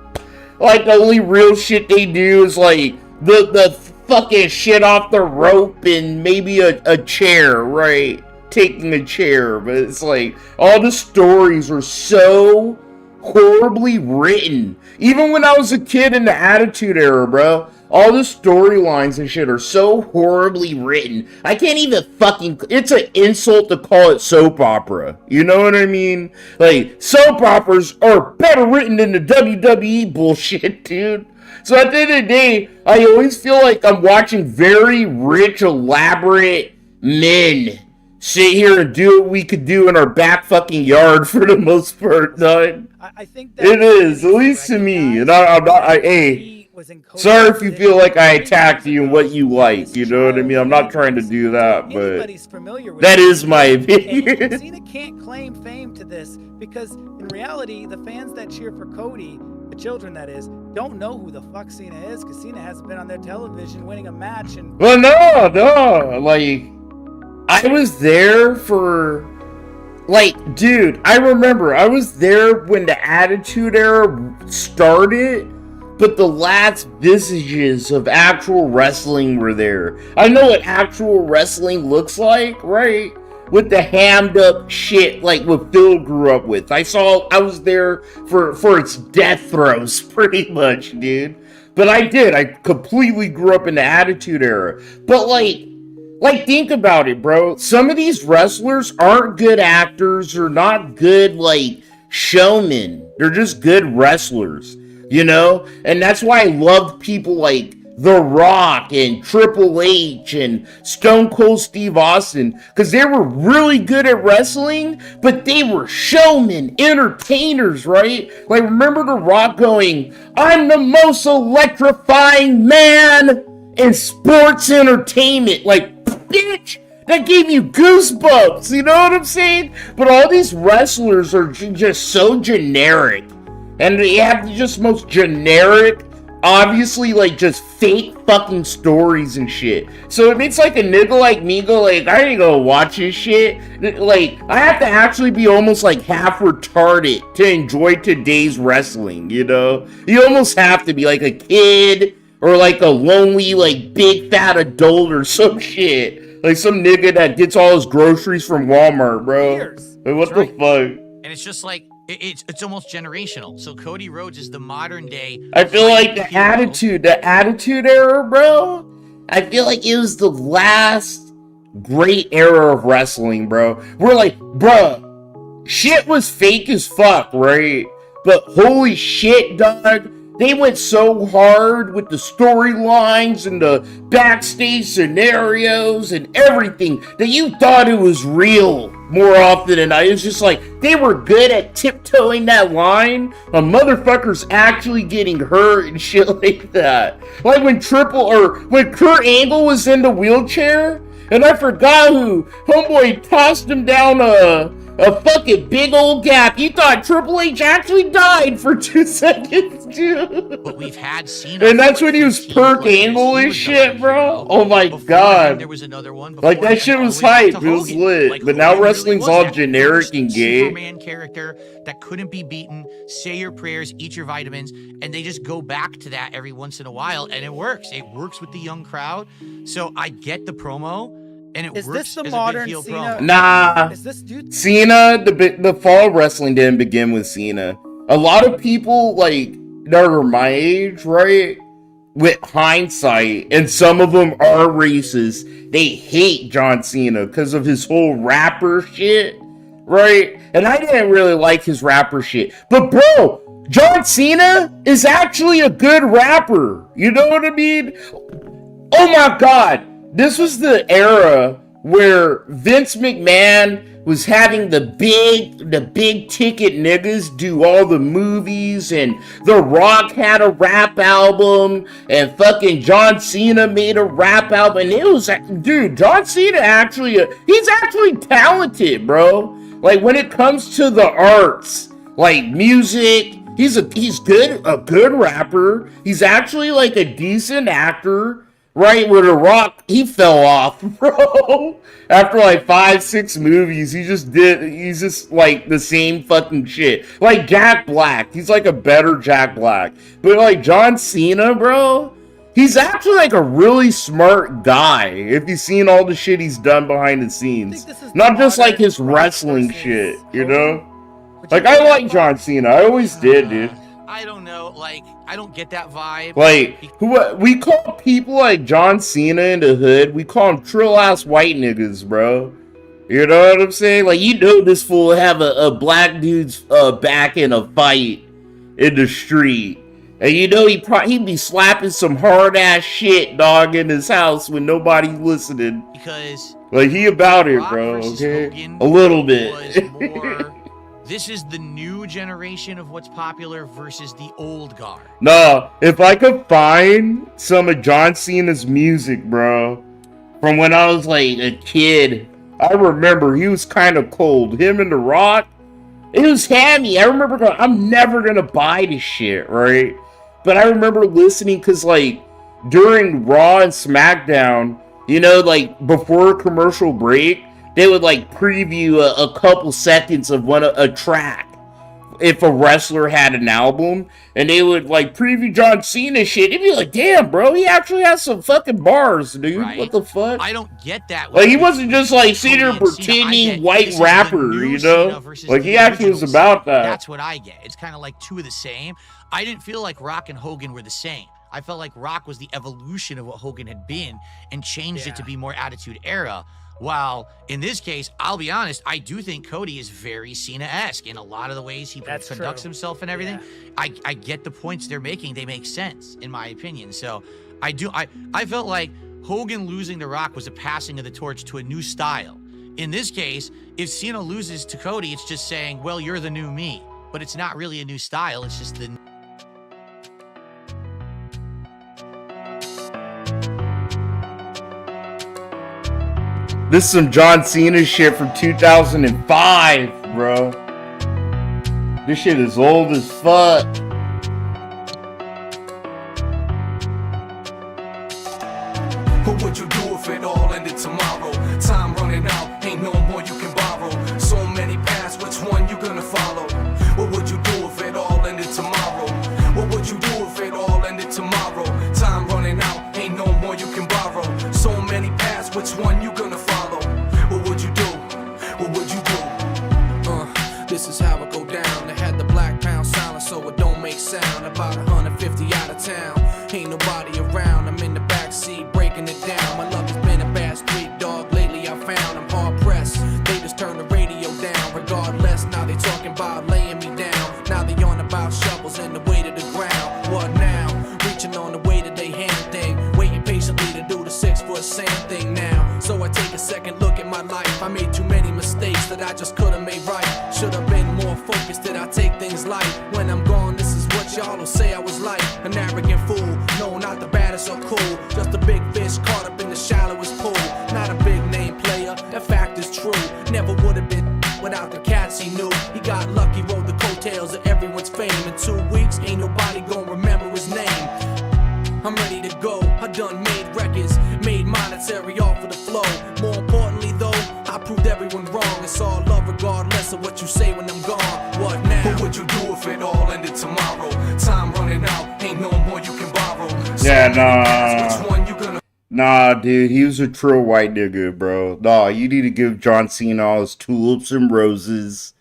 Like, the only real shit they do is, like, the fucking shit off the rope and maybe a chair, right? Taking a chair. But it's like, all the stories are so horribly written. Even when I was a kid in the Attitude Era, bro, all the storylines and shit are so horribly written. I can't even fucking... It's an insult to call it soap opera. You know what I mean? Like, soap operas are better written than the WWE bullshit, dude. So at the end of the day, I always feel like I'm watching very rich, elaborate men sit here and do what we could do in our back fucking yard for the most part, dog. I think that it is, at least to me. And I'm not, hey, sorry if you feel like I attacked you and what you like, you know what I mean? I'm not trying to do that, but that is my opinion. Cena can't claim fame to this because in reality, the fans that cheer for Cody, the children that is, don't know who the fuck Cena is because Cena hasn't been on their television winning a match. And well, no, like, I was there for, like, dude, I remember I was there when the Attitude Era started, but the last visages of actual wrestling were there. I know what actual wrestling looks like, right? With the hammed up shit like what Phil grew up with. I was there for its death throes, pretty much, dude. But I completely grew up in the Attitude Era. But like, think about it, bro. Some of these wrestlers aren't good actors or not good, like, showmen. They're just good wrestlers, you know? And that's why I love people like The Rock and Triple H and Stone Cold Steve Austin, because they were really good at wrestling, but they were showmen, entertainers, right? Like, remember The Rock going, "I'm the most electrifying man in sports entertainment." Like, bitch, that gave you goosebumps, you know what I'm saying? But all these wrestlers are just so generic, and they have just most generic, obviously, like, just fake fucking stories and shit. So it makes, like, a nigga like me go, like, I ain't gonna watch this shit. Like, I have to actually be almost, like, half retarded to enjoy today's wrestling, you know? You almost have to be, like, a kid, or like a lonely, like, big fat adult or some shit. Like some nigga that gets all his groceries from Walmart, bro. Like, what the fuck? And it's just like, it's almost generational. So Cody Rhodes is the modern day. I feel like the Attitude Era, bro. I feel like it was the last great era of wrestling, bro. We're like, bro, shit was fake as fuck, right? But holy shit, dog. They went so hard with the storylines and the backstage scenarios and everything that you thought it was real more often than not. It was just like, they were good at tiptoeing that line on motherfuckers actually getting hurt and shit like that. Like when Kurt Angle was in the wheelchair, and I forgot who, homeboy tossed him down a fucking big old gap. You thought Triple H actually died for 2 seconds, dude. But we've had Cena. And that's when he was Perk Angle and shit, bro. Oh my god. There was another one. Like, that shit was hype. It was lit. Like, but now wrestling's all generic and gay. Superman character that couldn't be beaten. Say your prayers, eat your vitamins, and they just go back to that every once in a while, and it works. It works with the young crowd. So I get the promo. And it is works this the as modern a big heel Cena? promo. Nah. Is this dude? Cena, the fall of wrestling didn't begin with Cena. A lot of people, like, that are my age, right? With hindsight, and some of them are racist, they hate John Cena because of his whole rapper shit, right? And I didn't really like his rapper shit. But bro, John Cena is actually a good rapper. You know what I mean? Oh my god. This was the era where Vince McMahon was having the big ticket niggas do all the movies, and The Rock had a rap album, and fucking John Cena made a rap album, and it was, dude, John Cena he's actually talented, bro. Like, when it comes to the arts, like music, he's a good rapper. He's actually like a decent actor. right? With The Rock, he fell off, bro. After like 5-6 movies, he's just like the same fucking shit. Like Jack Black, he's like a better Jack Black. But like John Cena, bro, he's actually like a really smart guy. If you've seen all the shit he's done behind the scenes, not just like his wrestling shit, you know? Like I like John Cena, I always did, dude. I don't know, like, I don't get that vibe. Like, we call people like John Cena in the hood, we call them trill-ass white niggas, bro. You know what I'm saying? Like, you know this fool have a black dude's back in a fight in the street. And you know he'd be slapping some hard-ass shit, dog, in his house when nobody's listening. Because... like, he about it, bro, okay? Hogan a little bit. Was more... This is the new generation of what's popular versus the old guard. No, if I could find some of John Cena's music, bro, from when I was like a kid, I remember he was kind of cold. Him and The Rock, it was hammy. I remember going, I'm never going to buy this shit, right? But I remember listening because like during Raw and SmackDown, you know, like before commercial break, they would like preview a couple seconds of a track if a wrestler had an album, and they would like preview John Cena shit. It'd be like, damn, bro, he actually has some fucking bars, dude. Right? What the fuck? I don't get that. Like he wasn't just like sitting there pretending white rapper, you know? Like he actually was about that. That's what I get. It's kind of like two of the same. I didn't feel like Rock and Hogan were the same. I felt like Rock was the evolution of what Hogan had been and changed it to be more Attitude Era. While in this case, I'll be honest, I do think Cody is very Cena-esque in a lot of the ways he conducts himself and everything. Yeah. I get the points they're making. They make sense, in my opinion. So I felt like Hogan losing to Rock was a passing of the torch to a new style. In this case, if Cena loses to Cody, it's just saying, well, you're the new me. But it's not really a new style. It's just the... This is some John Cena shit from 2005, bro. This shit is old as fuck. What would you do if it all ended tomorrow? Time running out, ain't no more you can borrow. So many paths, which one you gonna follow? What would you do if it all ended tomorrow? What would you do if it all ended tomorrow? Time running out, ain't no more you can borrow. So many paths, which one you gonna follow? What would you do? What would you do? This is how it go down. They had the black pound silent, so it don't make sound. About 150 out of town, ain't nobody around. I'm in the backseat breaking it down. My luck has been a bad street dog. Lately I found I'm hard pressed. They just turn the radio down. Regardless, now they talking about laying me down. Now they on about shovels and the weight of the ground. What now? Reaching on the way that they hand thing. Waiting patiently to do the 6-foot sand thing now. So I take a second look at my life. I made too many mistakes that I just could've made right. Should've been more focused, did I take things light? When I'm gone, this is what y'all will say I was like. An arrogant fool, no, not the baddest or cool. Just a big fish caught up in the shallowest pool. Not a big name player, that fact is true. Never would've been without the cats he knew. He got lucky, rode the coattails of everyone's fame. In 2 weeks, ain't nobody gonna remember his name. I'm ready to go, I done made records, made monetary off of the flow. More importantly though, I proved everyone wrong. It's all love regardless of what you say when I'm gone. What now? What would you do if it all ended tomorrow? Time running out, ain't no more you can borrow. Yeah, nah. Which one you gonna... Nah, dude, he was a true white nigga, bro. Nah, you need to give John Cena all his tulips and roses.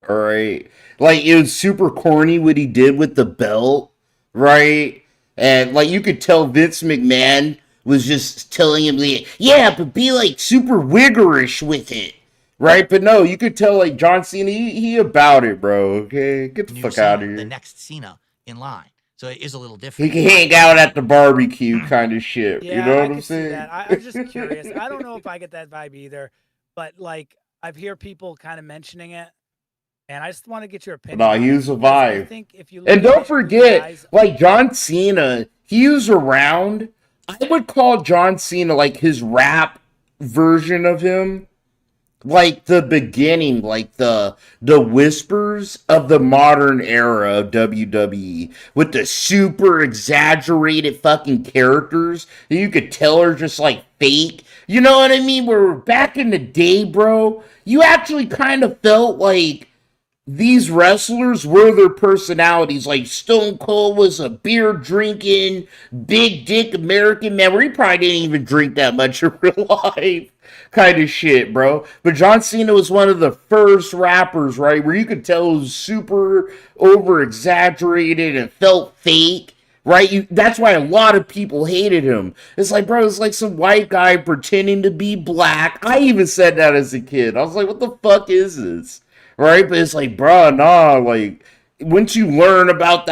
Alright? Like, it was super corny what he did with the belt, right? And, like, you could tell Vince McMahon was just telling him, like, yeah, but be, like, super wiggerish with it, right? But no, you could tell, like, John Cena, he about it, bro, okay? Get the fuck out of here. The next Cena in line. So it is a little different. He can hang out at the barbecue kind of shit. Yeah, you know what I'm saying? I'm just curious. I don't know if I get that vibe either, but, like, I've heard people kind of mentioning it. And I just want to get your opinion. No, he was a vibe. And don't forget, like John Cena, he was around. I would call John Cena like his rap version of him. like the beginning, like the whispers of the modern era of WWE with the super exaggerated fucking characters that you could tell are just like fake. You know what I mean? Where back in the day, bro, you actually kind of felt like these wrestlers were their personalities. Like Stone Cold was a beer drinking, big dick American man, where he probably didn't even drink that much in real life. Kind of shit, bro. But John Cena was one of the first rappers, right, where you could tell it was super over exaggerated and felt fake, right? That's why a lot of people hated him. It's like, bro, it's like some white guy pretending to be black. I even said that as a kid. I was like, what the fuck is this? Right? But it's like, bro, nah, like, once you learn about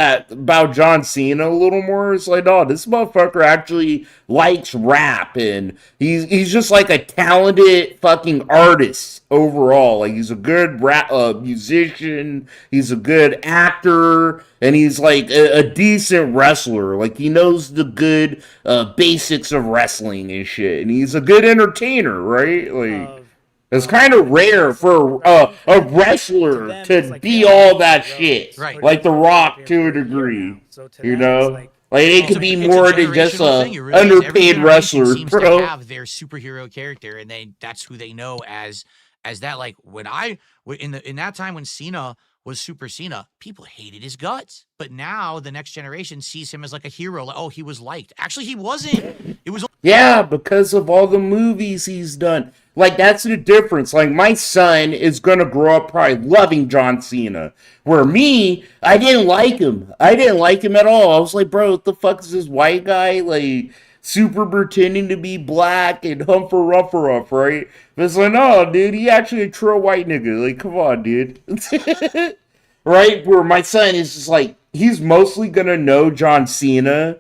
John Cena a little more, it's like, oh, this motherfucker actually likes rap, and he's just like a talented fucking artist overall. Like, he's a good rap musician, he's a good actor, and he's like a decent wrestler. Like, he knows the good basics of wrestling and shit, and he's a good entertainer, right? Like. It's kind of rare for a wrestler to be all that shit. Right. Like The Rock to a degree. You know? Like it could be more than just a really underpaid wrestler, seems bro. to have their superhero character, and that's who they know as that. Like when in that time when Cena was Super Cena, people hated his guts. But now the next generation sees him as like a hero. Like, oh, he was liked. Actually, he wasn't. It was. Yeah, because of all the movies he's done. Like, that's the difference. Like, my son is gonna grow up probably loving John Cena. Where me, I didn't like him. I didn't like him at all. I was like, bro, what the fuck is this white guy? Like, super pretending to be black and humper right? But it's like, no, dude, he actually a true white nigga. Like, come on, dude. Right? Where my son is just like, he's mostly gonna know John Cena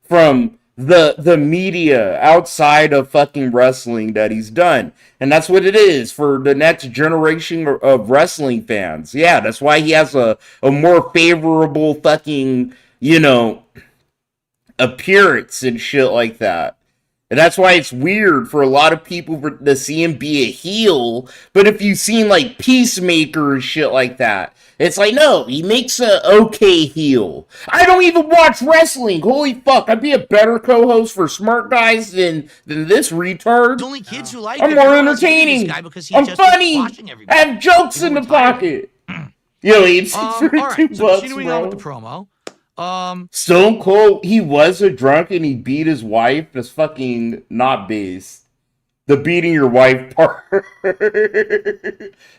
from the media outside of fucking wrestling that he's done. And that's what it is for the next generation of wrestling fans. Yeah, that's why he has a more favorable fucking, you know, appearance and shit like that. And that's why it's weird for a lot of people to see him be a heel. But if you've seen like Peacemaker and shit like that, it's like, no, he makes a okay heel. I don't even watch wrestling. Holy fuck, I'd be a better co-host for Smart Guys than this retard. There's only kids who like I'm him. more Everyone else hated entertaining. this guy because he I'm just was funny. watching I everybody. have jokes in the People were tired. pocket. Yo, it's All $2, right, so continuing on bro. with the promo. Stone Cold, he was a drunk and he beat his wife. That's fucking not based. The beating your wife part.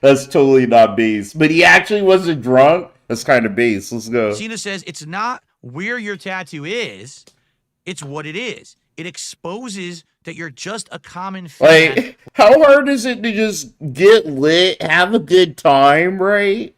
That's totally not based. But he actually wasn't drunk. That's kind of based. Let's go. Cena says it's not where your tattoo is, it's what it is. It exposes that you're just a common fan. Like, how hard is it to just get lit, have a good time, right?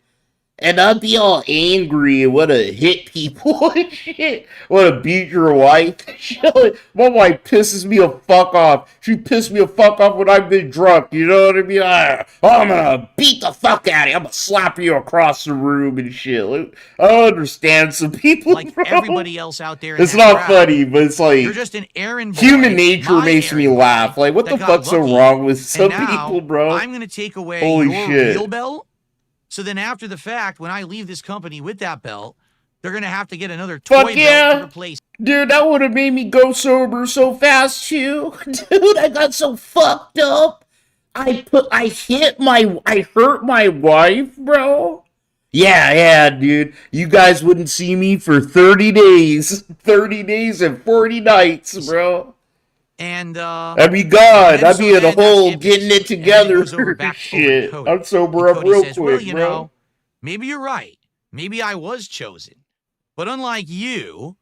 And not be all angry and want to hit people and shit. Want to beat your wife and shit. My wife pisses me a fuck off. She pissed me a fuck off when I've been drunk. You know what I mean? I'm gonna beat the fuck out of you. I'm gonna slap you across the room and shit. Like, I don't understand some people, Like bro. everybody else out there. It's not funny, but it's like you're just an errand boy. human nature My makes me errand boy laugh. Like, what the that got fuck's so lucky, wrong with some and now people, bro? I'm gonna take away Holy your shit. real belt. So then after the fact, when I leave this company with that belt, they're going to have to get another toy Fuck yeah. belt to replace. Dude, that would have made me go sober so fast too. Dude, I got so fucked up. I hurt my wife, bro. Yeah, dude. You guys wouldn't see me for 30 days. 30 days and 40 nights, bro. And I'd be gone. I'd be in a hole getting it together. Shit. I'm sober up real says, quick, well, you bro. know, maybe you're right. Maybe I was chosen. But unlike you,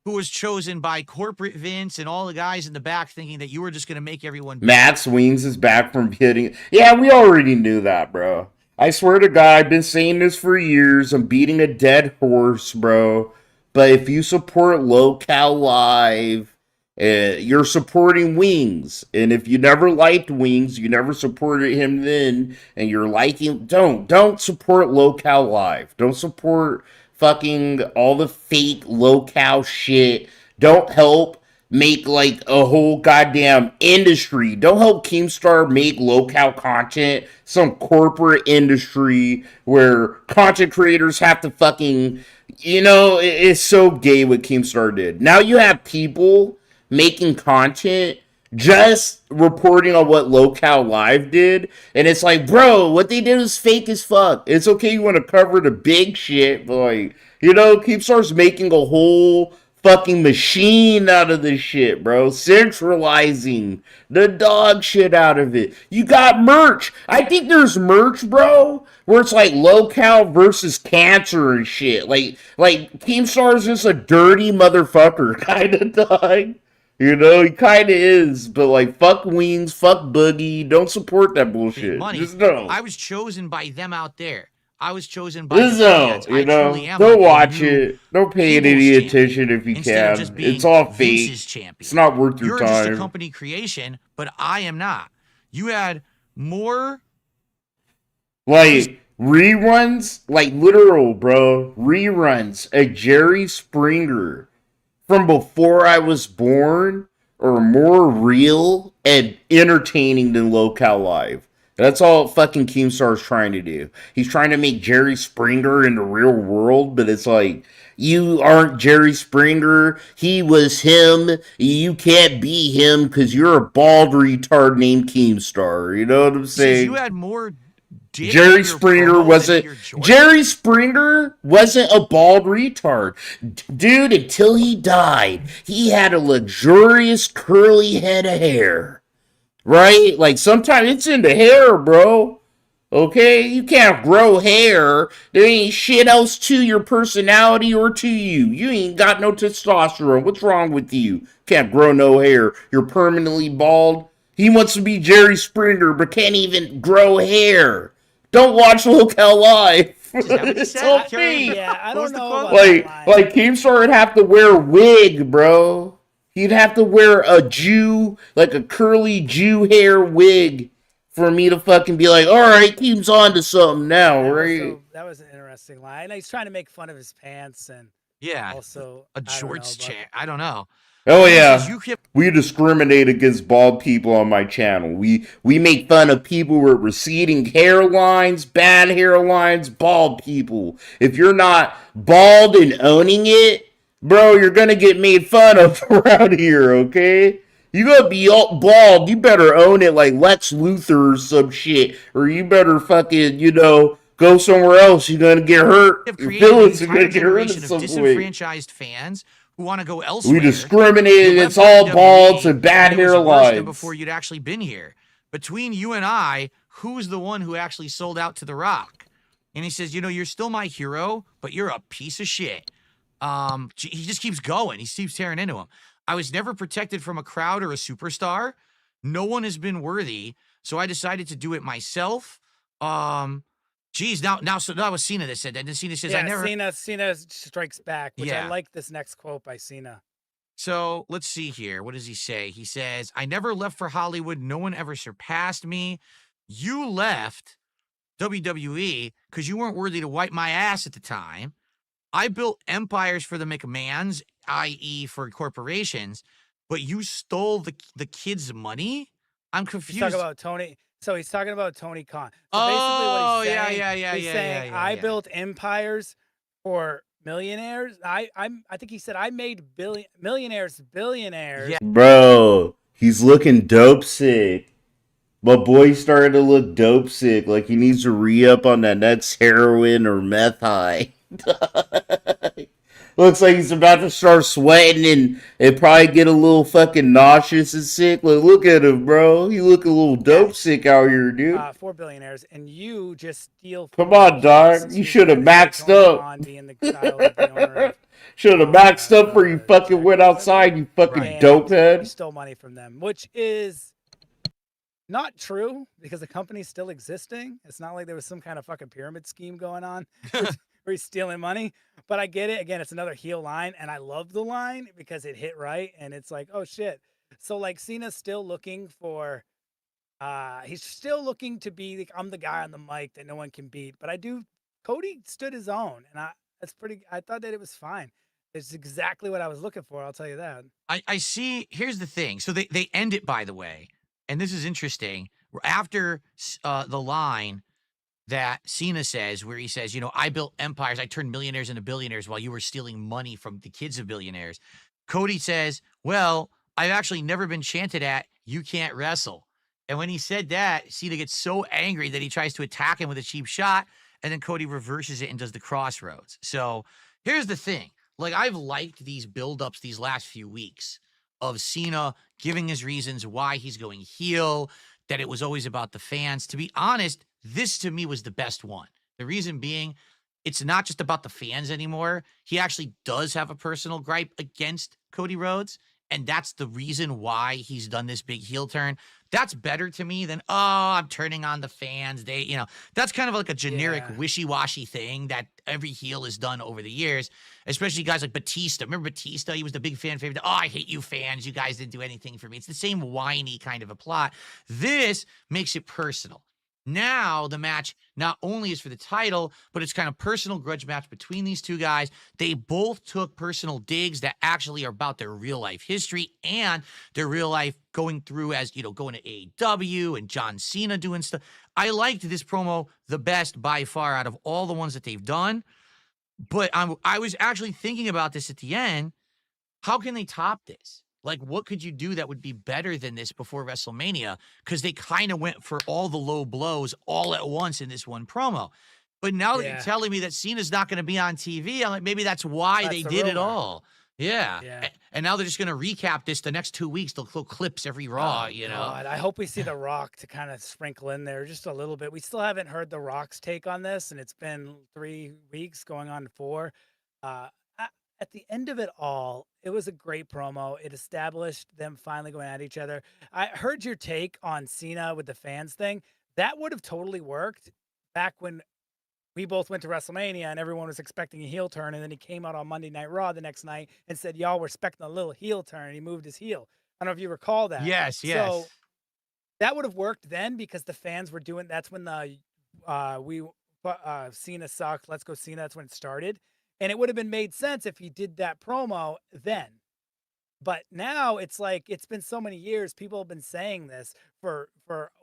who was chosen by corporate Vince and all the guys in the back thinking that you were just going to make everyone... Matt Swings is back from hitting... Yeah, we already knew that, bro. I swear to God, I've been saying this for years. I'm beating a dead horse, bro. But if you support Local Live... you're supporting Wings, and if you never liked Wings, you never supported him then, and you're liking, don't support Local Live. Don't support fucking all the fake Local shit. Don't help make like a whole goddamn industry. Don't help Keemstar make local content, some corporate industry where content creators have to fucking, it's so gay what Keemstar did. Now you have people making content just reporting on what Local Live did, and it's like, bro, what they did is fake as fuck. It's okay you want to cover the big shit, but like, Keemstar's making a whole fucking machine out of this shit, bro. Centralizing the dog shit out of it. You got merch. I think there's merch, bro, where it's like Local versus cancer and shit. Like Keemstar's just a dirty motherfucker kind of dog. He kind of is, but like, fuck Wings, fuck Boogie, don't support that bullshit. Money. Just no. I was chosen by them out there. I was chosen by Just no, don't watch it. Don't pay it any attention if you can. It's all fake. It's not worth your time. You're just a company creation, but I am not. You had more... Like, reruns? Like, literal, bro. Reruns. A Jerry Springer from before I was born are more real and entertaining than Local Live. That's all fucking Keemstar's trying to do. He's trying to make Jerry Springer in the real world, but it's like, you aren't Jerry Springer. He was him. You can't be him because you're a bald retard named Keemstar. You know what I'm saying? You had more... Jerry Springer wasn't a bald retard. Dude, until he died, he had a luxurious curly head of hair. Right? Like, sometimes it's in the hair, bro. Okay? You can't grow hair. There ain't shit else to your personality or to you. You ain't got no testosterone. What's wrong with you? Can't grow no hair. You're permanently bald. He wants to be Jerry Springer, but can't even grow hair. Don't watch Local Live. It's all fake. Yeah, I don't know about like Keemstar would have to wear a wig, bro. He'd have to wear a Jew, like a curly Jew hair wig for me to fucking be like, all right, Keem's on to something now, right? That was an interesting line. He's trying to make fun of his pants and also a George chant. I don't know. Oh yeah, we discriminate against bald people on my channel. We make fun of people with receding hairlines, bad hairlines, bald people. If you're not bald and owning it, bro, you're gonna get made fun of around here, okay? You gonna be all bald, you better own it like Lex Luthor or some shit. Or you better fucking, go somewhere else. You're gonna get hurt. Your feelings are gonna get hurt in some way. Disenfranchised fans who want to go elsewhere. We discriminate against all balds and bad hairlines. Before you'd actually been here. Between you and I, who's the one who actually sold out to The Rock? And he says, you're still my hero, but you're a piece of shit. He just keeps going. He keeps tearing into him. I was never protected from a crowd or a superstar. No one has been worthy, so I decided to do it myself. Geez, now, so that was Cena that said that. And Cena says, I never... Cena strikes back, which I like this next quote by Cena. So let's see here. What does he say? He says, I never left for Hollywood. No one ever surpassed me. You left WWE because you weren't worthy to wipe my ass at the time. I built empires for the McMahons, i.e. for corporations, but you stole the kids' money? I'm confused. He's talking about Tony... So he's talking about Tony Khan. So basically what he's saying, he's saying I built empires for millionaires. I think he said I made millionaires billionaires. Yeah. Bro, he's looking dope sick. My boy's starting to look dope sick. Like he needs to re-up on that next heroin or meth high. Looks like he's about to start sweating and probably get a little fucking nauseous and sick. Look at him, bro. He look a little dope sick out here, dude. 4 billionaires, and you just steal. Come on, dog. You should have maxed up. Should have maxed up before you fucking went outside, you fucking dope head. You stole money from them, which is not true because the company's still existing. It's not like there was some kind of fucking pyramid scheme going on. Where he's stealing money, but I get it. Again, it's another heel line, and I love the line because it hit right, and it's like, oh shit. So like Cena's still looking for, he's still looking to be like, I'm the guy on the mic that no one can beat. But Cody stood his own, and I thought that it was fine. It's exactly what I was looking for. I'll tell you that. I see. Here's the thing. So they end it, by the way, and this is interesting. After the line that Cena says, where he says, I built empires, I turned millionaires into billionaires while you were stealing money from the kids of billionaires. Cody says, well, I've actually never been chanted at, you can't wrestle. And when he said that, Cena gets so angry that he tries to attack him with a cheap shot, and then Cody reverses it and does the crossroads. So here's the thing. Like, I've liked these buildups these last few weeks of Cena giving his reasons why he's going heel, that it was always about the fans. To be honest, this to me was the best one. The reason being, it's not just about the fans anymore. He actually does have a personal gripe against Cody Rhodes, and that's the reason why he's done this big heel turn. That's better to me than, I'm turning on the fans. That's kind of like a generic wishy-washy thing that every heel has done over the years, especially guys like Batista. Remember Batista? He was the big fan favorite. Oh, I hate you fans. You guys didn't do anything for me. It's the same whiny kind of a plot. This makes it personal. Now the match not only is for the title, but it's kind of personal grudge match between these two guys. They both took personal digs that actually are about their real life history and their real life going through as, going to AEW and John Cena doing stuff. I liked this promo the best by far out of all the ones that they've done. But I was actually thinking about this at the end. How can they top this? Like, what could you do that would be better than this before WrestleMania? Because they kind of went for all the low blows all at once in this one promo. But now that you're telling me that Cena's not going to be on TV, I'm like, maybe that's why they did it all. Yeah. And now they're just going to recap this the next 2 weeks. They'll clips every Raw, God, I hope we see The Rock to kind of sprinkle in there just a little bit. We still haven't heard The Rock's take on this, and it's been 3 weeks going on to 4. At the end of it all, it was a great promo. It established them finally going at each other. I heard your take on Cena with the fans thing. That would have totally worked back when we both went to WrestleMania and everyone was expecting a heel turn. And then he came out on Monday Night Raw the next night and said, y'all were expecting a little heel turn. And he moved his heel. I don't know if you recall that. Yes. So that would have worked then because the fans were doing, that's when Cena sucked. Let's go Cena. That's when it started. And it would have been made sense if he did that promo then. But now it's like, it's been so many years. People have been saying this for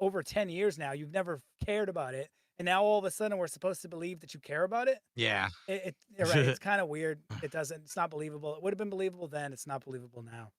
over 10 years now. You've never cared about it. And now all of a sudden we're supposed to believe that you care about it. Yeah. You're right. It's kind of weird. It's not believable. It would have been believable then. It's not believable now.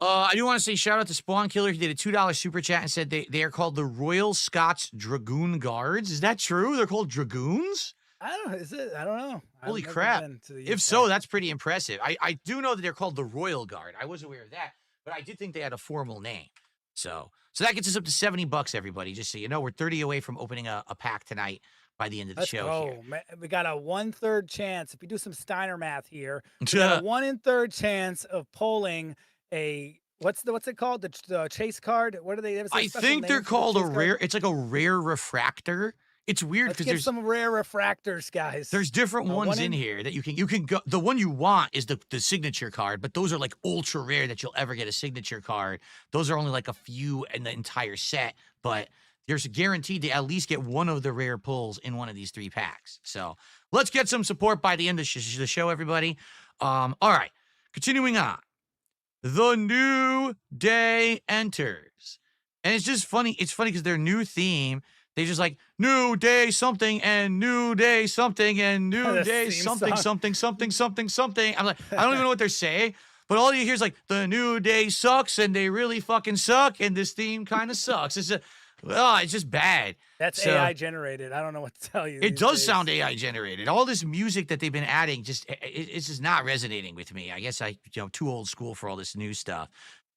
I do want to say shout out to Spawn Killer. He did a $2 super chat and said they are called the Royal Scots Dragoon Guards. Is that true? They're called Dragoons? I don't know. Is it? I don't know. Holy crap. If so, that's pretty impressive. I do know that they're called the Royal Guard. I was aware of that, but I did think they had a formal name. So that gets us up to $70, everybody. Just so you know, we're 30 away from opening a pack tonight by the end of the show here. We got a 1/3 chance. If we do some Steiner math here, we got a 1 in 3 chance of pulling a what's it called? The chase card? What are they? I think they're called a rare. It's like a rare refractor. It's weird because there's some rare refractors, guys. There's different ones in here that you can go. The one you want is the signature card, but those are like ultra rare that you'll ever get a signature card. Those are only like a few in the entire set, but there's guaranteed to at least get one of the rare pulls in one of these 3 packs. So let's get some support by the end of the show, everybody. All right, continuing on. The New Day enters, and it's just funny. It's funny because their new theme. They just like New Day something and New Day something and New Day something. I'm like, I don't even know what they're saying, but all you hear is like the New Day sucks and they really fucking suck and this theme kind of sucks. It's just bad. That's AI generated. I don't know what to tell you. It does sound AI generated. All this music that they've been adding it's just not resonating with me. I guess too old school for all this new stuff.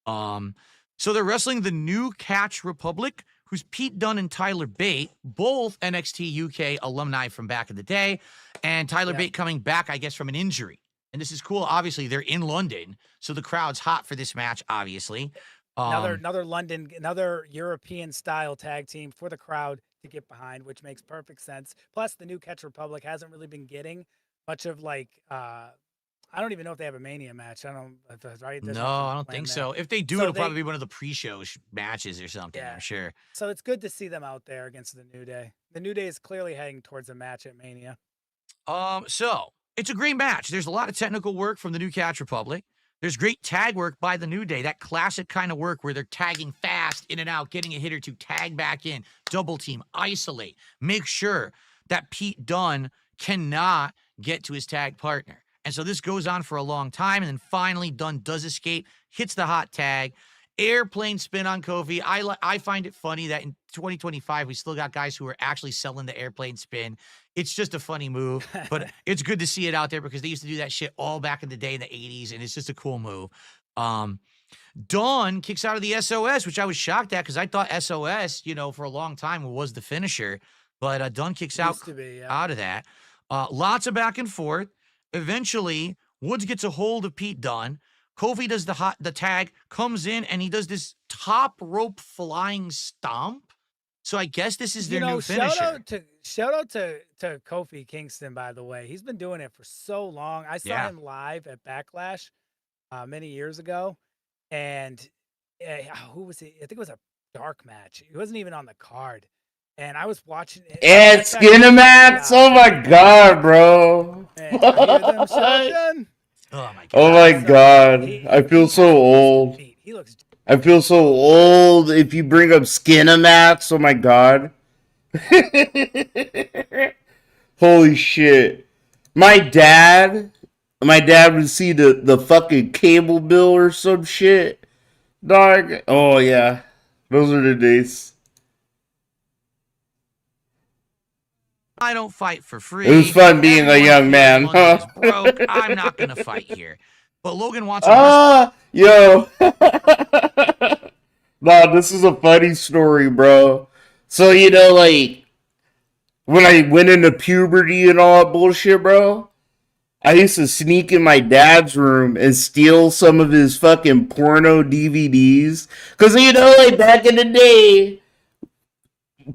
So they're wrestling the New Catch Republic, who's Pete Dunne and Tyler Bate, both NXT UK alumni from back in the day. And Tyler Bate coming back, I guess, from an injury. And this is cool. Obviously, they're in London, so the crowd's hot for this match, obviously. Another European-style tag team for the crowd to get behind, which makes perfect sense. Plus, the New Catch Republic hasn't really been getting much of I don't even know if they have a Mania match. I don't know. Right? No, I don't think so. If they do, it'll probably be one of the pre-show matches or something, I'm sure. So it's good to see them out there against the New Day. The New Day is clearly heading towards a match at Mania. So It's a great match. There's a lot of technical work from the New Catch Republic. There's great tag work by the New Day, that classic kind of work where they're tagging fast in and out, getting a hit or two, tag back in, double team, isolate, make sure that Pete Dunne cannot get to his tag partner. And so this goes on for a long time, and then finally Dunne does escape, hits the hot tag, airplane spin on Kofi. I find it funny that in 2025 we still got guys who are actually selling the airplane spin. It's just a funny move, but it's good to see it out there because they used to do that shit all back in the day in the 80s, and it's just a cool move. Dunne kicks out of the SOS, which I was shocked at because I thought SOS, for a long time was the finisher, but Dunne kicks out of that. Lots of back and forth. Eventually, Woods gets a hold of Pete Dunne. Kofi does the tag, comes in, and he does this top rope flying stomp. So I guess this is their new finisher. Shout out to Kofi Kingston, by the way. He's been doing it for so long. I saw him live at Backlash many years ago. And who was he? I think it was a dark match. He wasn't even on the card. And I was watching it. And Skinamax? Oh my god, bro. Man, I hear them shotgun. Oh my god. Oh my god. I feel so old. He looks. I feel so old if you bring up Skinamax. Oh my god. Holy shit. My dad would see the fucking cable bill or some shit. Dog. Oh yeah. Those are the days. I don't fight for free. It was fun being a young man, huh? Broke. I'm not gonna fight here. But Logan wants yo. Nah, this is a funny story, bro. So, like, when I went into puberty and all that bullshit, bro, I used to sneak in my dad's room and steal some of his fucking porno DVDs. Because, like, back in the day,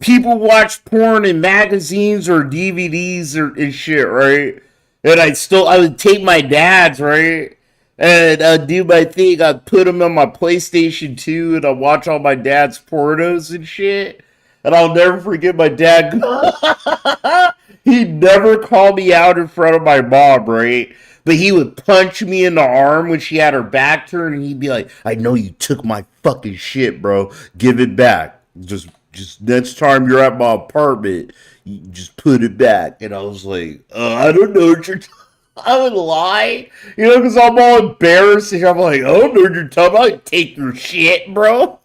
people watch porn in magazines or DVDs and shit, right? And I would take my dad's, right? And I'd do my thing. I'd put them on my PlayStation 2 and I'd watch all my dad's pornos and shit. And I'll never forget my dad. He'd never call me out in front of my mom, right? But he would punch me in the arm when she had her back turned and he'd be like, I know you took my fucking shit, bro. Give it back. Just next time you're at my apartment, you just put it back. And I was like, I don't know what you're I would lie, because I'm all embarrassed. And I'm like, oh, no, you're talking about. Take your shit, bro.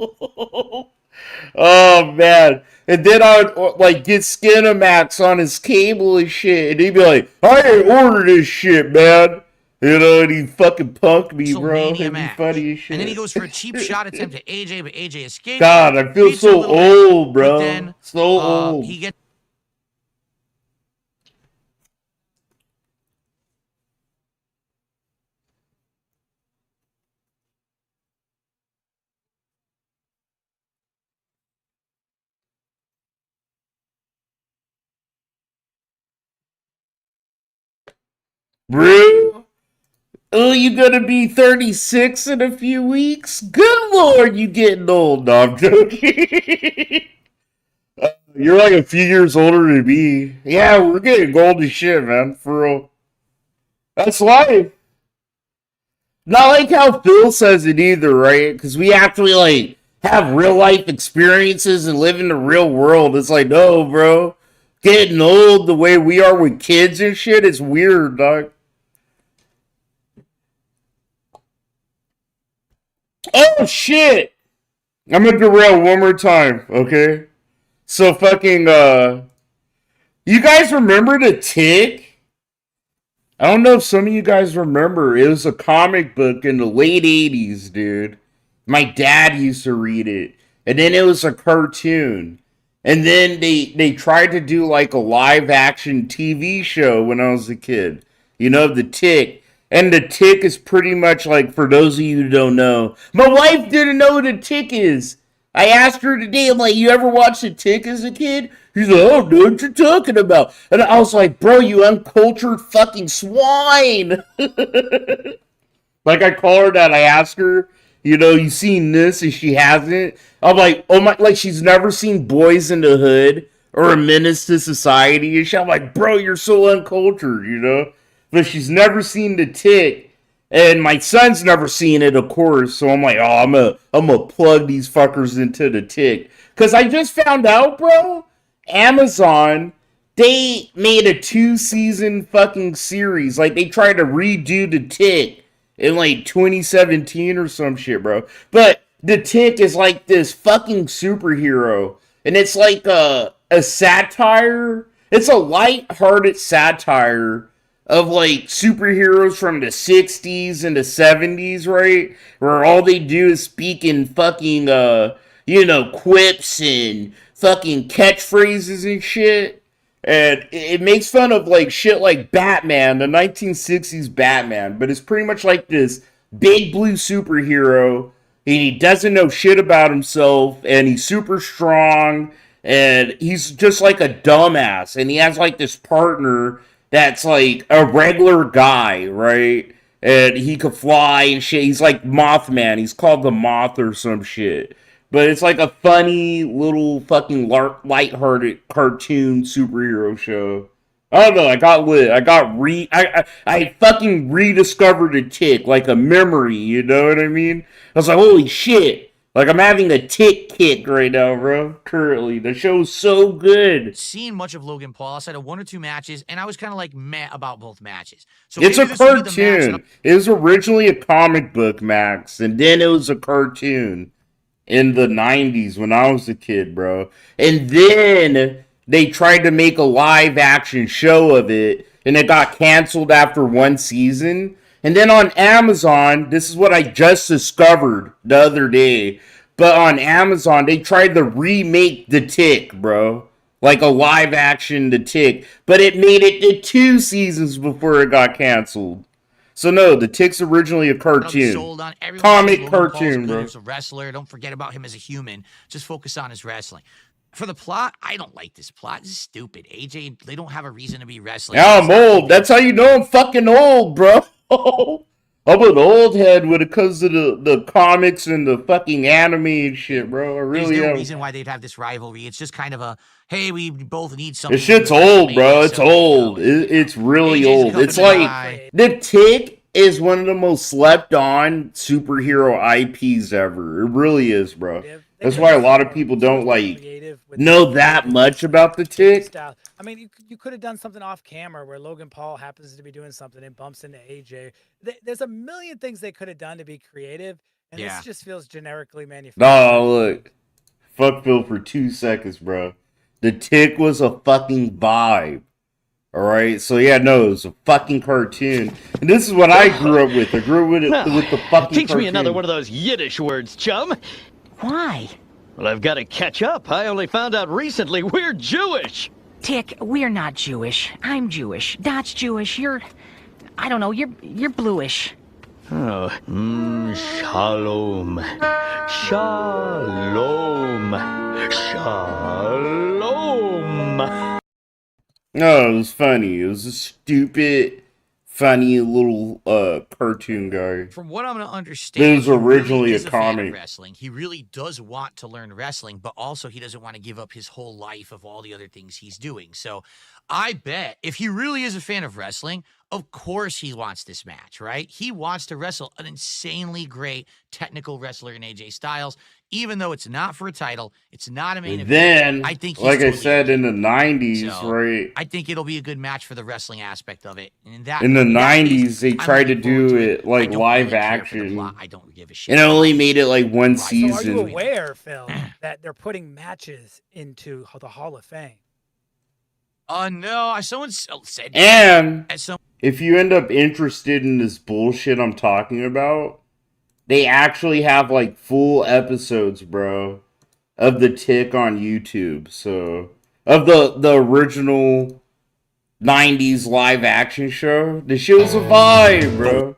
Oh, man. And then I would, get Skinamax on his cable and shit. And he'd be like, I ain't ordered this shit, man. And he'd fucking punk me, bro. It'd be funny as shit. And then he goes for a cheap shot attempt at AJ, but AJ escapes. God, I feel so old, bro. Then, so old. He gets. Bro, oh, you gonna be 36 in a few weeks? Good lord, you getting old. No, I'm joking. You're like a few years older than me. Yeah, we're getting old as shit, man. For real. That's life. Not like how Phil says it either, right? Because we actually, have real life experiences and live in the real world. It's like, no, bro. Getting old the way we are with kids and shit is weird, dog. Oh, shit! I'm gonna derail one more time, okay? So fucking, you guys remember The Tick? I don't know if some of you guys remember. It was a comic book in the late 80s, dude. My dad used to read it. And then it was a cartoon. And then they tried to do a live action TV show when I was a kid. The Tick. And The Tick is pretty much for those of you who don't know. My wife didn't know what The Tick is. I asked her today, I'm like, you ever watched The Tick as a kid? She's like, oh, know what you're talking about. And I was like, bro, you uncultured fucking swine. I call her that. I ask her, you seen this? And she hasn't. I'm like, oh my, she's never seen Boys in the Hood or A Menace to Society. And I'm like, bro, you're so uncultured, but she's never seen the Tick. And my son's never seen it, of course. So I'm like, oh, I'm gonna plug these fuckers into the Tick. Because I just found out, bro, Amazon, they made a 2-season fucking series. Like, they tried to redo the Tick in, like, 2017 or some shit, bro. But the Tick is, like, this fucking superhero. And it's, like, a satire. It's a light-hearted satire of, like, superheroes from the 60s and the 70s, right? Where all they do is speak in fucking, quips and fucking catchphrases and shit. And it makes fun of, like, shit like Batman, the 1960s Batman. But it's pretty much like this big blue superhero. And he doesn't know shit about himself. And he's super strong. And he's just like a dumbass. And he has, like, this partner that's, like, a regular guy, right? And he could fly and shit. He's like Mothman. He's called the Moth or some shit. But it's like a funny little fucking lighthearted cartoon superhero show. I don't know. I got lit. I fucking rediscovered a Tick, like a memory. You know what I mean? I was like, holy shit. Like, I'm having a Tick kick right now, bro. Currently. The show's so good. Seen much of Logan Paul outside of 1 or 2 matches, and I was kind of like meh about both matches. So it's a cartoon. It was originally a comic book, Max, and then it was a cartoon in the 90s when I was a kid, bro. And then they tried to make a live action show of it, and it got canceled after 1 season. And then on Amazon, this is what I just discovered the other day, but on Amazon, they tried to remake The Tick, bro. Like a live action The Tick, but it made it to 2 seasons before it got canceled. So no, The Tick's originally a cartoon. Comic cartoon, bro. He's a wrestler. Don't forget about him as a human. Just focus on his wrestling. For the plot, I don't like this plot. This is stupid. AJ, they don't have a reason to be wrestling. Yeah, I'm old. That's how you know I'm fucking old, bro. I'm an old head when it comes to the comics and the fucking anime and shit, bro. I really There's no am. reason why they'd have this rivalry. It's just kind of a, hey, we both need something. This shit's old, bro. It's old. It's really old. It's like, The Tick is one of the most slept on superhero IPs ever. It really is, bro. That's why a lot of people don't know that much about The Tick. I mean, you could have done something off camera where Logan Paul happens to be doing something and bumps into AJ. There's a million things they could have done to be creative, and this just feels generically manufactured. No, look. Fuck Phil for 2 seconds, bro. The Tick was a fucking vibe. Alright? So yeah, no, it was a fucking cartoon. And this is what I grew up with. I grew up with the fucking Teach cartoon. me another one of those Yiddish words, chum. Why? Well, I've got to catch up. I only found out recently we're Jewish. Tick, we're not Jewish. I'm Jewish. Dot's Jewish. I don't know, you're bluish. Oh, shalom. Shalom. Shalom. No, it was funny. It was a stupid, funny little cartoon guy. From what I'm going to understand, it was originally he really a comic. Wrestling. He really does want to learn wrestling, but also he doesn't want to give up his whole life of all the other things he's doing. So I bet if he really is a fan of wrestling, of course he wants this match, right? He wants to wrestle an insanely great technical wrestler in AJ Styles, even though it's not for a title, it's not a main event. Then, I think like I said, in the 90s, right? I think it'll be a good match for the wrestling aspect of it. And in the 90s, they tried to do it like live action. I don't give a shit. And it only made it like 1 season. So are you aware, Phil, that they're putting matches into the Hall of Fame? No, someone said. And if you end up interested in this bullshit I'm talking about, they actually have like full episodes, bro, of The Tick on YouTube. So, of the original 90s live action show. The show's a vibe, bro.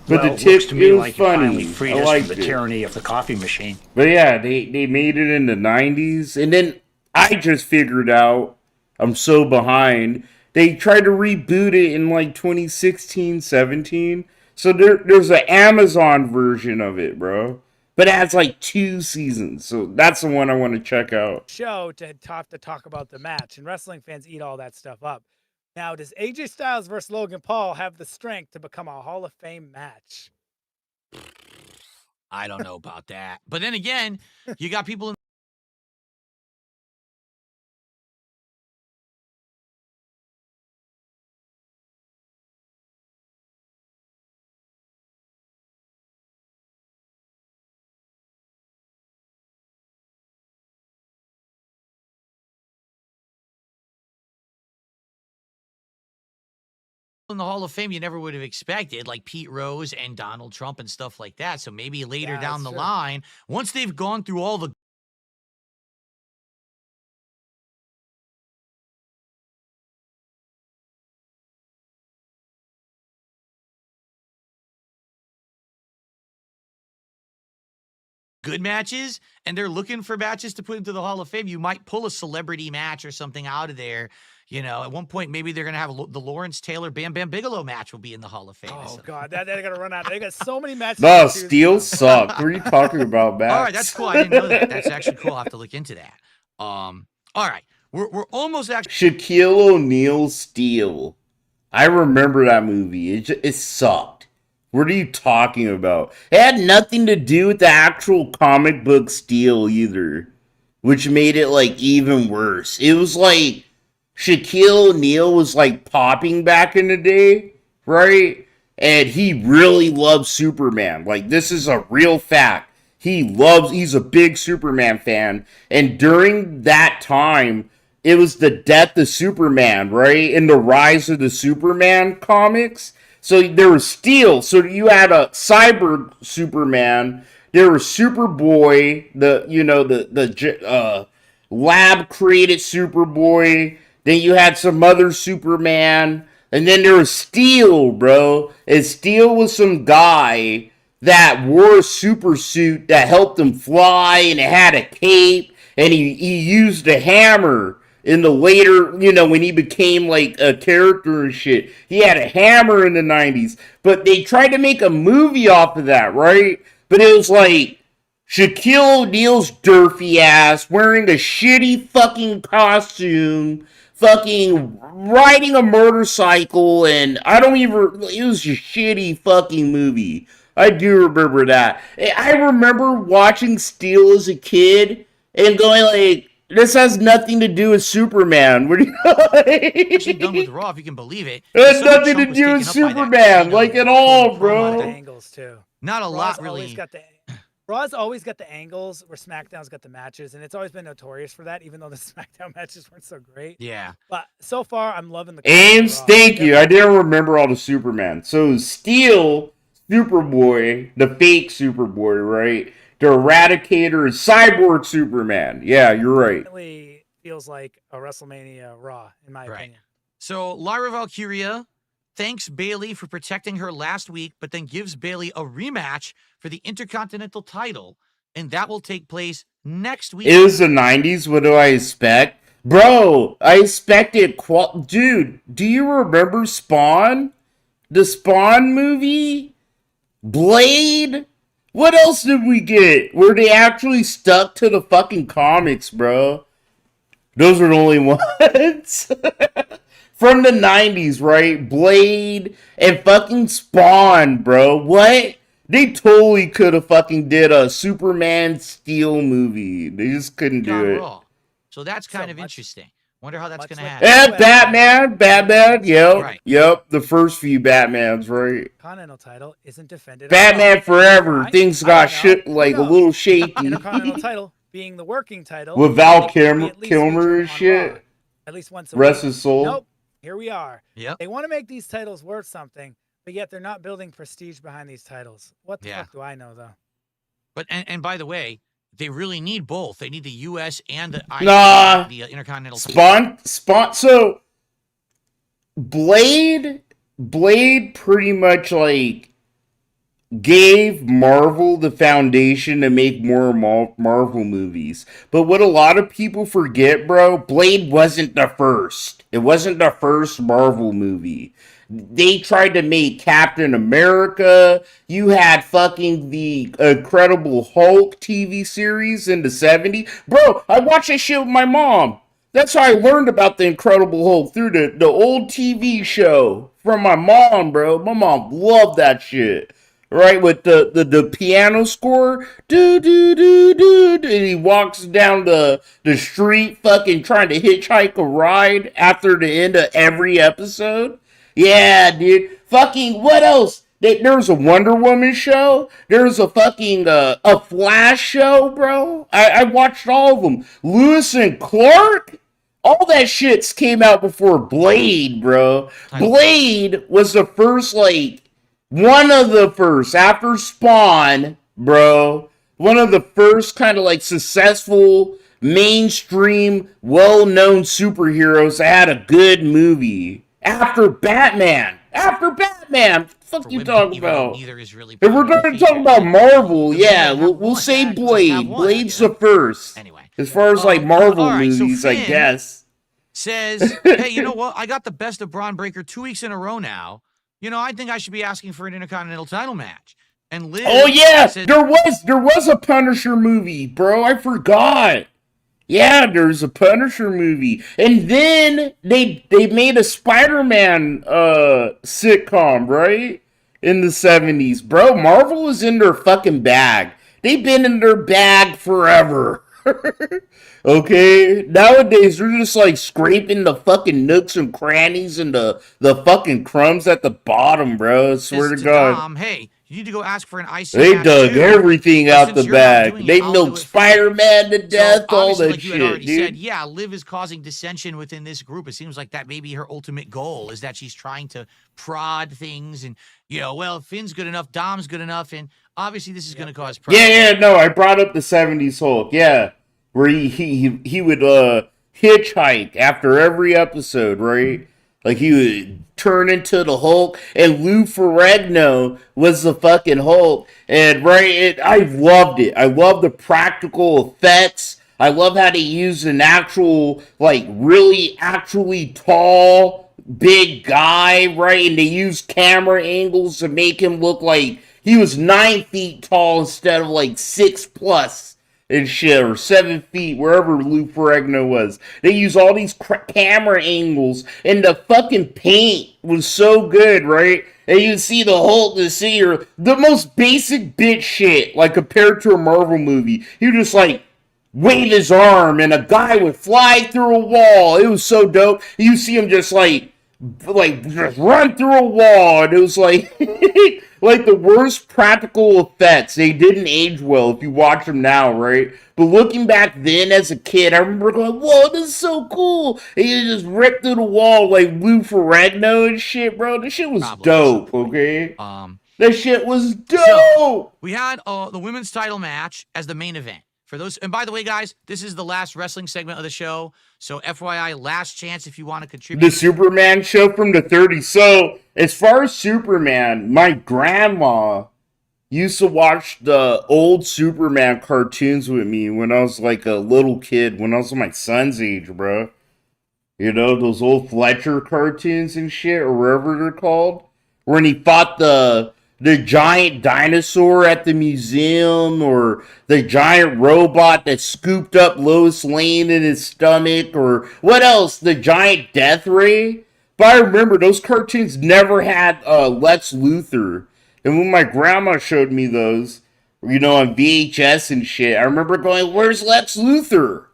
But well, The Tick, to me it was like funny. Freed I us liked from the it. tyranny of the coffee machine. But yeah, they made it in the 90s. And then I just figured out, I'm so behind, they tried to reboot it in like 2016, 17. So there's an Amazon version of it, bro. But it has like 2 seasons. So that's the one I want to check out. Show to talk about the match. And wrestling fans eat all that stuff up. Now, does AJ Styles versus Logan Paul have the strength to become a Hall of Fame match? I don't know about that. But then again, you got people in the Hall of Fame you never would have expected, like Pete Rose and Donald Trump and stuff like that. So maybe later down the line, once they've gone through all the good matches and they're looking for matches to put into the Hall of Fame, you might pull a celebrity match or something out of there. You know, at one point, maybe they're going to have the Lawrence Taylor Bam Bam Bigelow match will be in the Hall of Fame. Oh, God. They're going to run out. They got so many matches. No, Steel sucked. What are you talking about, Matt? All right, that's cool. I didn't know that. That's actually cool. I'll have to look into that. All right. We're almost actually... Shaquille O'Neal Steel. I remember that movie. It sucked. What are you talking about? It had nothing to do with the actual comic book Steel either, which made it, like, even worse. It was like Shaquille O'Neal was, like, popping back in the day, right? And he really loves Superman. Like, this is a real fact. He's a big Superman fan. And during that time, it was the death of Superman, right? And the rise of the Superman comics. So there was Steel. So you had a cyber Superman. There was Superboy, the lab created Superboy. Then you had some other Superman. And then there was Steel, bro. And Steel was some guy that wore a super suit that helped him fly, and it had a cape, and he used a hammer in the later, when he became like a character and shit. He had a hammer in the 90s. But they tried to make a movie off of that, right? But it was like Shaquille O'Neal's derpy ass wearing a shitty fucking costume, fucking riding a motorcycle, and it was a shitty fucking movie. I do remember that. I remember watching Steel as a kid and going like, this has nothing to do with Superman. What do you actually done with Raw, if you can believe it. It has nothing to do with Superman, like at all, bro. Angles too. Not a lot, really. Raw's always got the angles where SmackDown's got the matches, and it's always been notorious for that, even though the SmackDown matches weren't so great. Yeah. But so far, I'm loving the... Ames, thank you. I didn't remember all the Superman. So Steel, Superboy, the fake Superboy, right? The Eradicator is Cyborg Superman. Yeah, you're right. It definitely feels like a WrestleMania Raw, in my opinion. So Lyra Valkyria thanks Bayley for protecting her last week, but then gives Bayley a rematch for the Intercontinental title, and that will take place next week. It was the 90s. What do I expect? Bro, I expected... Dude, do you remember Spawn? The Spawn movie? Blade? What else did we get? Where they actually stuck to the fucking comics, bro. Those are the only ones. From the 90s, right? Blade and fucking Spawn, bro. What? They totally could have fucking did a Superman Steel movie. They just couldn't do it. So that's kind of interesting. Wonder how that's going to happen. And Batman, yep. Right. Yep, the first few Batmans, right? Continental title isn't defended. Batman Forever. Things got shit like a little shaky. Intercontinental title being the working title. With Val Kilmer and shit. At least once a Rest week. his soul. Nope. Here we are. Yep. They want to make these titles worth something, but yet they're not building prestige behind these titles. What the fuck do I know, though? But and by the way, they really need both. They need the U.S. and the Intercontinental. Spawn. So Blade pretty much like gave Marvel the foundation to make more Marvel movies. But what a lot of people forget, bro, Blade wasn't the first. It wasn't the first Marvel movie. They tried to make Captain America. You had fucking the Incredible Hulk TV series in the 70s. Bro, I watched that shit with my mom. That's how I learned about the Incredible Hulk, through the old TV show from my mom, bro. My mom loved that shit. Right, with the piano score, do do do do, and he walks down the street, fucking trying to hitchhike a ride after the end of every episode. Yeah, dude. Fucking what else? There's a Wonder Woman show. There's a fucking a Flash show, bro. I watched all of them. Lewis and Clark. All that shits came out before Blade, bro. Blade was the first, like, one of the first, after Spawn, bro, one of the first kind of like successful, mainstream, well-known superheroes that had a good movie. After Batman. After Batman. What the fuck you talking about? Is really If we're going to talk about Marvel, yeah, we'll say Blade. Blade's the first. Anyway. As far as like Marvel movies, so I guess. Says, hey, you know what? I got the best of Braun Breaker 2 weeks in a row now. You know, I think I should be asking for an Intercontinental title match. And Liz, oh yeah, said, there was a Punisher movie, bro. I forgot. Yeah, there's a Punisher movie, and then they made a Spider-Man sitcom, right, in the 70s, bro. Marvel is in their fucking bag. They've been in their bag forever. Okay, nowadays they're just like scraping the fucking nooks and crannies and the fucking crumbs at the bottom, bro. I swear to God. Tom, hey, you need to go ask for an IC. They dug everything out the bag. They it, milked Spider-Man to death, so, all that like shit, dude. Said, yeah, Liv is causing dissension within this group. It seems like that may be her ultimate goal, is that she's trying to prod things and, you know, well, Finn's good enough, Dom's good enough, and obviously this is going to cause problems. Yeah, no, I brought up the 70s Hulk, yeah. Where he would hitchhike after every episode, right? Like he would turn into the Hulk, and Lou Ferrigno was the fucking Hulk. And I loved it. I love the practical effects. I love how they used an actual, like, really actually tall, big guy, right? And they used camera angles to make him look like he was 9 feet tall instead of like 6+ and shit, or 7 feet, wherever Lou Ferrigno was. They use all these camera angles, and the fucking paint was so good, right? And you see the Hulk, the most basic bitch shit, like compared to a Marvel movie. He would just like wave his arm, and a guy would fly through a wall. It was so dope. You see him just like just run through a wall, and it was like like the worst practical effects. They didn't age well if you watch them now, right? But looking back then as a kid, I remember going, whoa, this is so cool. And you just ripped through the wall like Lou Ferrigno and shit, bro. This shit was dope, okay? That shit was dope. So, we had the women's title match as the main event. For those, and by the way, guys, this is the last wrestling segment of the show. So, FYI, last chance if you want to contribute. The Superman show from the 30s. So, as far as Superman, my grandma used to watch the old Superman cartoons with me when I was like a little kid, when I was my son's age, bro. You know, those old Fletcher cartoons and shit, or whatever they're called. When he fought the giant dinosaur at the museum, or the giant robot that scooped up Lois Lane in his stomach, or what else? The giant death ray. But I remember those cartoons never had Lex Luthor. And when my grandma showed me those, you know, on VHS and shit, I remember going, where's Lex Luthor?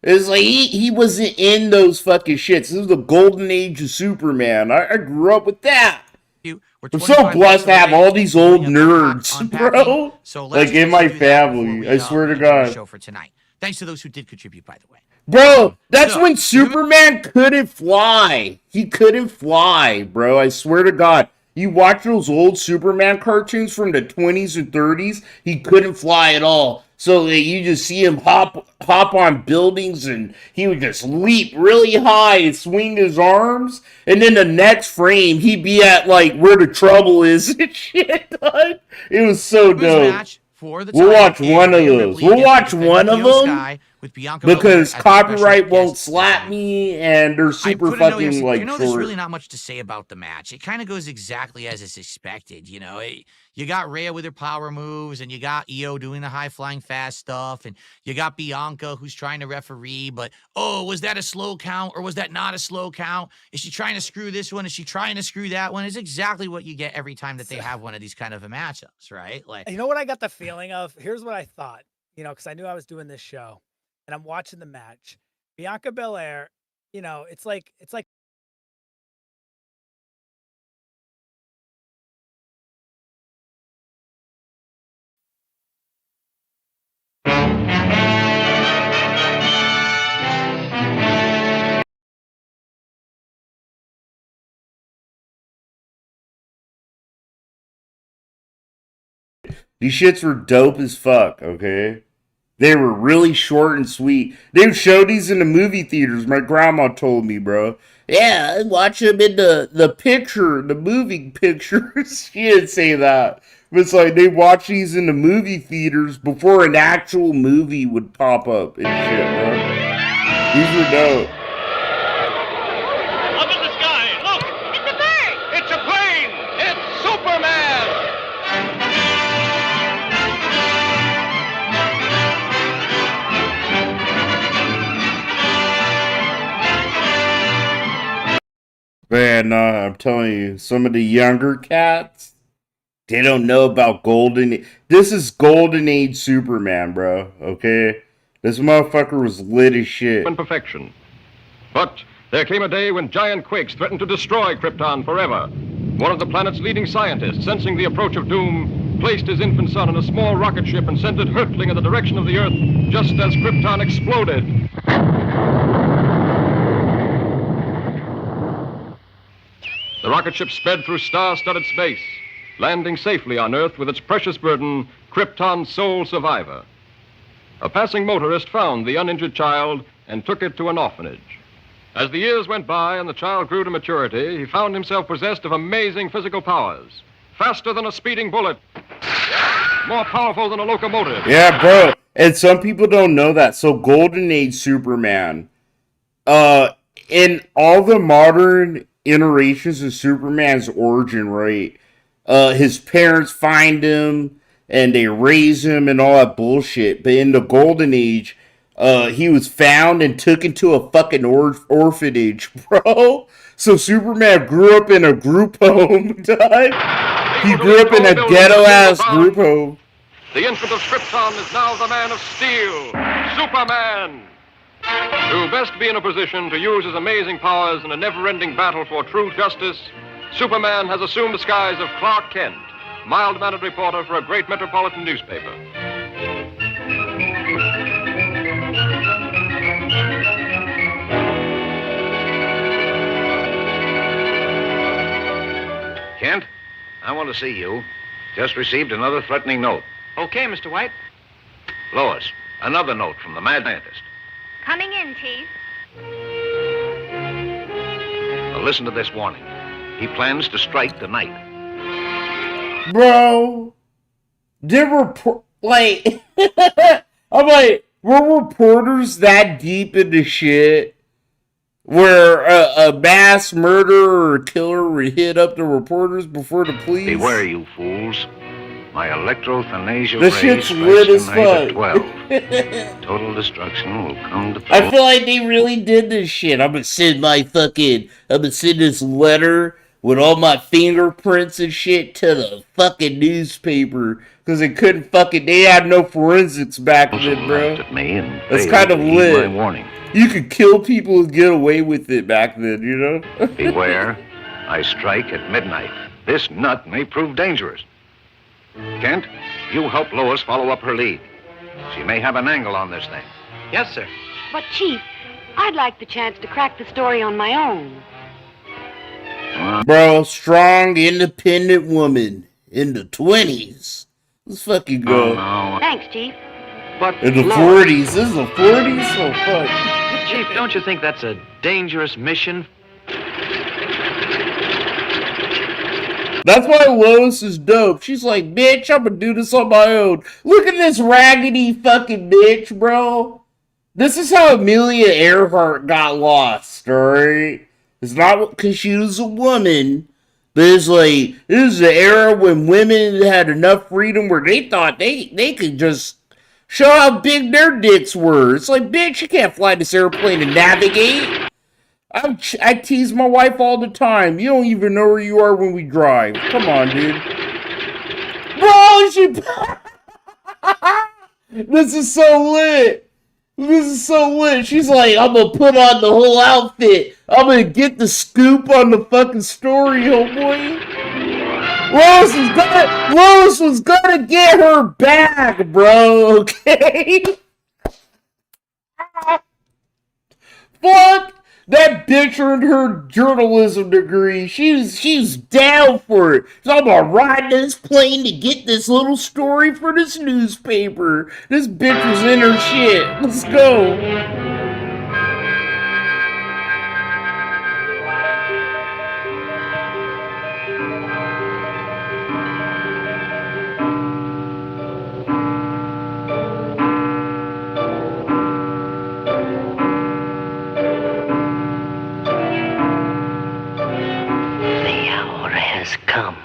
It was like, he wasn't in those fucking shits. This was the golden age of Superman. I grew up with that. I'm so blessed to have all these old nerds, bro. So like in my family, I swear to God. Show for tonight. Thanks to those who did contribute, by the way. Bro, that's when Superman couldn't fly. He couldn't fly, bro. I swear to God. You watch those old Superman cartoons from the 20s and 30s, he couldn't fly at all. So you just see him hop on buildings, and he would just leap really high and swing his arms. And then the next frame, he'd be at like where the trouble is and shit. It was so dope. We'll watch one of those. We'll watch one of them. with Bianca because Belair as a copyright special won't guest slap segment. me, and they're super fucking like there's short. really not much to say about the match. It kind of goes exactly as it's expected. You know, you got Rhea with her power moves, and you got Io doing the high flying fast stuff, and you got Bianca who's trying to referee. But oh, was that a slow count or was that not a slow count? Is she trying to screw this one? Is she trying to screw that one? It's exactly what you get every time that they have one of these kind of a matchups, right? Like, you know what I got the feeling of? Here's what I thought. You know, because I knew I was doing this show, and I'm watching the match. Bianca Belair, you know, it's like These shits were dope as fuck, okay? They were really short and sweet. They showed these in the movie theaters. My grandma told me, bro. Yeah, I watch them in the movie pictures. She didn't say that. But it's like they watch these in the movie theaters before an actual movie would pop up and shit, bro. These were dope. Up in the sky, look! It's a bird! It's a plane! It's Superman! Man, I'm telling you, some of the younger cats, they don't know about This is Golden Age Superman, bro, okay? This motherfucker was lit as shit. Perfection. But there came a day when giant quakes threatened to destroy Krypton forever. One of the planet's leading scientists, sensing the approach of doom, placed his infant son in a small rocket ship and sent it hurtling in the direction of the Earth just as Krypton exploded. The rocket ship sped through star-studded space, landing safely on Earth with its precious burden, Krypton's sole survivor. A passing motorist found the uninjured child and took it to an orphanage. As the years went by and the child grew to maturity, he found himself possessed of amazing physical powers. Faster than a speeding bullet. More powerful than a locomotive. Yeah, bro. And some people don't know that. So Golden Age Superman, in all the modern iterations of Superman's origin, right? His parents find him and they raise him and all that bullshit. But in the Golden Age, he was found and took into a fucking orphanage, bro. So Superman grew up in a group home, dog. He grew up in a ghetto-ass group home. The infant of Krypton is now the Man of Steel, Superman. To best be in a position to use his amazing powers in a never-ending battle for true justice, Superman has assumed the skies of Clark Kent, mild-mannered reporter for a great metropolitan newspaper. Kent, I want to see you. Just received another threatening note. Okay, Mr. White. Lois, another note from the mad scientist. Coming in, Chief. Now listen to this warning. He plans to strike tonight. Bro, like, I'm like, were reporters that deep into shit where a mass murderer or killer would hit up the reporters before the police? Beware, you fools. My electro-thanasia This shit's lit as fuck. 12. Total destruction will come to pass. I feel like they really did this shit. I'm gonna send this letter with all my fingerprints and shit to the fucking newspaper because they had no forensics back then, bro. That's kind of lit. You could kill people and get away with it back then, you know? Beware, I strike at midnight. This nut may prove dangerous. Kent, you help Lois follow up her lead. She may have an angle on this thing. Yes, sir. But, Chief, I'd like the chance to crack the story on my own. Bro, strong, independent woman in the 20s. Let's fucking go. Thanks, Chief. But in the 40s. This is the 40s? Oh, fuck. Chief, don't you think that's a dangerous mission? That's why Lois is dope. She's like, bitch, I'm gonna do this on my own. Look at this raggedy fucking bitch, bro. This is how Amelia Earhart got lost, alright? It's not because she was a woman, but it's like, this is the era when women had enough freedom where they thought they could just show how big their dicks were. It's like, bitch, you can't fly this airplane and navigate. I tease my wife all the time. You don't even know where you are when we drive. Come on, dude. Bro, this is so lit. This is so lit. She's like, I'm gonna put on the whole outfit. I'm gonna get the scoop on the fucking story, homeboy. Lois was gonna get her back, bro, okay? Fuck! That bitch earned her journalism degree. She's down for it. So I'm gonna ride this plane to get this little story for this newspaper. This bitch was in her shit. Let's go. Come.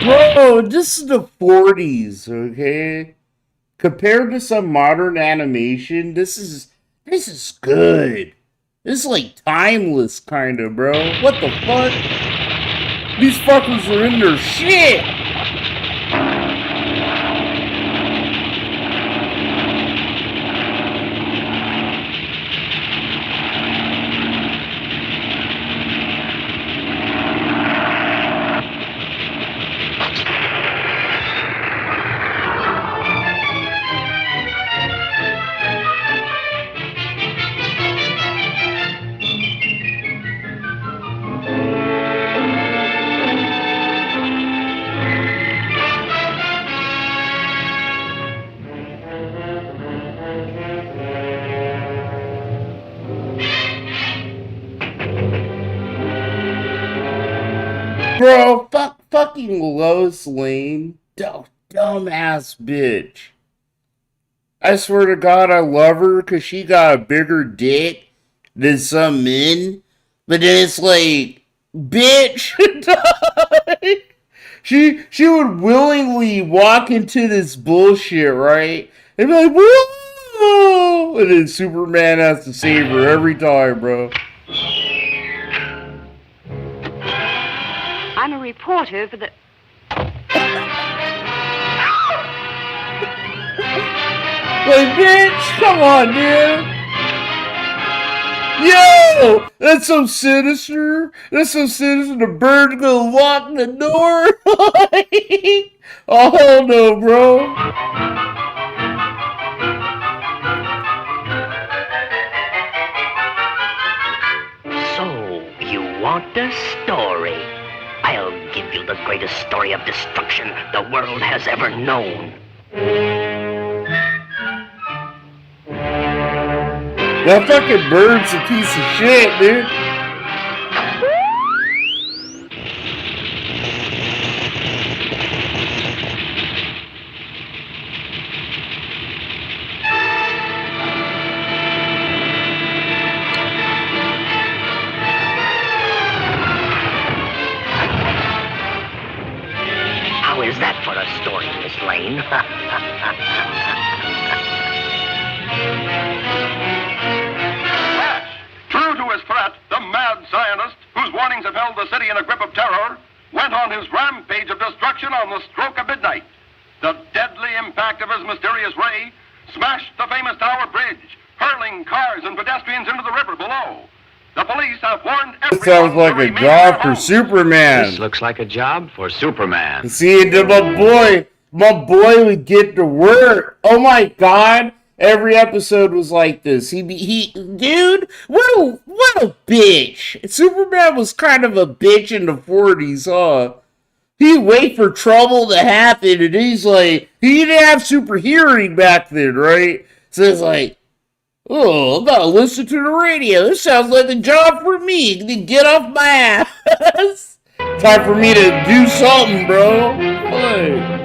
Bro, this is the 40s, okay? Compared to some modern animation, this is good. This is like timeless, kind of, bro. What the fuck? These fuckers are in their shit. Bro, fucking Lois Lane. Dumbass bitch. I swear to God, I love her because she got a bigger dick than some men. But then it's like, bitch. she would willingly walk into this bullshit, right? And be like, whoa! And then Superman has to save her every time, bro. I'm a reporter for the... Like, bitch, come on, dude. Yo, that's so sinister. That's so sinister. The bird's gonna lock the door. Oh, hell no, bro. So, you want a story? I'll give you the greatest story of destruction the world has ever known. That fucking bird's a piece of shit, dude. How is that for a story, Miss Lane? True to his threat, the mad scientist, whose warnings have held the city in a grip of terror, went on his rampage of destruction on the stroke of midnight. The deadly impact of his mysterious ray smashed the famous Tower Bridge, hurling cars and pedestrians into the river below. The police have warned everyone. This sounds like a job for Superman. This looks like a job for Superman. See, my boy would get to work. Oh my God. Every episode was like this. Dude, what a bitch. Superman was kind of a bitch in the 40s, huh? He'd wait for trouble to happen, and he's like, he didn't have super hearing back then, right? So it's like, oh, I'm gonna listen to the radio. This sounds like a job for me. Get off my ass. Time for me to do something, bro. Hey.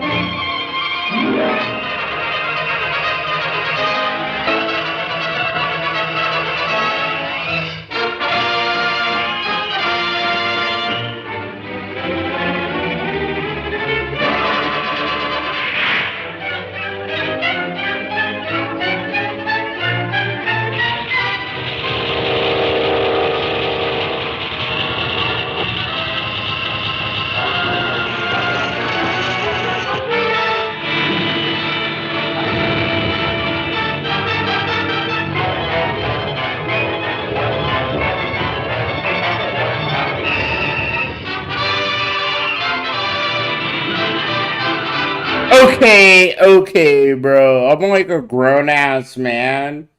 Okay, bro. I'm like a grown ass man,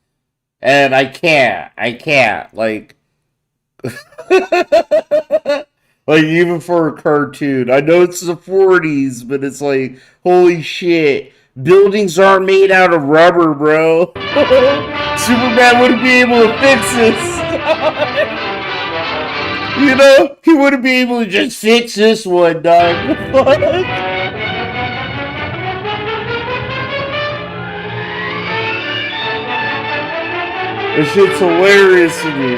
and I can't, like, like even for a cartoon. I know it's the 40s, but it's like, holy shit, buildings aren't made out of rubber, bro. Superman wouldn't be able to fix this. You know, he wouldn't be able to just fix this one, dog. This shit's hilarious to me.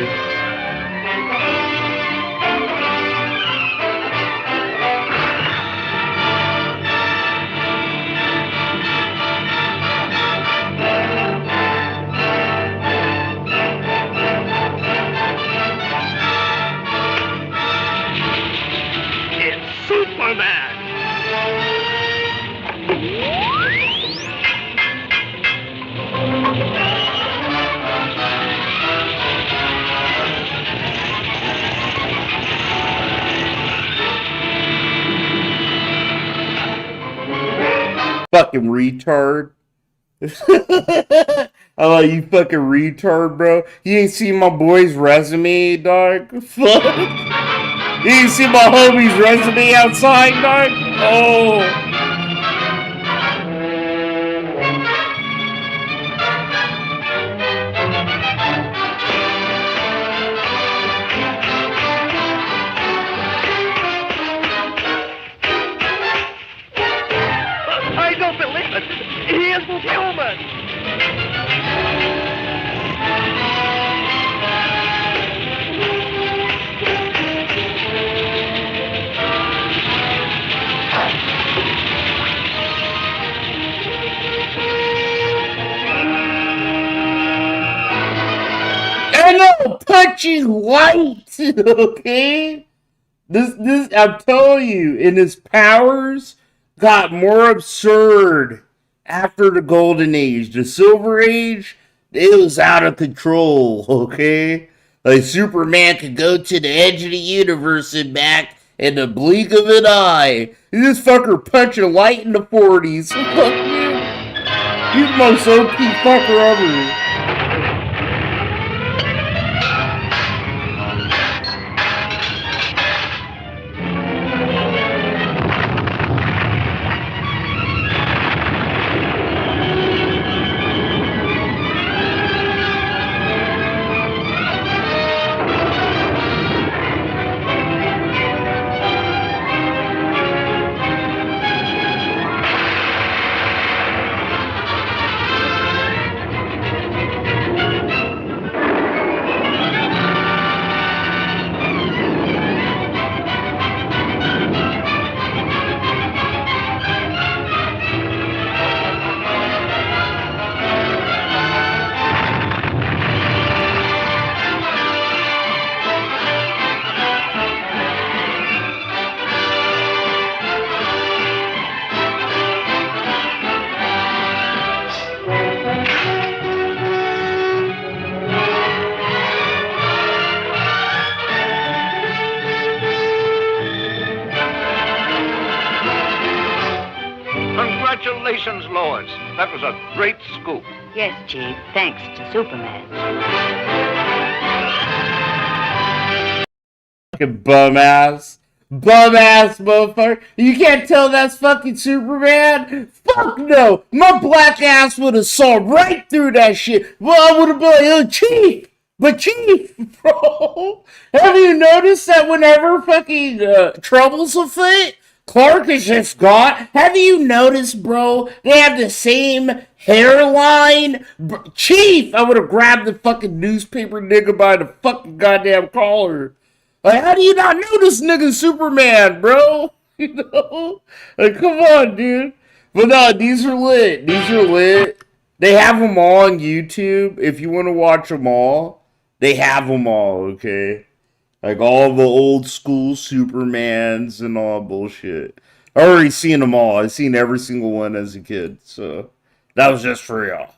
It's Superman! Fucking retard. I'm like, you fucking retard, bro. You ain't seen my boy's resume, dog? Fuck. You ain't seen my homie's resume outside, dog? Oh. I don't believe it! He isn't human! I know, punching light, okay? This, I'm telling you, and his powers got more absurd after the Golden Age. The Silver Age, it was out of control, okay? Like, Superman could go to the edge of the universe and back in the blink of an eye. This fucker punching light in the 40s. Fuck you. He's the most OP fucker ever. Congratulations, Lois. That was a great scoop. Yes, Chief, thanks to Superman. Fucking bum ass. Bum ass motherfucker. You can't tell that's fucking Superman? Fuck no. My black ass would have saw right through that shit. Well, I would have been like, oh, Chief. But Chief, bro, have you noticed that whenever fucking trouble's afoot, Clark is just gone? Have you noticed, bro? They have the same hairline. Chief, I would have grabbed the fucking newspaper nigga by the fucking goddamn collar. Like, how do you not know this nigga Superman, bro? You know? Like, come on, dude. But no, these are lit. These are lit. They have them all on YouTube. If you want to watch them all, they have them all, okay? Like, all the old school Supermans and all bullshit. I already seen them all. I've seen every single one as a kid, so that was just for y'all.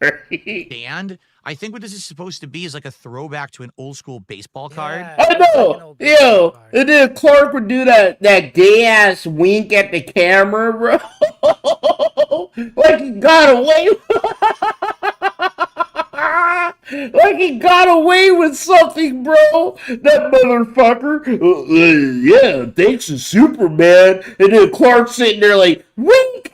And I think what this is supposed to be is like a throwback to an old school baseball card. I know. Yo, and then Clark would do that gay ass wink at the camera, bro. Like he got away. Like he got away with something, bro. That motherfucker. Yeah, thanks to Superman. And then Clark sitting there like, wink.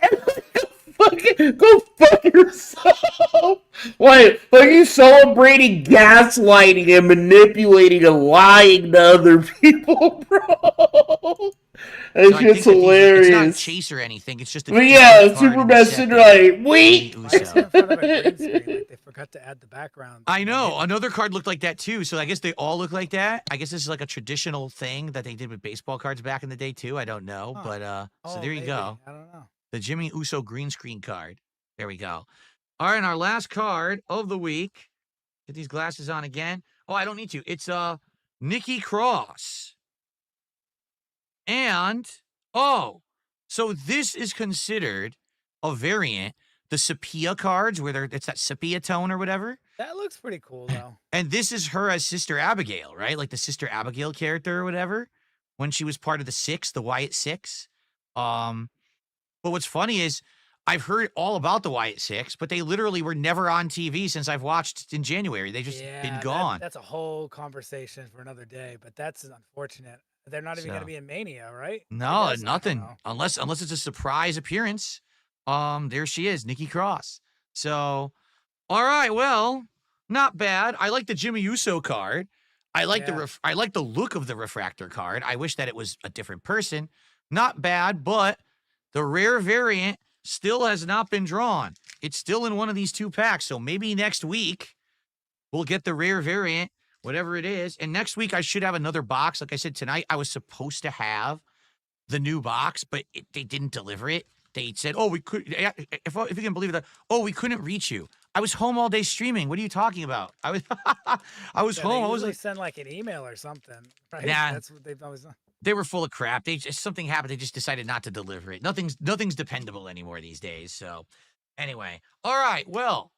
Go fuck yourself. Like he's celebrating gaslighting and manipulating and lying to other people, bro. That So shit's hilarious. It's not Chase or anything. It's just a But yeah, Superman sitting there like, wait. They forgot to add the background. I know. Another card looked like that too. So I guess they all look like that. I guess this is like a traditional thing that they did with baseball cards back in the day too. I don't know. Huh. But so there you go. I don't know. The Jimmy Uso green screen card. There we go. All right, and our last card of the week. Get these glasses on again. Oh, I don't need to. It's Nikki Cross. And, oh, so this is considered a variant. The sepia cards, where it's that sepia tone or whatever. That looks pretty cool, though. And this is her as Sister Abigail, right? Like the Sister Abigail character or whatever. When she was part of the Six, the Wyatt Six. But what's funny is I've heard all about the Wyatt Six, but they literally were never on TV since I've watched in January. They just been gone. That's a whole conversation for another day, but that's unfortunate. They're not even going to be in Mania, right? No, nothing. Unless it's a surprise appearance. There she is, Nikki Cross. So, all right, well, not bad. I like the Jimmy Uso card. I like I like the look of the refractor card. I wish that it was a different person. Not bad, but the rare variant still has not been drawn. It's still in one of these two packs. So maybe next week we'll get the rare variant, whatever it is. And next week I should have another box. Like I said, tonight I was supposed to have the new box, but they didn't deliver it. They said, oh, we could, if you can believe that, oh, we couldn't reach you. I was home all day streaming. What are you talking about? I was home. I was like, send like an email or something, right? Yeah. That's what they've always done. They were full of crap. Something happened. They just decided not to deliver it. Nothing's dependable anymore these days. So anyway, all right. Well,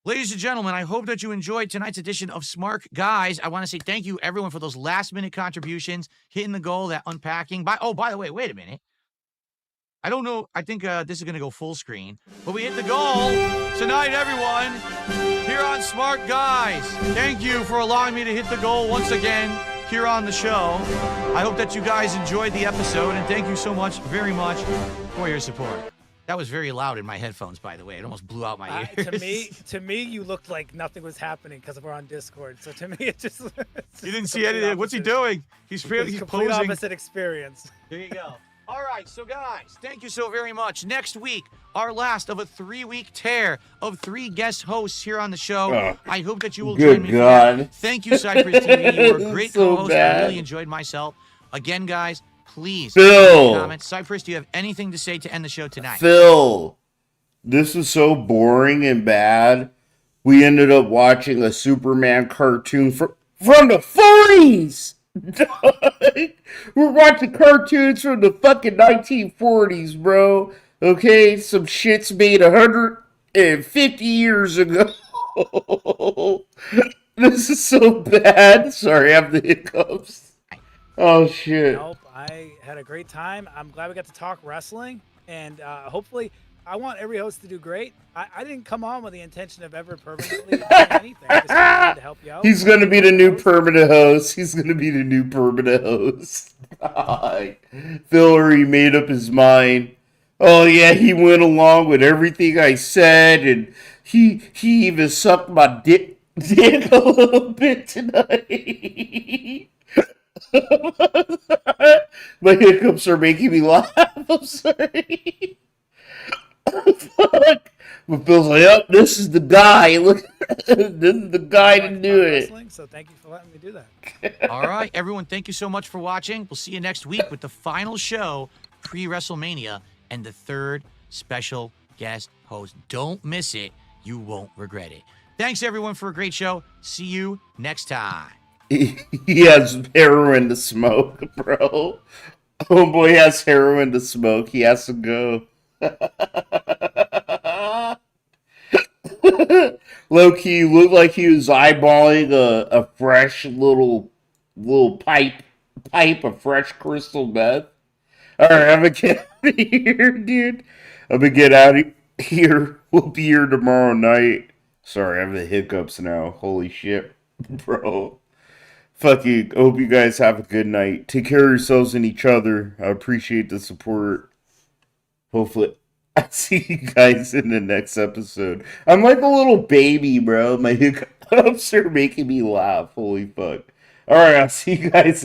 ladies and gentlemen, I hope that you enjoyed tonight's edition of Smark. Guys, I want to say thank you everyone for those last minute contributions, hitting the goal, that unpacking. By the way, wait a minute. I don't know. I think this is going to go full screen, but we hit the goal tonight, everyone, here on Smark. Guys, thank you for allowing me to hit the goal once again here on the show. I hope that you guys enjoyed the episode, and thank you so much, very much, for your support. That was very loud in my headphones, by the way. It almost blew out my ears. To me, you looked like nothing was happening because we're on Discord. So to me, it just you didn't see anything. What's he doing? He's complete posing. Opposite experience. There you go. All right, so guys, thank you so very much. Next week, our last of a 3-week tear of 3 guest hosts here on the show. I hope that you will join me. Good God. Thank you, Cypress TV. You were a great co-host. I really enjoyed myself. Again, guys, please Phil. comment. Cypress, do you have anything to say to end the show tonight? Phil, this was so boring and bad. We ended up watching a Superman cartoon from the 40s. We're watching cartoons from the fucking 1940s, bro. Okay, some shit's made 150 years ago. This is so bad. Sorry, I have the hiccups. Oh shit. Nope, I had a great time. I'm glad we got to talk wrestling, and hopefully, I want every host to do great. I didn't come on with the intention of ever permanently doing anything. I just wanted to help you out. He's gonna be the new permanent host. He's gonna be the new permanent host. Phil already made up his mind. Oh yeah, he went along with everything I said, and he even sucked my dick a little bit tonight. My hiccups are making me laugh. I'm sorry. Fuck. But Phil's like, "Yep, this is the guy. Look, this is the guy to do it." So thank you for letting me do that. All right, everyone, thank you so much for watching. We'll see you next week with the final show pre-WrestleMania and the third special guest host. Don't miss it. You won't regret it. Thanks, everyone, for a great show. See you next time. He has heroin to smoke, bro. Homeboy has heroin to smoke. He has to go. Low-key, looked like he was eyeballing a fresh little pipe of fresh crystal meth. Alright, I'm gonna get out of here, dude. I'm gonna get out of here. We'll be here tomorrow night. Sorry, I have the hiccups now. Holy shit, bro. Fuck you. Hope you guys have a good night. Take care of yourselves and each other. I appreciate the support. Hopefully, I'll see you guys in the next episode. I'm like a little baby, bro. My hiccups are making me laugh. Holy fuck. Alright, I'll see you guys